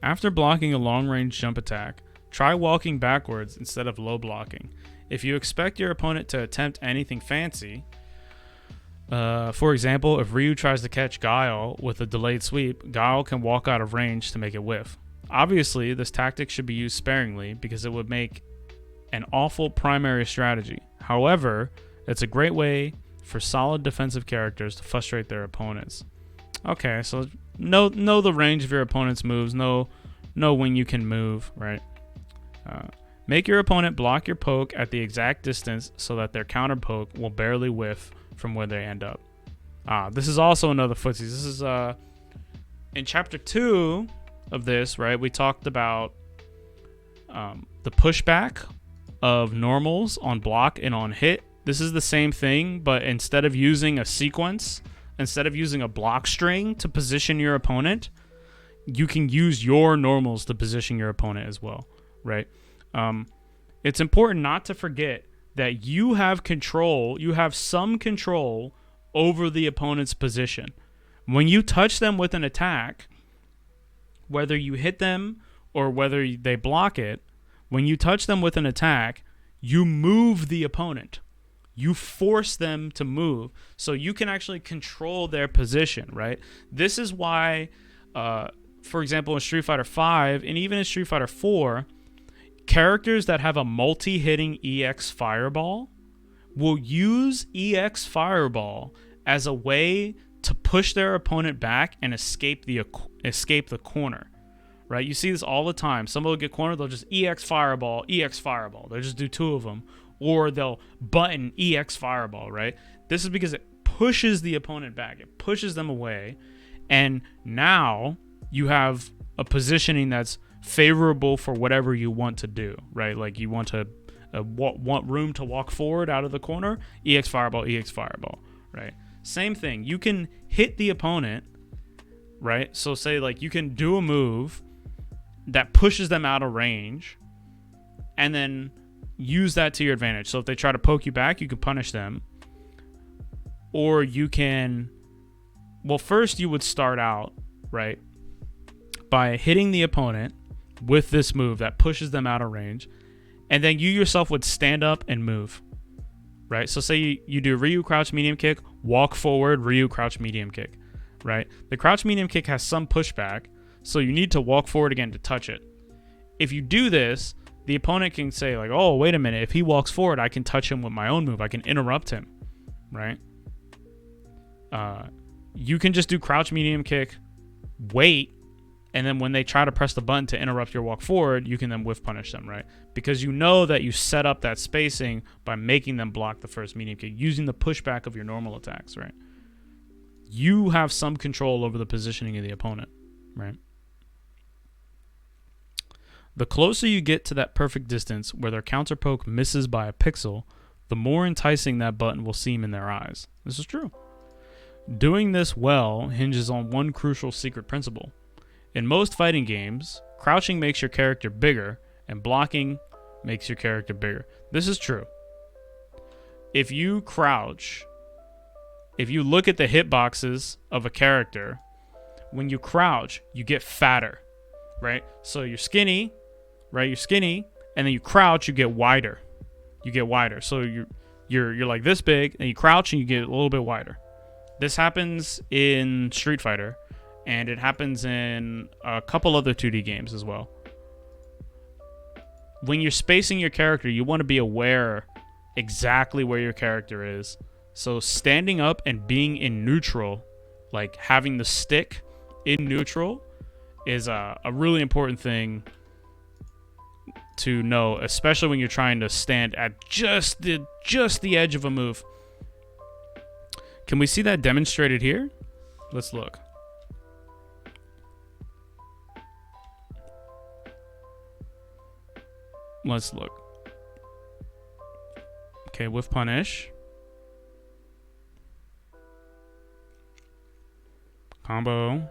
after blocking a long-range jump attack, try walking backwards instead of low blocking. If you expect your opponent to attempt anything fancy, for example, if Ryu tries to catch Guile with a delayed sweep, Guile can walk out of range to make it whiff. Obviously, this tactic should be used sparingly because it would make an awful primary strategy. However, it's a great way for solid defensive characters to frustrate their opponents. Okay, so know the range of your opponent's moves, know when you can move, right? Make your opponent block your poke at the exact distance so that their counter poke will barely whiff from where they end up. This is also another Footsies. This is in chapter 2 of this, right? We talked about the pushback of normals on block and on hit. This is the same thing, but instead of using a sequence, instead of using a block string to position your opponent, you can use your normals to position your opponent as well, right? It's important not to forget that you have control, you have some control over the opponent's position. When you touch them with an attack, whether you hit them or whether they block it, when you touch them with an attack, you move the opponent. You force them to move, so you can actually control their position, right? This is why, for example, in Street Fighter V and even in Street Fighter IV, characters that have a multi-hitting EX Fireball will use EX Fireball as a way to push their opponent back and escape the corner, right? You see this all the time. Somebody will get cornered, they'll just EX Fireball. They'll just do two of them. Or they'll button EX Fireball, right? This is because it pushes the opponent back. It pushes them away. And now you have a positioning that's favorable for whatever you want to do, right? Like you want to want room to walk forward out of the corner, EX Fireball, right? Same thing. You can hit the opponent, right? So say like you can do a move that pushes them out of range and then use that to your advantage. So if they try to poke you back, you can punish them. Or you can, well, first you would start out, right, by hitting the opponent with this move that pushes them out of range. And then you yourself would stand up and move, right? So say you do Ryu crouch medium kick, walk forward, Ryu crouch medium kick, right? The crouch medium kick has some pushback, so you need to walk forward again to touch it. If you do this, the opponent can say like, oh, wait a minute. If he walks forward, I can touch him with my own move. I can interrupt him, right? You can just do crouch medium kick, wait, and then when they try to press the button to interrupt your walk forward, you can then whiff punish them, right? Because you know that you set up that spacing by making them block the first medium kick, using the pushback of your normal attacks, right? You have some control over the positioning of the opponent, right? The closer you get to that perfect distance where their counter poke misses by a pixel, the more enticing that button will seem in their eyes. This is true. Doing this well hinges on one crucial secret principle. In most fighting games, crouching makes your character bigger, and blocking makes your character bigger. This is true. If you crouch, if you look at the hitboxes of a character, when you crouch, you get fatter, right? So you're skinny, right? You're skinny, and then you crouch, you get wider. You get wider. So you're like this big, and you crouch and you get a little bit wider. This happens in Street Fighter, and it happens in a couple other 2D games as well. When you're spacing your character, you want to be aware exactly where your character is. So standing up and being in neutral, like having the stick in neutral, is a really important thing to know, especially when you're trying to stand at just the edge of a move. Can we see that demonstrated here? Let's look. Let's look. Okay, whiff punish. Combo.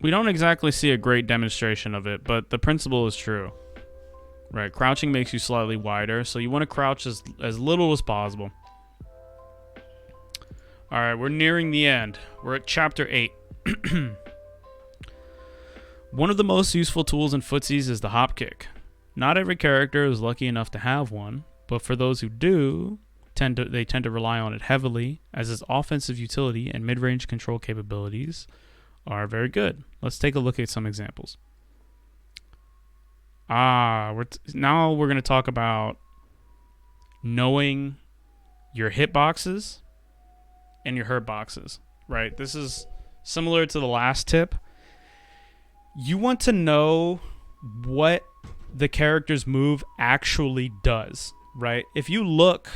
We don't exactly see a great demonstration of it, but the principle is true. Right, crouching makes you slightly wider, so you want to crouch as little as possible. Alright, we're nearing the end. We're at Chapter 8. One of the most useful tools in Footsies is the hop kick. Not every character is lucky enough to have one, but for those who do, they tend to rely on it heavily, as its offensive utility and mid-range control capabilities are very good. Let's take a look at some examples. Now we're going to talk about knowing your hitboxes and your hurt boxes, right? This is similar to the last tip. You want to know what the character's move actually does, right? If you look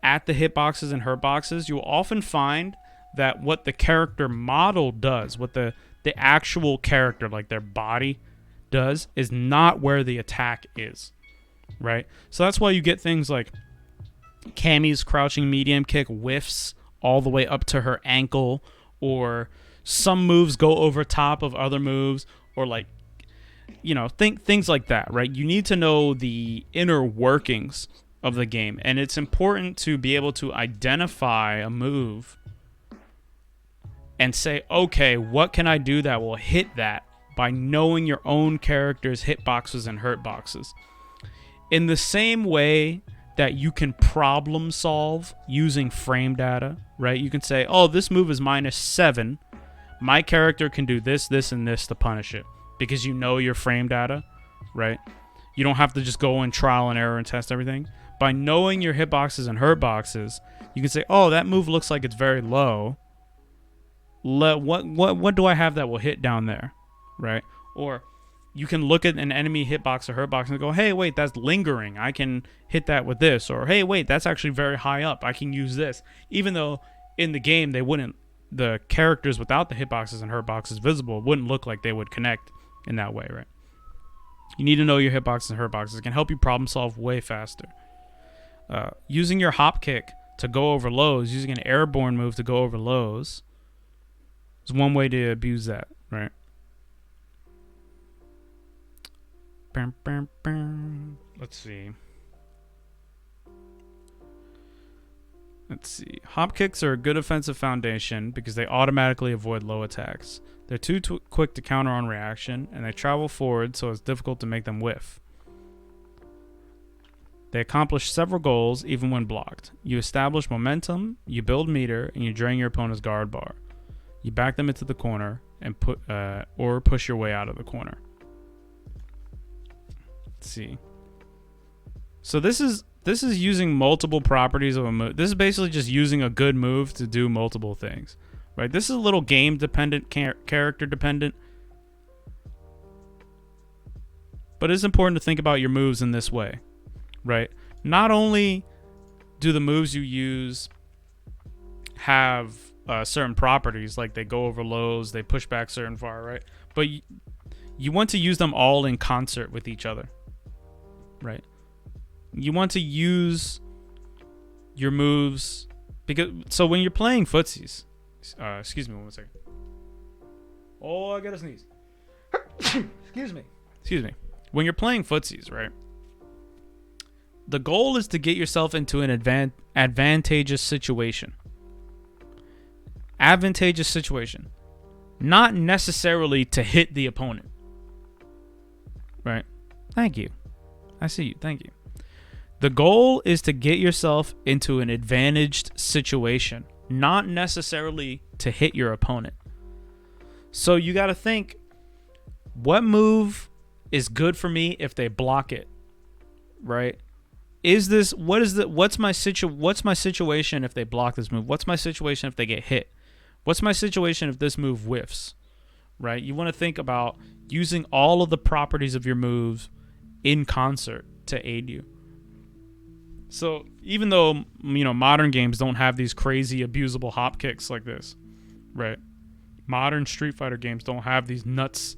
at the hitboxes and hurt boxes, you will often find that what the character model does, what the actual character, like their body, does is not where the attack is, right? So that's why you get things like Cammy's crouching medium kick whiffs all the way up to her ankle, or some moves go over top of other moves, or like, you know, things like that, right? You need to know the inner workings of the game, and it's important to be able to identify a move and say, okay, what can I do that will hit that, by knowing your own character's hitboxes and hurt boxes. In the same way that you can problem solve using frame data, right? You can say, oh, this move is -7. My character can do this, this, and this to punish it, because you know your frame data, right? You don't have to just go and trial and error and test everything. By knowing your hitboxes and hurt boxes, you can say, oh, that move looks like it's very low. What do I have that will hit down there? Right? Or you can look at an enemy hitbox or hurtbox and go, hey, wait, that's lingering. I can hit that with this. Or, hey, wait, that's actually very high up. I can use this. Even though in the game the characters without the hitboxes and hurtboxes visible wouldn't look like they would connect in that way, right? You need to know your hitboxes and hurtboxes. It can help you problem solve way faster. Using your hop kick to go over lows, using an airborne move to go over lows, is one way to abuse that, right? Let's see. Hop kicks are a good offensive foundation because they automatically avoid low attacks. They're too quick to counter on reaction, and they travel forward, so it's difficult to make them whiff. They accomplish several goals even when blocked. You establish momentum, you build meter, and you drain your opponent's guard bar. You back them into the corner and or push your way out of the corner. Let's see. So this is using multiple properties of a move. This is basically just using a good move to do multiple things, right? This is a little game dependent, character dependent. But it's important to think about your moves in this way, right? Not only do the moves you use have certain properties, like they go over lows, they push back certain far, right? But you want to use them all in concert with each other, right? You want to use your moves so when you're playing footsies, excuse me one second. Oh, I gotta sneeze. Excuse me. When you're playing footsies, right? The goal is to get yourself into an advantageous situation. Advantageous situation. Not necessarily to hit the opponent. Right? Thank you. I see you. Thank you. The goal is to get yourself into an advantaged situation. Not necessarily to hit your opponent. So you got to think, what move is good for me if they block it, right? What's my situation if they block this move? What's my situation if they get hit? What's my situation if this move whiffs, right? You want to think about using all of the properties of your moves in concert to aid you. So even though, modern games don't have these crazy abusable hop kicks like this, right? Modern Street Fighter games don't have these nuts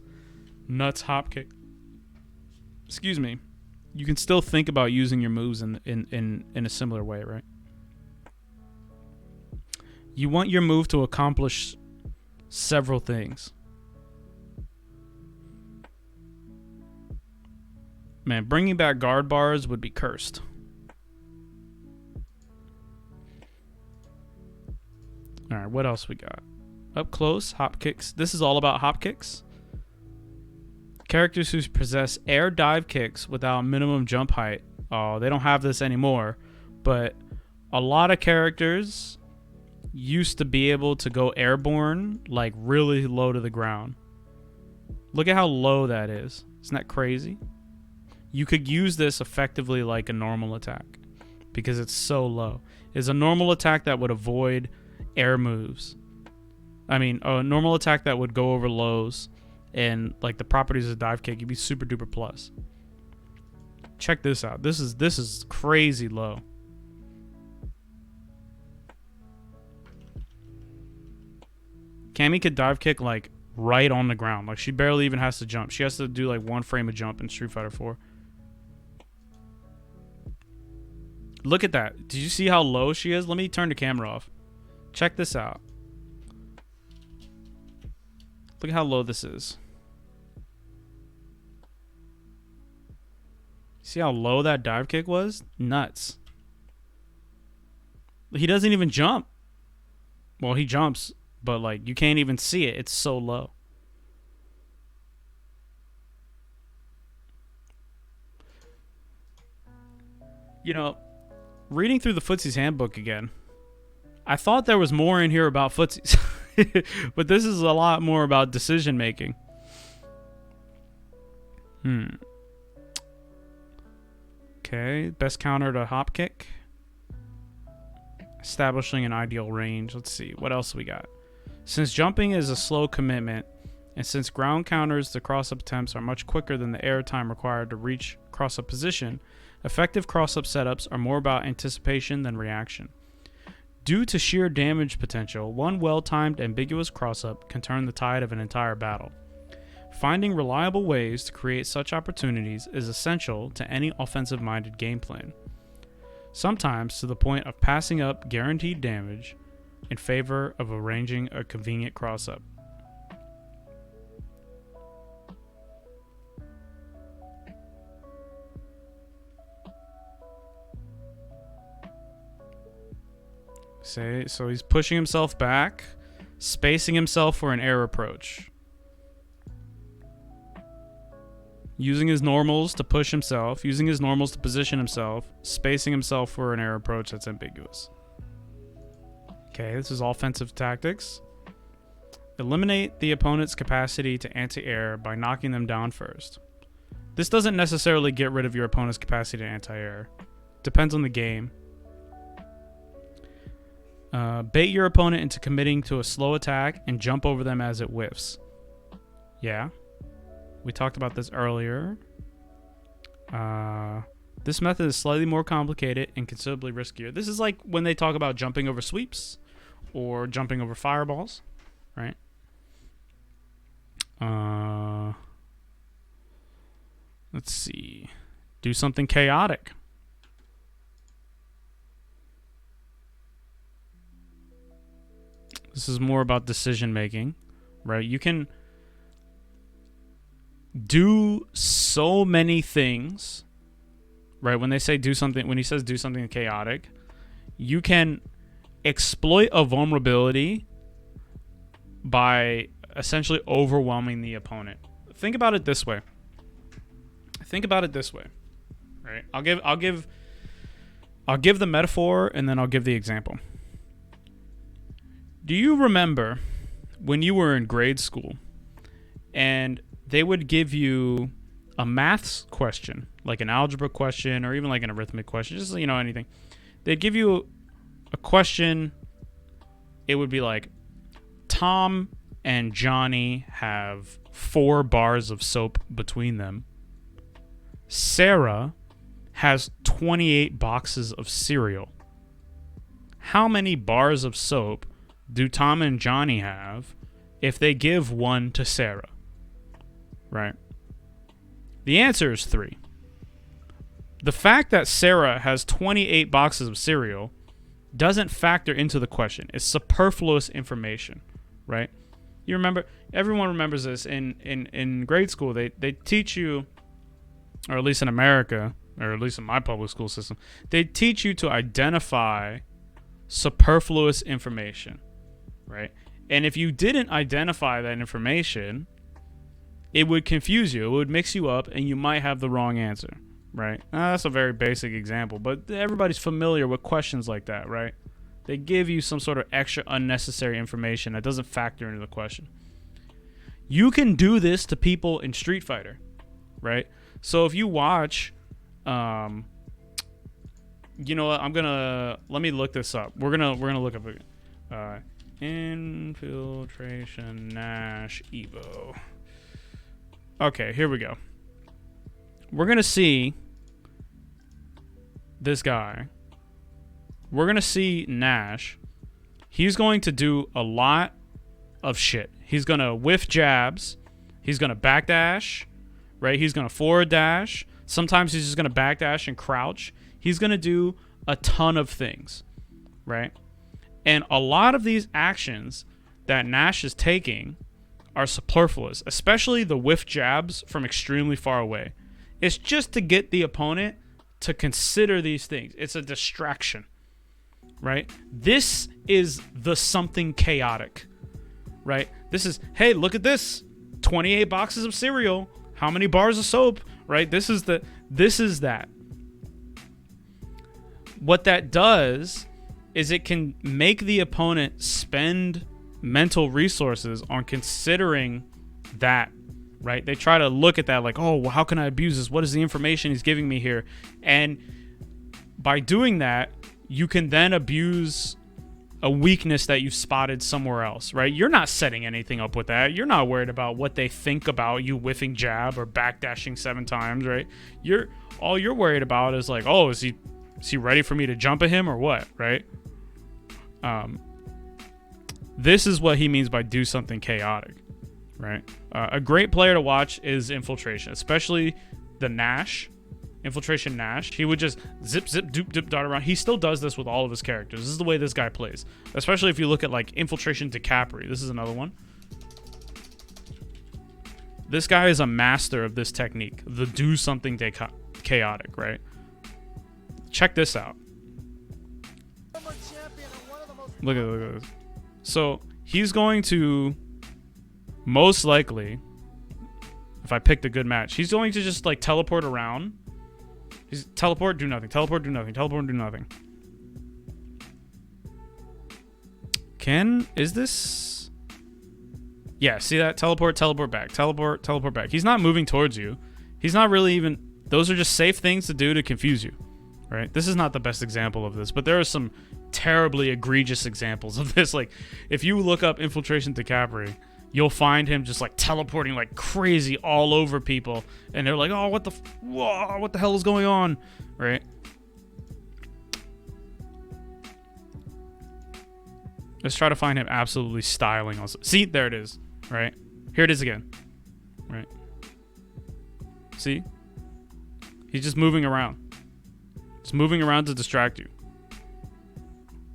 hop kick. Excuse me. You can still think about using your moves in a similar way, right? You want your move to accomplish several things. Man, bringing back guard bars would be cursed. All right, what else we got? Up close, hop kicks. This is all about hop kicks. Characters who possess air dive kicks without minimum jump height. Oh, they don't have this anymore. But a lot of characters used to be able to go airborne, like really low to the ground. Look at how low that is. Isn't that crazy? You could use this effectively like a normal attack because it's so low. It's a normal attack that would avoid air moves. I mean, a normal attack that would go over lows and like the properties of dive kick, you'd be super duper plus. Check this out. This is crazy low. Cammy could dive kick like right on the ground. Like she barely even has to jump. She has to do like one frame of jump in Street Fighter 4. Look at that. Did you see how low she is? Let me turn the camera off. Check this out. Look at how low this is. See how low that dive kick was? Nuts. He doesn't even jump. Well, he jumps, but like you can't even see it. It's so low. Reading through the Footsies Handbook again, I thought there was more in here about footsies. But this is a lot more about decision making. Okay, best counter to hop kick. Establishing an ideal range. Let's see, what else we got? Since jumping is a slow commitment, and since ground counters to cross-up attempts are much quicker than the air time required to reach cross-up position, effective cross-up setups are more about anticipation than reaction. Due to sheer damage potential, one well-timed ambiguous cross-up can turn the tide of an entire battle. Finding reliable ways to create such opportunities is essential to any offensive-minded game plan, sometimes to the point of passing up guaranteed damage in favor of arranging a convenient cross-up. So he's pushing himself back, spacing himself for an air approach. using his normals to push himself, using his normals to position himself, spacing himself for an air approach that's ambiguous. Okay, this is offensive tactics. Eliminate the opponent's capacity to anti-air by knocking them down first. This doesn't necessarily get rid of your opponent's capacity to anti-air. Depends on the game. Bait your opponent into committing to a slow attack and jump over them as it whiffs. Yeah. We talked about this earlier. This method is slightly more complicated and considerably riskier. This is like when they talk about jumping over sweeps or jumping over fireballs, right? Let's see. Do something chaotic. This is more about decision making, right? You can do so many things, right? When they say do something, when he says do something chaotic, you can exploit a vulnerability by essentially overwhelming the opponent. Think about it this way. Right? I'll give the metaphor and then I'll give the example. Do you remember when you were in grade school and they would give you a maths question, like an algebra question or even like an arithmetic question, just, you know, anything. They'd give you a question. It would be like, Tom and Johnny have 4 bars of soap between them. Sarah has 28 boxes of cereal. How many bars of soap do Tom and Johnny have if they give one to Sarah? Right? The answer is 3. The fact that Sarah has 28 boxes of cereal doesn't factor into the question. It's superfluous information, right? You remember, everyone remembers this in grade school. They teach you, or at least in America, or at least in my public school system, they teach you to identify superfluous information, right? And if you didn't identify that information, it would confuse you. It would mix you up, and you might have the wrong answer, right? That's a very basic example, but everybody's familiar with questions like that, right? They give you some sort of extra unnecessary information that doesn't factor into the question. You can do this to people in Street Fighter, right? So if you watch, you know what? Let me look this up. We're gonna look up Infiltration Nash Evo. Okay, here we go. We're gonna see this guy. We're going to see Nash. He's going to do a lot of shit. He's going to whiff jabs. He's going to backdash, right? He's going to forward dash. Sometimes he's just going to backdash and crouch. He's going to do a ton of things, right? And a lot of these actions that Nash is taking are superfluous, especially the whiff jabs from extremely far away. It's just to get the opponent to consider these things. It's a distraction. Right? This is the something chaotic, right? This is, hey, look at this. 28 boxes of cereal. How many bars of soap, right? This is that. What that does is it can make the opponent spend mental resources on considering that, right? They try to look at that like, oh, well, how can I abuse this? What is the information he's giving me here? And by doing that, you can then abuse a weakness that you've spotted somewhere else, right? You're not setting anything up with that. You're not worried about what they think about you whiffing jab or backdashing 7 times, right? All you're worried about is like, oh, is he ready for me to jump at him or what, right? This is what he means by do something chaotic, right? A great player to watch is Infiltration, especially the Nash. Infiltration Nash. He would just zip, doop, dip, dart around. He still does this with all of his characters. This is the way this guy plays. Especially if you look at like Infiltration DiCaprio. This is another one. This guy is a master of this technique. The do something chaotic, right? Check this out. Look at this. So he's going to most likely if I picked a good match. He's going to just like teleport around. He's teleport, do nothing. Teleport, do nothing. Teleport, do nothing. Is this? Yeah, see that? Teleport, teleport back. Teleport, teleport back. He's not moving towards you. He's not really even... Those are just safe things to do to confuse you. Right? This is not the best example of this, but there are some terribly egregious examples of this. Like, if you look up Infiltration to Capri, you'll find him just like teleporting like crazy all over people, and they're like, "Oh, what the hell is going on?" Right? Let's try to find him absolutely styling. Also, see, there it is. Right here, it is again. Right? See, he's just moving around. It's moving around to distract you.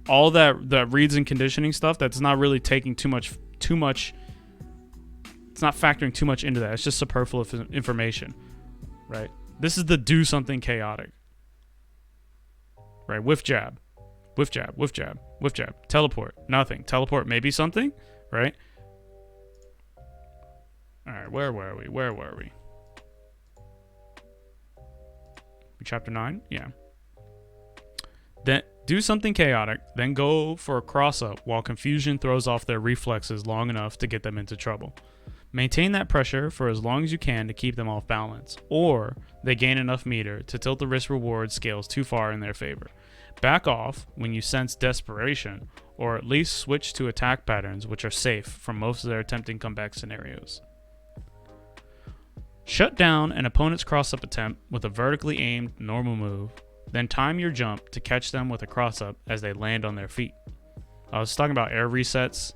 All that reads and conditioning stuff, that's not really taking too much. It's not factoring too much into that. It's just superfluous information, right? This is the do something chaotic, right? Whiff jab, whiff jab, whiff jab, whiff jab. Teleport, nothing. Teleport, maybe something, right? All right, where were we? Where were we? Chapter 9? Yeah. Then do something chaotic, then go for a cross-up while confusion throws off their reflexes long enough to get them into trouble. Maintain that pressure for as long as you can to keep them off balance, or they gain enough meter to tilt the risk-reward scales too far in their favor. Back off when you sense desperation, or at least switch to attack patterns which are safe from most of their attempting comeback scenarios. Shut down an opponent's cross-up attempt with a vertically aimed normal move, then time your jump to catch them with a cross-up as they land on their feet. I was talking about air resets.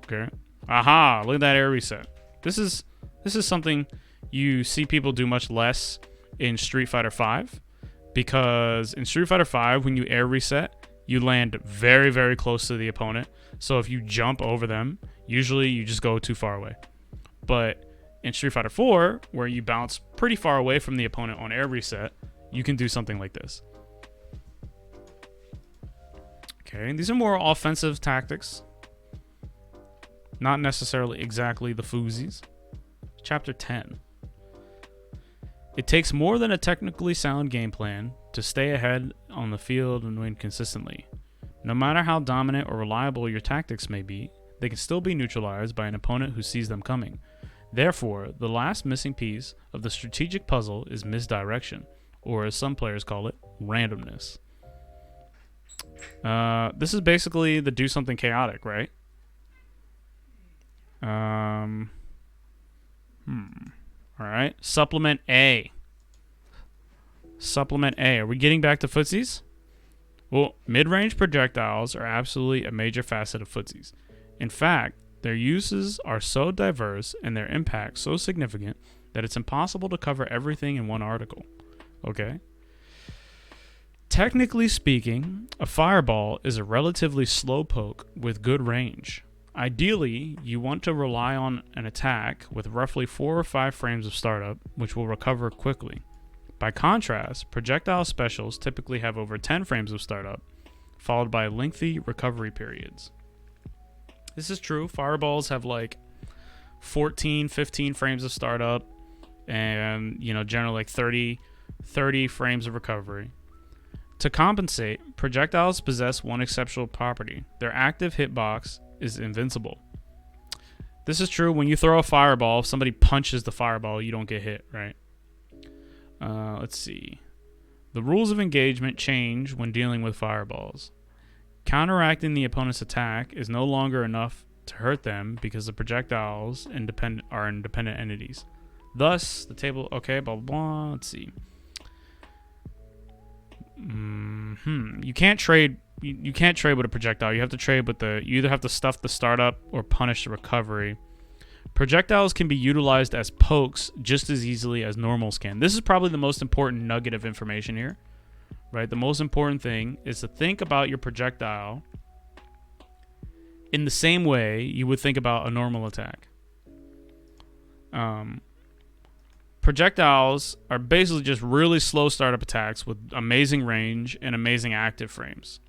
Okay. Aha, look at that air reset. This is something you see people do much less in Street Fighter V, because in Street Fighter V, when you air reset, you land very, very close to the opponent. So if you jump over them, usually you just go too far away. But in Street Fighter 4, where you bounce pretty far away from the opponent on air reset, you can do something like this. Okay, these are more offensive tactics. Not necessarily exactly the Footsies. Chapter 10. It takes more than a technically sound game plan to stay ahead on the field and win consistently. No matter how dominant or reliable your tactics may be, they can still be neutralized by an opponent who sees them coming. Therefore, the last missing piece of the strategic puzzle is misdirection, or as some players call it, randomness. This is basically the do something chaotic, right? Alright, Supplement A. Supplement A. Are we getting back to Footsies? Well, mid-range projectiles are absolutely a major facet of Footsies. In fact, their uses are so diverse and their impact so significant that it's impossible to cover everything in one article. Okay? Technically speaking, a fireball is a relatively slow poke with good range. Ideally, you want to rely on an attack with roughly 4 or 5 frames of startup, which will recover quickly. By contrast, projectile specials typically have over 10 frames of startup, followed by lengthy recovery periods. This is true. Fireballs have like 14, 15 frames of startup, and generally like 30 frames of recovery. To compensate, projectiles possess one exceptional property. Their active hitbox is invincible. This is true when you throw a fireball. If somebody punches the fireball, you don't get hit, right? Let's see. The rules of engagement change when dealing with fireballs. Counteracting the opponent's attack is no longer enough to hurt them because the projectiles are independent entities. Thus, the table... Okay, blah, blah, blah. Let's see. You can't trade... You can't trade with a projectile. You have to trade with you either have to stuff the startup or punish the recovery. Projectiles can be utilized as pokes just as easily as normals can. This is probably the most important nugget of information here, right? The most important thing is to think about your projectile in the same way you would think about a normal attack. Projectiles are basically just really slow startup attacks with amazing range and amazing active frames.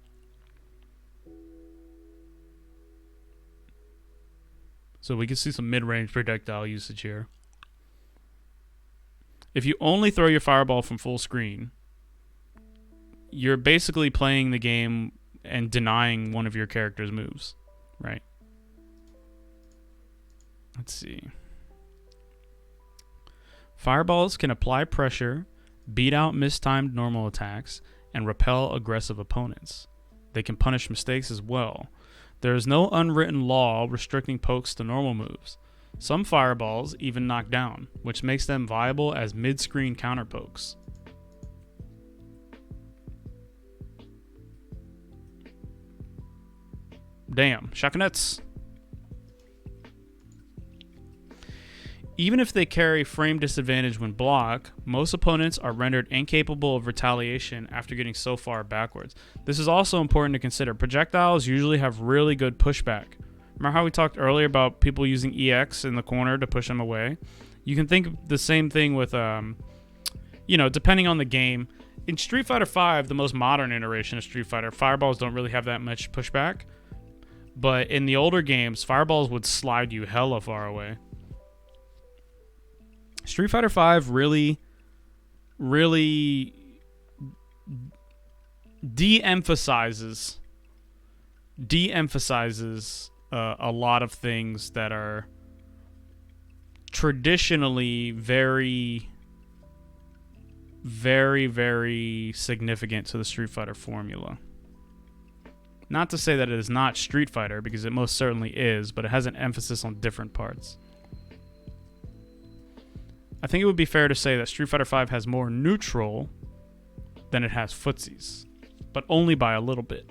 So we can see some mid-range projectile usage here. If you only throw your fireball from full screen, you're basically playing the game and denying one of your character's moves, right? Let's see. Fireballs can apply pressure, beat out mistimed normal attacks, and repel aggressive opponents. They can punish mistakes as well. There is no unwritten law restricting pokes to normal moves. Some fireballs even knock down, which makes them viable as mid-screen counter pokes. Damn, Shakonets. Even if they carry frame disadvantage when blocked, most opponents are rendered incapable of retaliation after getting so far backwards. This is also important to consider. Projectiles usually have really good pushback. Remember how we talked earlier about people using EX in the corner to push them away? You can think the same thing with, depending on the game. In Street Fighter V, the most modern iteration of Street Fighter, fireballs don't really have that much pushback. But in the older games, fireballs would slide you hella far away. Street Fighter V really de-emphasizes a lot of things that are traditionally very, very, very significant to the Street Fighter formula. Not to say that it is not Street Fighter, because it most certainly is, but it has an emphasis on different parts. I think it would be fair to say that Street Fighter V has more neutral than it has footsies, but only by a little bit.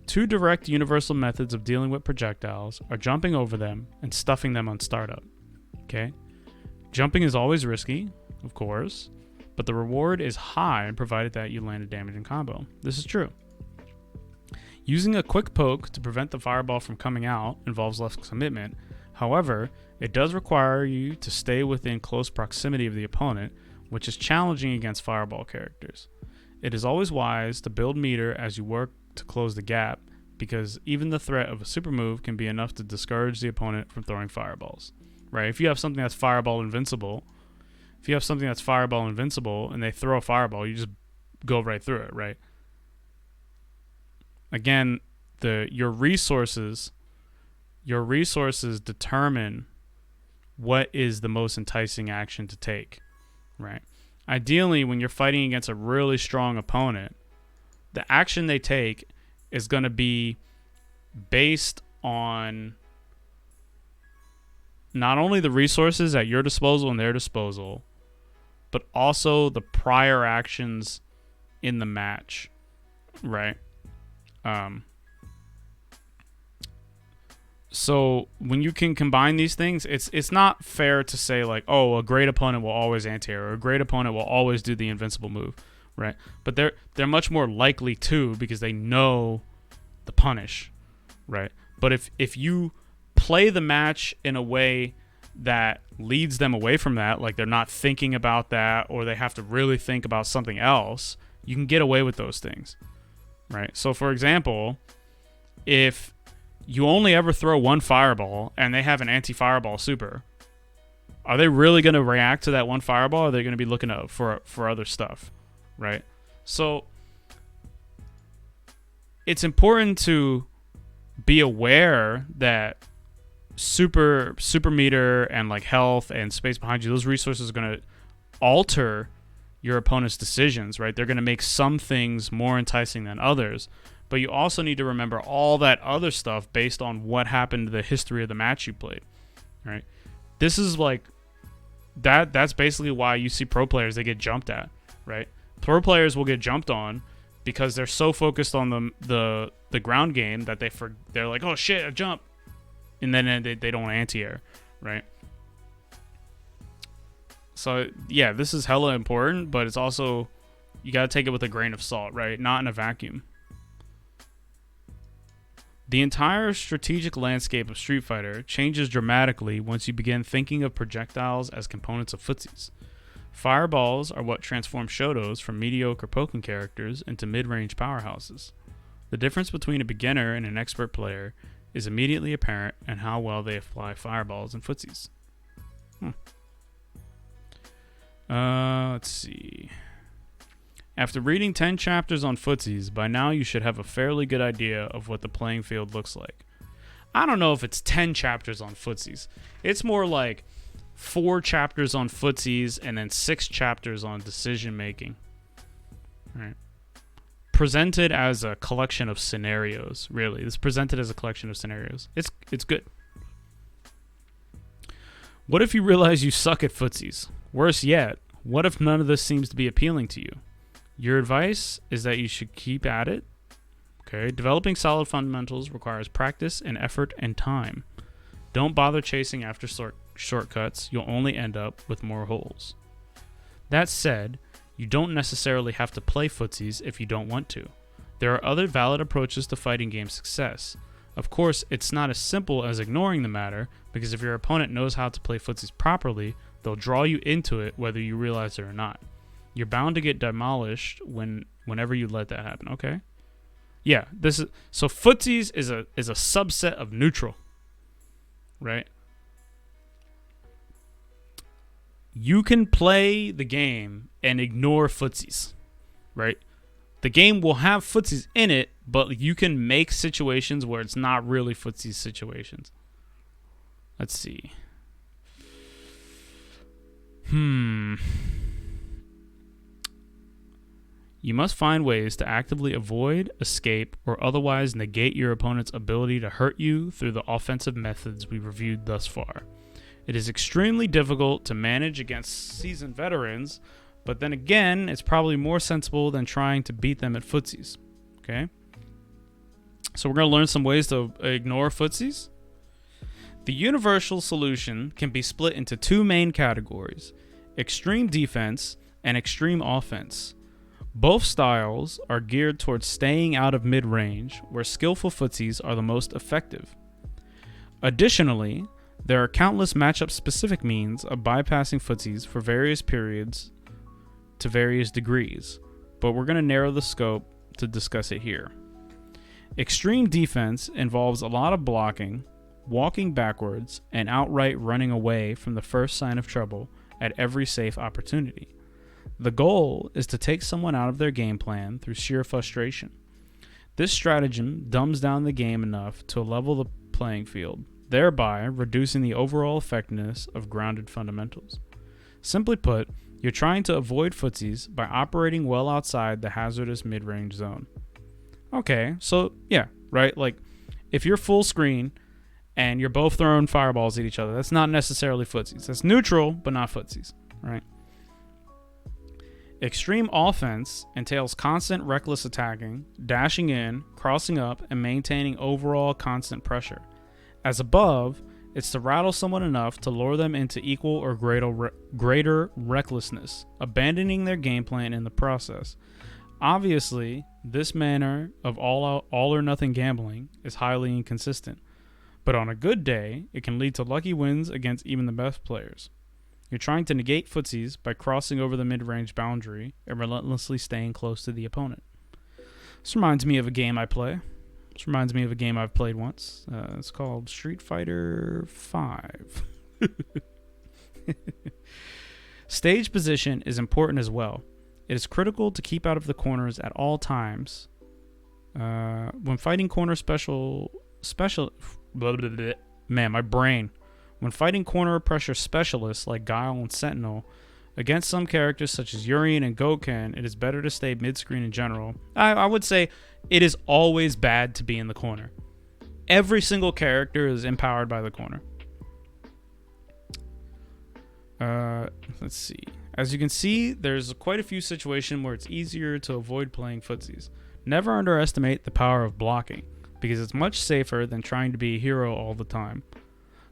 Two direct universal methods of dealing with projectiles are jumping over them and stuffing them on startup. Okay? Jumping is always risky, of course, but the reward is high provided that you land a damaging combo. This is true. Using a quick poke to prevent the fireball from coming out involves less commitment. However, it does require you to stay within close proximity of the opponent, which is challenging against fireball characters. It is always wise to build meter as you work to close the gap, because even the threat of a super move can be enough to discourage the opponent from throwing fireballs. Right? If you have something that's fireball invincible, and they throw a fireball, you just go right through it, right? Again, your resources determine what is the most enticing action to take, right? Ideally, when you're fighting against a really strong opponent, the action they take is going to be based on not only the resources at your disposal and their disposal, but also the prior actions in the match, right? So when you can combine these things, it's not fair to say like, oh, a great opponent will always anti-air, or a great opponent will always do the invincible move, right? But they're much more likely to, because they know the punish, right? But if you play the match in a way that leads them away from that, like they're not thinking about that, or they have to really think about something else, you can get away with those things. Right. So, for example, if you only ever throw one fireball and they have an anti-fireball super, are they really going to react to that one fireball, or are they going to be looking up for other stuff? Right. So, it's important to be aware that super meter and like health and space behind you, those resources are going to alter your opponent's decisions, right? They're going to make some things more enticing than others, but you also need to remember all that other stuff based on what happened to the history of the match you played, right? This is like that's basically why you see pro players, they get jumped at, right? Pro players will get jumped on because they're so focused on the ground game that they're like, oh shit, a jump, and then they don't anti-air, right? So, yeah, this is hella important, but it's also, you got to take it with a grain of salt, right? Not in a vacuum. The entire strategic landscape of Street Fighter changes dramatically once you begin thinking of projectiles as components of footsies. Fireballs are what transform Shotos from mediocre poking characters into mid-range powerhouses. The difference between a beginner and an expert player is immediately apparent in how well they apply fireballs in Footsies. Let's see. After reading 10 chapters on Footsies, by now you should have a fairly good idea of what the playing field looks like. I don't know if it's 10 chapters on Footsies. It's more like 4 chapters on Footsies and then 6 chapters on decision making. Right. Presented as a collection of scenarios, really. It's presented as a collection of scenarios. It's good. What if you realize you suck at Footsies? Worse yet, what if none of this seems to be appealing to you? Your advice is that you should keep at it. Okay, developing solid fundamentals requires practice and effort and time. Don't bother chasing after shortcuts. You'll only end up with more holes. That said, you don't necessarily have to play Footsies if you don't want to. There are other valid approaches to fighting game success. Of course, it's not as simple as ignoring the matter, because if your opponent knows how to play Footsies properly, they'll draw you into it whether you realize it or not. You're bound to get demolished whenever you let that happen. Okay. Yeah. So Footsies is a subset of neutral, right? You can play the game and ignore Footsies, right? The game will have Footsies in it, but you can make situations where it's not really Footsies situations. Let's see. You must find ways to actively avoid, escape, or otherwise negate your opponent's ability to hurt you through the offensive methods we reviewed thus far. It is extremely difficult to manage against seasoned veterans, but then again, it's probably more sensible than trying to beat them at Footsies. Okay? So we're going to learn some ways to ignore Footsies. The universal solution can be split into 2 main categories: extreme defense and extreme offense. Both styles are geared towards staying out of mid-range, where skillful Footsies are the most effective. Additionally, there are countless matchup-specific means of bypassing Footsies for various periods to various degrees, but we're going to narrow the scope to discuss it here. Extreme defense involves a lot of blocking, walking backwards, and outright running away from the first sign of trouble at every safe opportunity. The goal is to take someone out of their game plan through sheer frustration. This stratagem dumbs down the game enough to level the playing field, thereby reducing the overall effectiveness of grounded fundamentals. Simply put, you're trying to avoid Footsies by operating well outside the hazardous mid-range zone. Okay, so yeah, right? Like, if you're full screen and you're both throwing fireballs at each other, that's not necessarily Footsies. That's neutral, but not Footsies, right? Extreme offense entails constant reckless attacking, dashing in, crossing up, and maintaining overall constant pressure. As above, it's to rattle someone enough to lure them into equal or greater recklessness, abandoning their game plan in the process. Obviously, this manner of all or nothing gambling is highly inconsistent, but on a good day, it can lead to lucky wins against even the best players. You're trying to negate Footsies by crossing over the mid-range boundary and relentlessly staying close to the opponent. This reminds me of a game I play. This reminds me of a game I've played once. It's called Street Fighter 5. Stage position is important as well. It is critical to keep out of the corners at all times. When fighting corner man, my brain. When fighting corner pressure specialists like Guile and Sentinel against some characters such as Urien and Goken, it is better to stay mid-screen in general. I would say it is always bad to be in the corner. Every single character is empowered by the corner. Let's see. As you can see, there's quite a few situations where it's easier to avoid playing Footsies. Never underestimate the power of blocking, because it's much safer than trying to be a hero all the time.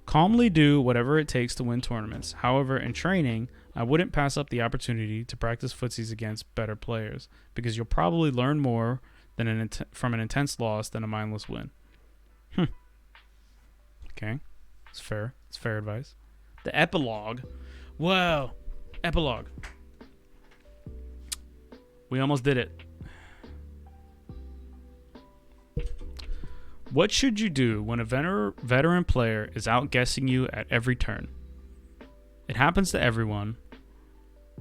Calmly do whatever it takes to win tournaments. However, in training, I wouldn't pass up the opportunity to practice Footsies against better players, because you'll probably learn more from an intense loss than a mindless win. Okay, it's fair. It's fair advice. The epilogue. Whoa. Epilogue. We almost did it. What should you do when a veteran player is outguessing you at every turn? It happens to everyone,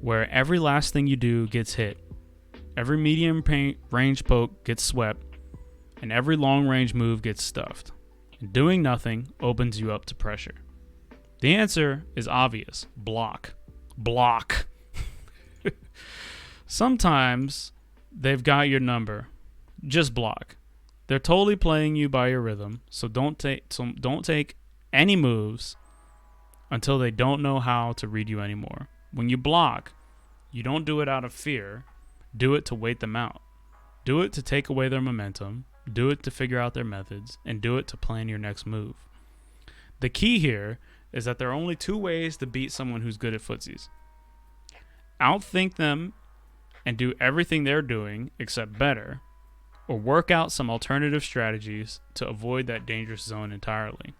where every last thing you do gets hit, every medium range poke gets swept, and every long range move gets stuffed. And doing nothing opens you up to pressure. The answer is obvious. Block. Block. Sometimes they've got your number. Just block. They're totally playing you by your rhythm, so don't take any moves until they don't know how to read you anymore. When you block, you don't do it out of fear. Do it to wait them out. Do it to take away their momentum. Do it to figure out their methods, and do it to plan your next move. The key here is that there are only two ways to beat someone who's good at footsies. Outthink them and do everything they're doing except better, or work out some alternative strategies to avoid that dangerous zone entirely.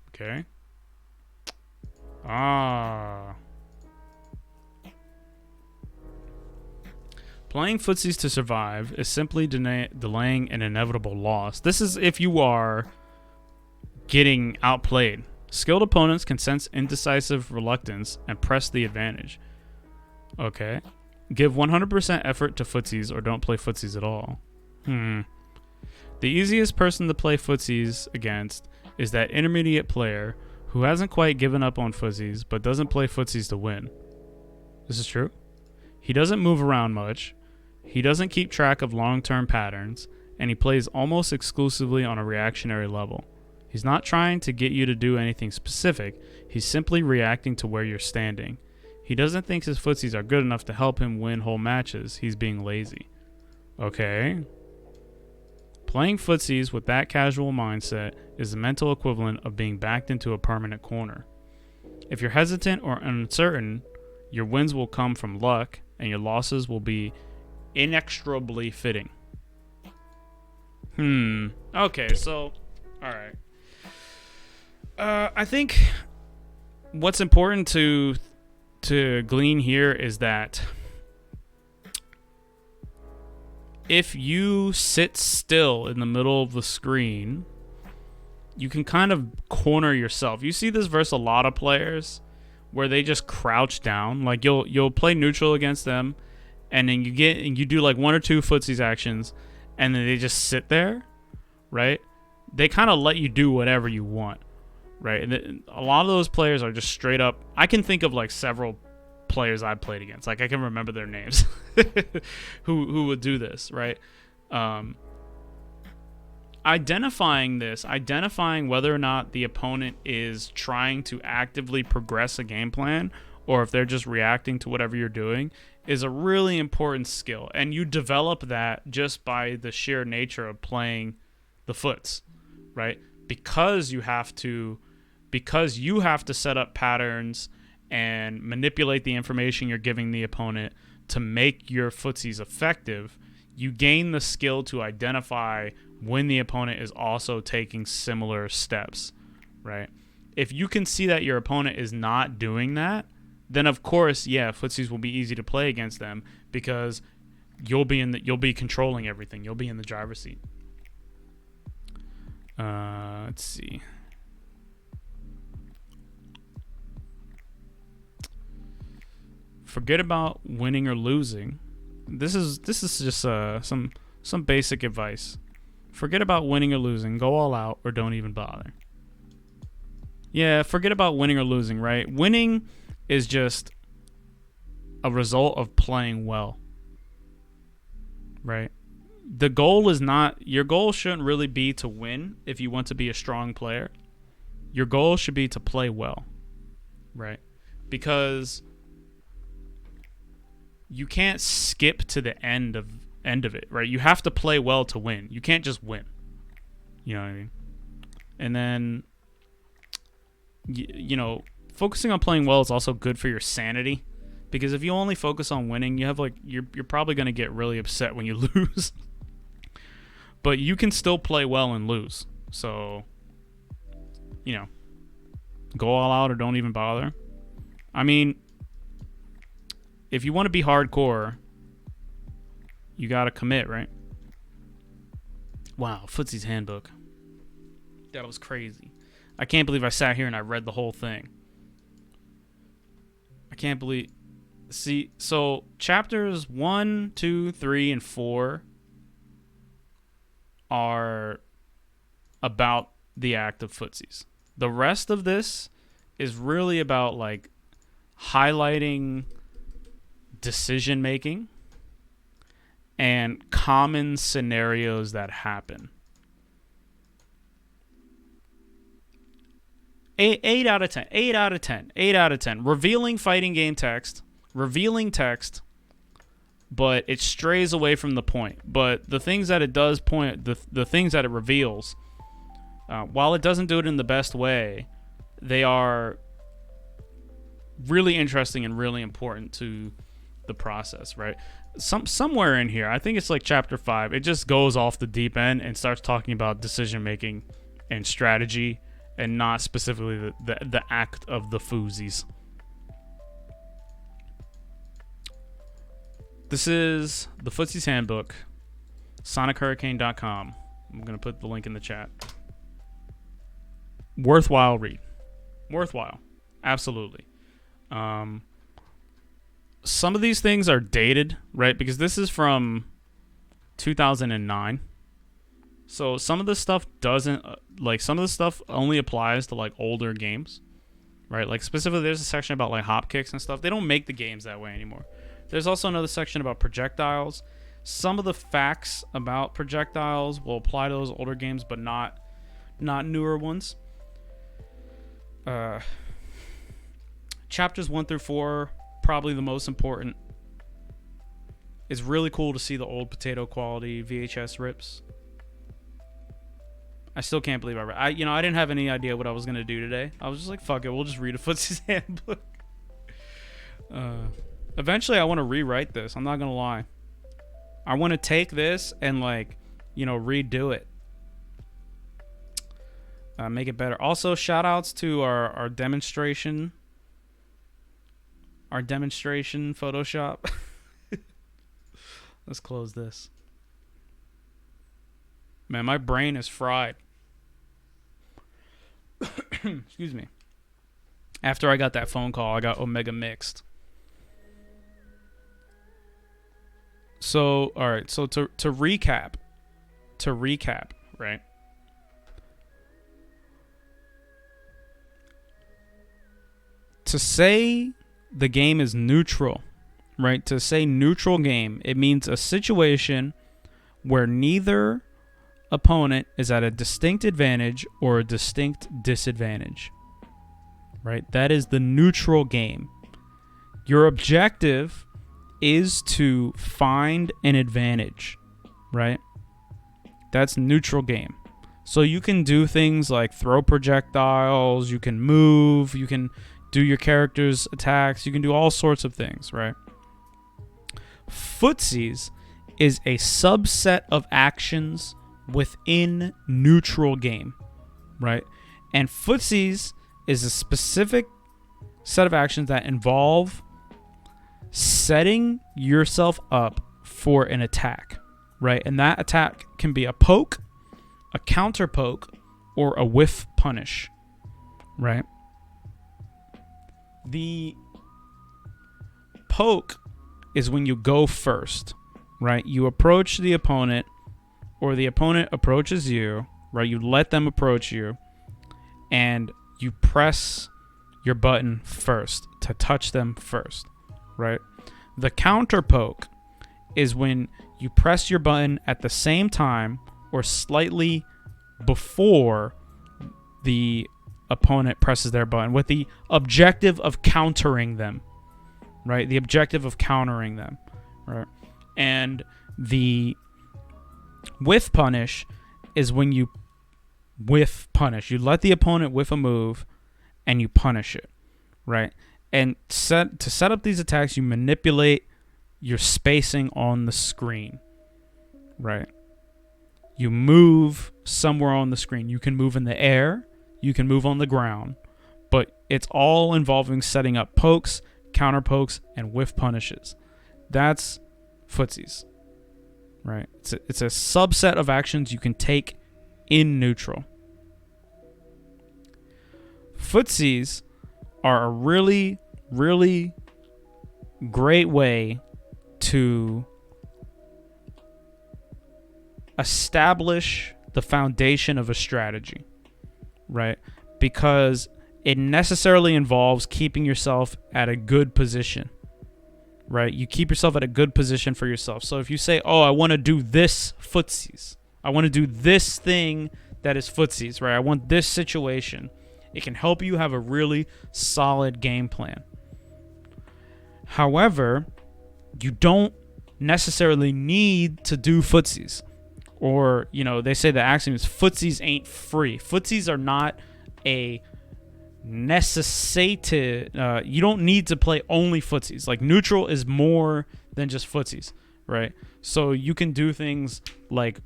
Okay. Playing footsies to survive is simply delaying an inevitable loss. This is if you are getting outplayed. Skilled opponents can sense indecisive reluctance and press the advantage. Okay. Give 100% effort to footsies or don't play footsies at all. The easiest person to play footsies against is that intermediate player who hasn't quite given up on footsies but doesn't play footsies to win. This is true. He doesn't move around much. He doesn't keep track of long-term patterns, and he plays almost exclusively on a reactionary level. He's not trying to get you to do anything specific. He's simply reacting to where you're standing. He doesn't think his footsies are good enough to help him win whole matches. He's being lazy. Okay. Playing footsies with that casual mindset is the mental equivalent of being backed into a permanent corner. If you're hesitant or uncertain, your wins will come from luck, and your losses will be inexorably fitting. Okay, so, alright. I think what's important to glean here is that if you sit still in the middle of the screen, you can kind of corner yourself. You see this versus a lot of players where they just crouch down. Like you'll play neutral against them, and then you do like one or two footsies actions, and then they just sit there, right? They kind of let you do whatever you want, right? And a lot of those players are just straight up. I can think of like several players I've played against. Like I can remember their names who would do this, right? Identifying whether or not the opponent is trying to actively progress a game plan or if they're just reacting to whatever you're doing is a really important skill. And you develop that just by the sheer nature of playing the foots, right? Because you have to set up patterns and manipulate the information you're giving the opponent to make your footsies effective. You gain the skill to identify when the opponent is also taking similar steps, right? If you can see that your opponent is not doing that, then of course, yeah, footsies will be easy to play against them because you'll be controlling everything. You'll be in the driver's seat. Let's see. Forget about winning or losing. This is just some basic advice. Forget about winning or losing. Go all out or don't even bother. Yeah, forget about winning or losing, right? Winning is just a result of playing well, right? The goal is not, your goal shouldn't really be to win if you want to be a strong player. Your goal should be to play well, right? Because you can't skip to the end of it, right? You have to play well to win. You can't just win. You know what I mean? And then, you know, focusing on playing well is also good for your sanity, because if you only focus on winning, you have like you're probably going to get really upset when you lose. But you can still play well and lose. So, you know, go all out or don't even bother. I mean, if you want to be hardcore, you got to commit, right? Wow, Footsies Handbook. That was crazy. I can't believe I sat here and I read the whole thing. I can't believe... See, so chapters 1, 2, 3, and 4 are about the act of footsies. The rest of this is really about like highlighting decision making and common scenarios that happen. 8 out of 10. 8 out of 10. 8 out of 10. Revealing fighting game text. Revealing text. But it strays away from the point. But the things that it does point, the things that it reveals, while it doesn't do it in the best way, they are really interesting and really important to the process, right? Somewhere in here, I think it's like chapter 5, it just goes off the deep end and starts talking about decision making and strategy, and not specifically the act of the foozies. This is the Footsies Handbook, SonicHurricane.com. I'm going to put the link in the chat. Worthwhile read. Worthwhile. Absolutely. Some of these things are dated, right? Because this is from 2009. So some of this stuff doesn't, like, some of the stuff only applies to, like, older games, right? Like, specifically, there's a section about, like, hop kicks and stuff. They don't make the games that way anymore. There's also another section about projectiles. Some of the facts about projectiles will apply to those older games, but not newer ones. Chapters 1 through 4, probably the most important. It's really cool to see the old potato quality VHS rips. I still can't believe I didn't have any idea what I was going to do today. I was just like, fuck it, we'll just read a Footsies Handbook. Eventually, I want to rewrite this. I'm not going to lie. I want to take this and, like, redo it. Make it better. Also, shout outs to our demonstration. Our demonstration Photoshop. Let's close this. Man, my brain is fried. Excuse me. After I got that phone call, I got Omega mixed. So, all right. So to recap, right? To say the game is neutral, right? To say neutral game, it means a situation where neither opponent is at a distinct advantage or a distinct disadvantage, right? That is the neutral game. Your objective is to find an advantage, right? That's neutral game. So you can do things like throw projectiles, you can move, you can do your character's attacks, you can do all sorts of things, right? Footsies is a subset of actions within neutral game, right? And footsies is a specific set of actions that involve setting yourself up for an attack, right? And that attack can be a poke, a counter poke, or a whiff punish, right? The poke is when you go first, right? You approach the opponent, or the opponent approaches you, right? You let them approach you, and you press your button first to touch them first, right? The counter poke is when you press your button at the same time or slightly before the opponent presses their button, with the objective of countering them, right? The objective of countering them, right? And the whiff punish is when you whiff punish. You let the opponent whiff a move and you punish it, right? And to set up these attacks, you manipulate your spacing on the screen, right? You move somewhere on the screen. You can move in the air, you can move on the ground, but it's all involving setting up pokes, counter pokes, and whiff punishes. That's footsies. right? It's a subset of actions you can take in neutral. Footsies are a really, really great way to establish the foundation of a strategy, right? Because it necessarily involves keeping yourself at a good position, right? You keep yourself at a good position for yourself. So if you say, oh, I want to do this footsies, I want to do this thing that is footsies, right? I want this situation. It can help you have a really solid game plan. However, you don't necessarily need to do footsies. Or, you know, they say the axiom is footsies ain't free. Footsies are not a necessitated. You don't need to play only footsies. Like, neutral is more than just footsies, right? So you can do things like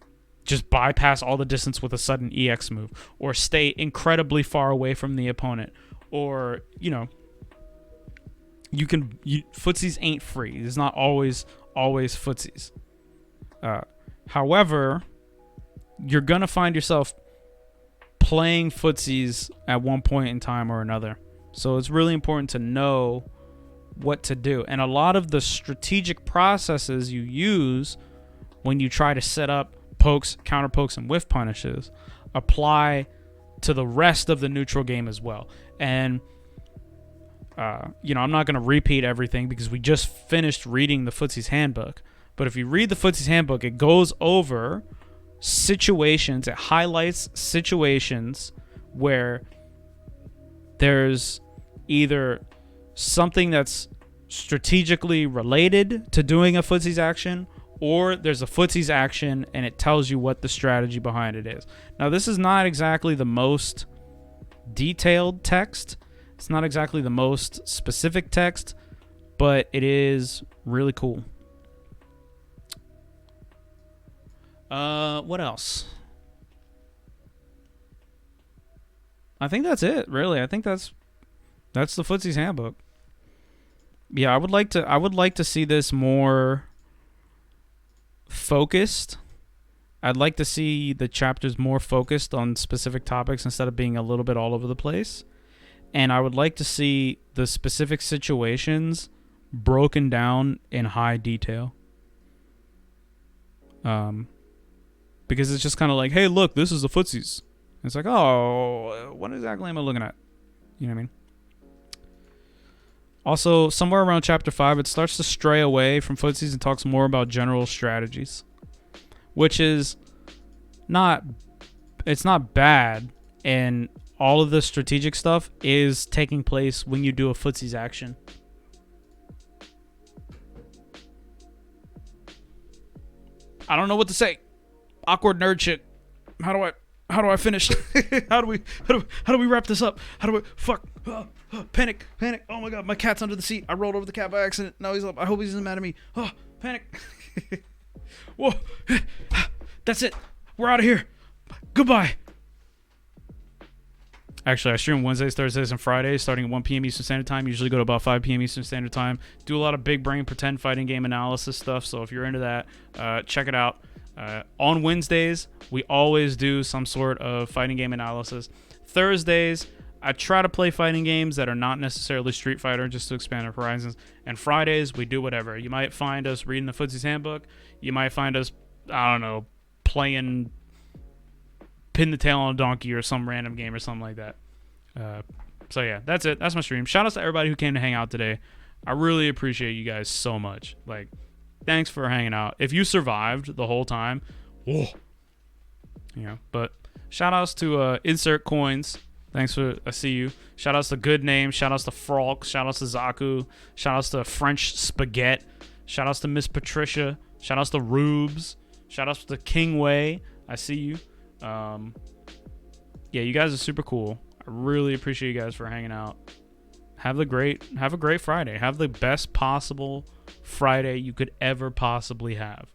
just bypass all the distance with a sudden EX move, or stay incredibly far away from the opponent, or, you know, footsies ain't free. It's not always footsies. However, you're going to find yourself playing footsies at one point in time or another. So it's really important to know what to do. And a lot of the strategic processes you use when you try to set up pokes, counter pokes, and whiff punishes apply to the rest of the neutral game as well. And you know, I'm not going to repeat everything because we just finished reading the Footsies Handbook. But if you read the Footsies Handbook, it goes over situations. It highlights situations where there's either something that's strategically related to doing a Footsies action, or there's a Footsies action and it tells you what the strategy behind it is. Now, this is not exactly the most detailed text. It's not exactly the most specific text, but it is really cool. What else? I think that's it, really. I think that's the Footsies Handbook. Yeah, I would like to see this more focused. I'd like to see the chapters more focused on specific topics instead of being a little bit all over the place. And I would like to see the specific situations broken down in high detail. Because it's just kind of like, hey, look, this is the footsies. And it's like, oh, what exactly am I looking at? You know what I mean? Also, somewhere around chapter 5, it starts to stray away from footsies and talks more about general strategies, which is not bad. And all of the strategic stuff is taking place when you do a footsies action. I don't know what to say. Awkward nerd shit. How do I finish? how do we wrap this up? Panic. Oh my god, my cat's under the seat. I rolled over the cat by accident. Now he's up. I hope he's not mad at me. Oh, panic. Whoa. That's it. We're out of here. Goodbye. Actually, I stream Wednesdays, Thursdays, and Fridays starting at 1 p.m. Eastern Standard Time. Usually go to about 5 p.m. Eastern Standard Time. Do a lot of big brain pretend fighting game analysis stuff. So if you're into that, check it out. On Wednesdays, we always do some sort of fighting game analysis. Thursdays, I try to play fighting games that are not necessarily Street Fighter, just to expand our horizons. And Fridays, we do whatever. You might find us reading the Footsies Handbook. You might find us, I don't know, playing Pin the Tail on a Donkey or some random game or something like that. So yeah, that's it. That's my stream. Shout out to everybody who came to hang out today. I really appreciate you guys so much. Like, thanks for hanging out. If you survived the whole time, whoa. You know, but shout outs to Insert Coins. Thanks for, I see you. Shout outs to Good Name. Shout outs to Frolk. Shout outs to Zaku. Shout outs to French Spaghetti. Shout outs to Miss Patricia. Shout outs to Rubes. Shout outs to King Way. I see you. Yeah, you guys are super cool. I really appreciate you guys for hanging out. Have a great Friday. Have the best possible Friday you could ever possibly have.